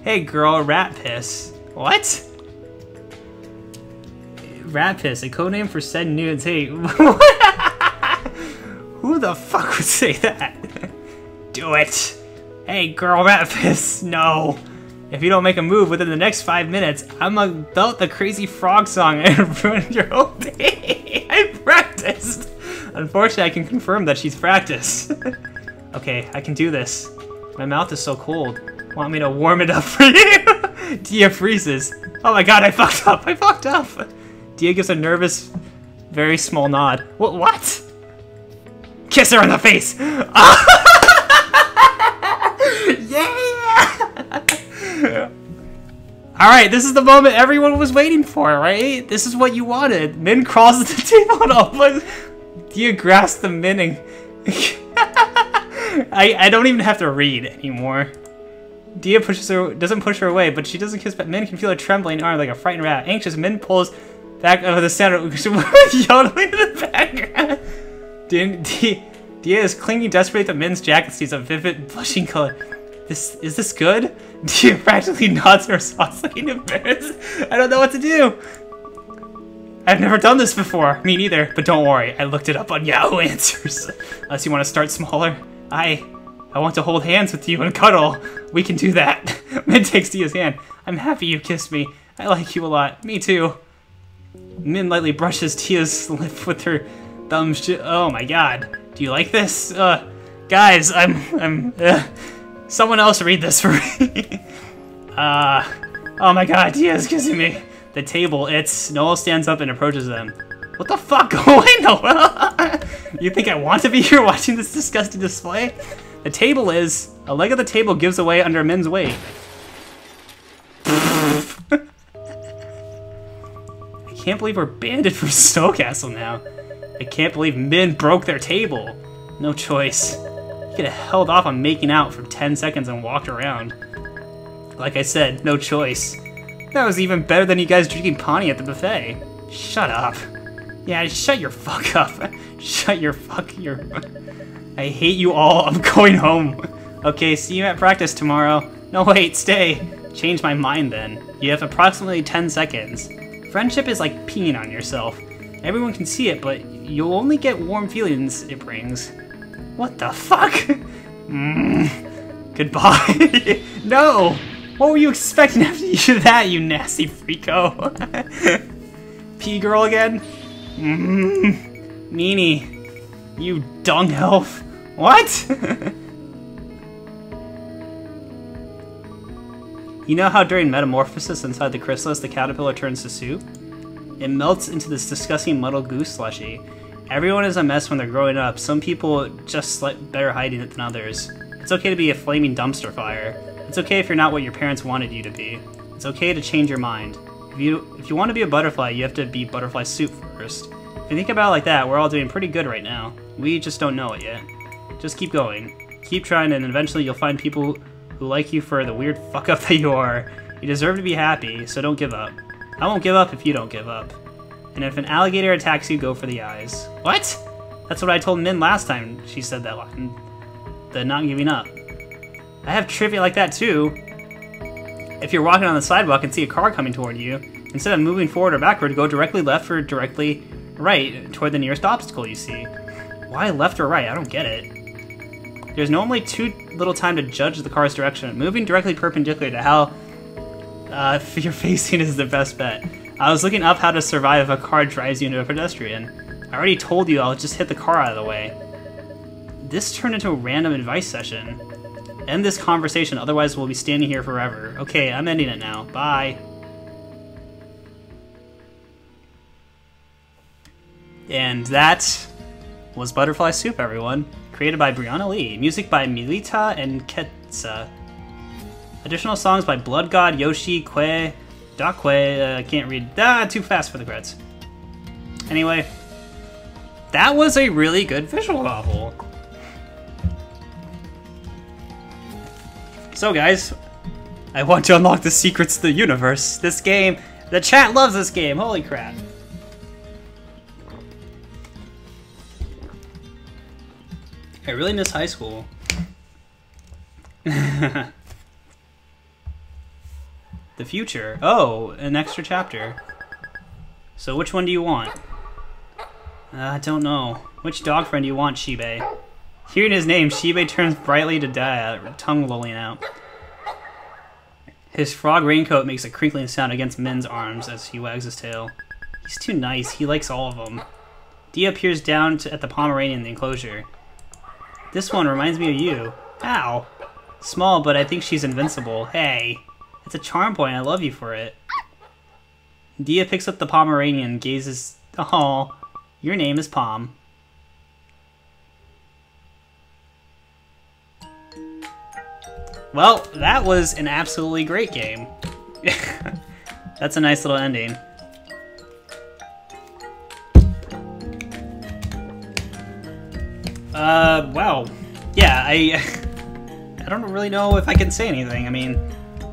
Hey, girl, rat piss. What? Rat piss, a codename for said nudes. Hey, who the fuck would say that? Do it. Hey, girl, rat piss. No. If you don't make a move within the next 5 minutes, I'm about the crazy frog song and ruin your whole day. I practiced. Unfortunately, I can confirm that she's practiced. Okay, I can do this. My mouth is so cold. Want me to warm it up for you? Dia freezes. Oh my god, I fucked up. I fucked up. Dia gives a nervous, very small nod. What? Kiss her in the face. Yeah! Alright, this is the moment everyone was waiting for, right? This is what you wanted. Min crawls to the table and opens. Dia grasps the Min and... I don't even have to read anymore. Dia doesn't push her away, but she doesn't kiss, but Min can feel her trembling arm like a frightened rat. Anxious, Min pulls back over the center, yodeling in the background. Dia is clinging desperately to Min's jacket, sees a vivid blushing color. Is this good? Dia practically nods her response, looking embarrassed. I don't know what to do. I've never done this before. Me neither, but don't worry. I looked it up on Yahoo Answers. Unless you want to start smaller. I want to hold hands with you and cuddle. We can do that. Min takes Dia's hand. I'm happy you kissed me. I like you a lot. Me too. Min lightly brushes Dia's lip with her thumb. Oh my god. Do you like this? Guys, someone else read this for me. Oh my god, Dia's kissing me. The table, Noel stands up and approaches them. What the fuck? Go away, Noel! You think I want to be here watching this disgusting display? The table is... A leg of the table gives away under Min's weight. I can't believe we're banned from Snow Castle now. I can't believe Min broke their table. No choice. You could have held off on making out for 10 seconds and walked around. Like I said, no choice. That was even better than you guys drinking Pani at the buffet. Shut up. Yeah, shut your fuck up. Shut your I hate you all. I'm going home. Okay, see you at practice tomorrow. No, wait, stay. Change my mind then. You have approximately 10 seconds. Friendship is like peeing on yourself. Everyone can see it, but you'll only get warm feelings it brings. What the fuck? Goodbye. No! What were you expecting after you did that, you nasty freako? Pea girl again? Meanie. You dung elf. What? You know how during metamorphosis inside the chrysalis the caterpillar turns to soup? It melts into this disgusting muddled goose slushy, Everyone is a mess when they're growing up. Some people just better hiding it than others. It's okay to be a flaming dumpster fire. It's okay if you're not what your parents wanted you to be. It's okay to change your mind. If you want to be a butterfly, you have to be butterfly soup first. If you think about it like that, we're all doing pretty good right now. We just don't know it yet. Just keep going. Keep trying, and eventually you'll find people who like you for the weird fuck up that you are. You deserve to be happy, so don't give up. I won't give up if you don't give up. And if an alligator attacks you, go for the eyes. What? That's what I told Min last time she said that line. The not giving up. I have trivia like that too. If you're walking on the sidewalk and see a car coming toward you, instead of moving forward or backward, go directly left or directly right toward the nearest obstacle you see. Why left or right? I don't get it. There's normally too little time to judge the car's direction. Moving directly perpendicular to how you're facing is the best bet. I was looking up how to survive if a car drives you into a pedestrian. I already told you I'll just hit the car out of the way. This turned into a random advice session. End this conversation, otherwise we'll be standing here forever. Okay, I'm ending it now. Bye. And that was Butterfly Soup, everyone. Created by Brianna Lee. Music by Milita and Ketsa. Additional songs by Blood God, Yoshi, Kwe, Dakwe, can't read. Too fast for the creds. Anyway, that was a really good visual novel. So guys, I want to unlock the secrets of the universe. This game, the chat loves this game, holy crap. I really miss high school. The future. Oh, an extra chapter. So which one do you want? I don't know. Which dog friend do you want, Shibe? Hearing his name, Shibe turns brightly to tongue lolling out. His frog raincoat makes a crinkling sound against Min's arms as he wags his tail. He's too nice. He likes all of them. Dia peers down at the Pomeranian in the enclosure. This one reminds me of you. Ow. Small, but I think she's invincible. Hey. It's a charm point. I love you for it. Dia picks up the Pomeranian and gazes. Oh, your name is Pom. Well, that was an absolutely great game. That's a nice little ending. Wow. Yeah, I don't really know if I can say anything. I mean,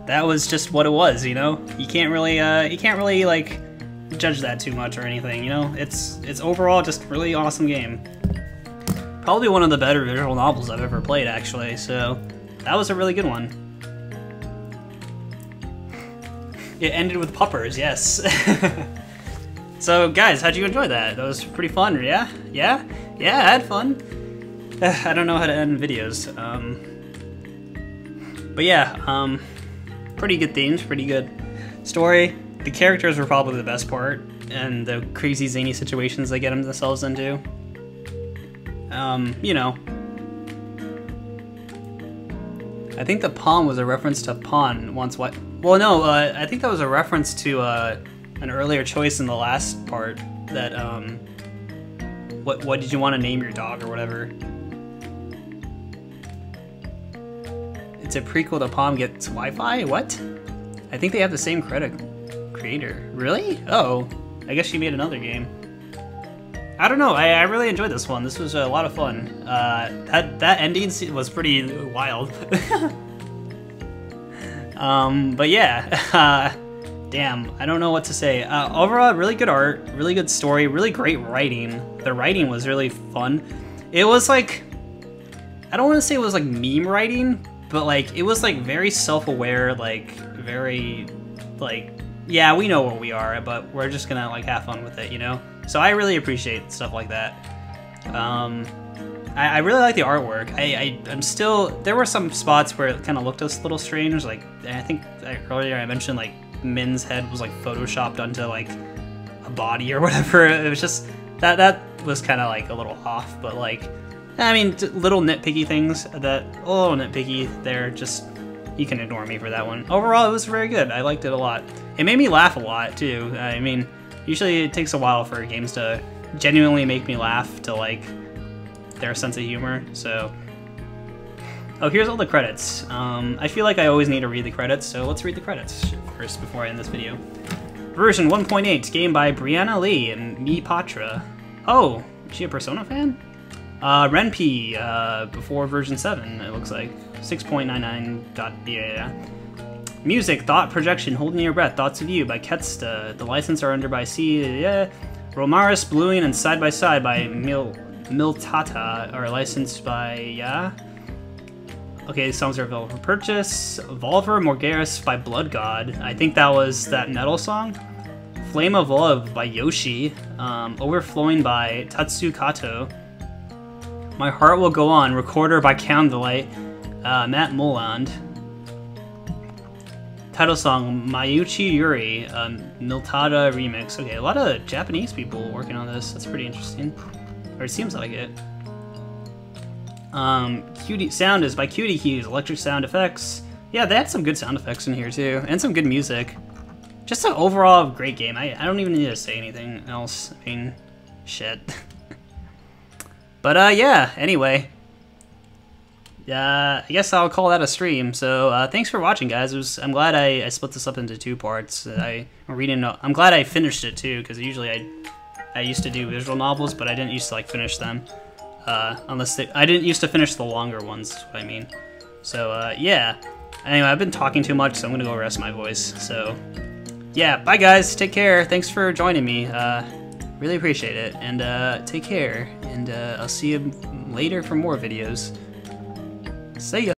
that was just what it was, you know? You can't really like judge that too much or anything, you know? It's overall just a really awesome game. Probably one of the better visual novels I've ever played, actually, so that was a really good one. It ended with puppers, yes. So, guys, how'd you enjoy that? That was pretty fun, yeah? Yeah? Yeah, I had fun. I don't know how to end videos. But yeah, pretty good themes, pretty good story. The characters were probably the best part, and the crazy zany situations they get themselves into. You know, I think the Pom was a reference to Pawn once. What? Well, no, I think that was a reference to an earlier choice in the last part. That what did you want to name your dog or whatever? It's a prequel to Pom Gets Wi-Fi? What? I think they have the same creator. Really? Oh, I guess she made another game. I don't know. I really enjoyed this one. This was a lot of fun. That ending was pretty wild. But yeah, damn. I don't know what to say. Overall, really good art, really good story, really great writing. The writing was really fun. It was like, I don't want to say it was like meme writing, but like it was like very self-aware, like very like, yeah, we know where we are, but we're just gonna like have fun with it, you know? So I really appreciate stuff like that. I really like the artwork. I'm still, there were some spots where it kind of looked a little strange. Like, I think earlier I mentioned like Min's head was like photoshopped onto like a body or whatever. It was just, that was kind of like a little off, but like, I mean, little nitpicky things that, a little nitpicky there, just, you can ignore me for that one. Overall, it was very good. I liked it a lot. It made me laugh a lot too. I mean, usually it takes a while for games to genuinely make me laugh to like their sense of humor. So, oh, here's all the credits. I feel like I always need to read the credits, so let's read the credits first before I end this video. Version 1.8, game by Brianna Lee and Mi Patra. Oh, is she a Persona fan? Renpy, before version 7, it looks like. 6.99 dot, yeah. Music, Thought Projection, Holding Your Breath, Thoughts of You by Ketsta. The license are under by C, yeah. Romaris, Bluing, and Side by Side by Miltata are licensed by, yeah. Okay, these songs are available for purchase. Volver Morgaris by Blood God. I think that was that metal song. Flame of Love by Yoshi. Overflowing by Tatsu Kato. My Heart Will Go On, Recorder by Candlelight. Matt Moland. Title song, Mayuchi Yuri, Miltada remix. Okay, a lot of Japanese people working on this. That's pretty interesting. Or it seems like it. Cutie Sound is by Cutie Cues, Electric Sound Effects. Yeah, they had some good sound effects in here too, and some good music. Just an overall great game. I don't even need to say anything else. I mean, shit. But yeah, anyway. I guess I'll call that a stream. So thanks for watching, guys. I'm glad I split this up into 2 parts. I'm glad I finished it too, because usually I used to do visual novels, but I didn't used to like finish them. I didn't used to finish the longer ones, is what I mean. So yeah. Anyway, I've been talking too much, so I'm gonna go rest my voice. So yeah, bye guys. Take care. Thanks for joining me. Really appreciate it. And take care. And I'll see you later for more videos. See ya.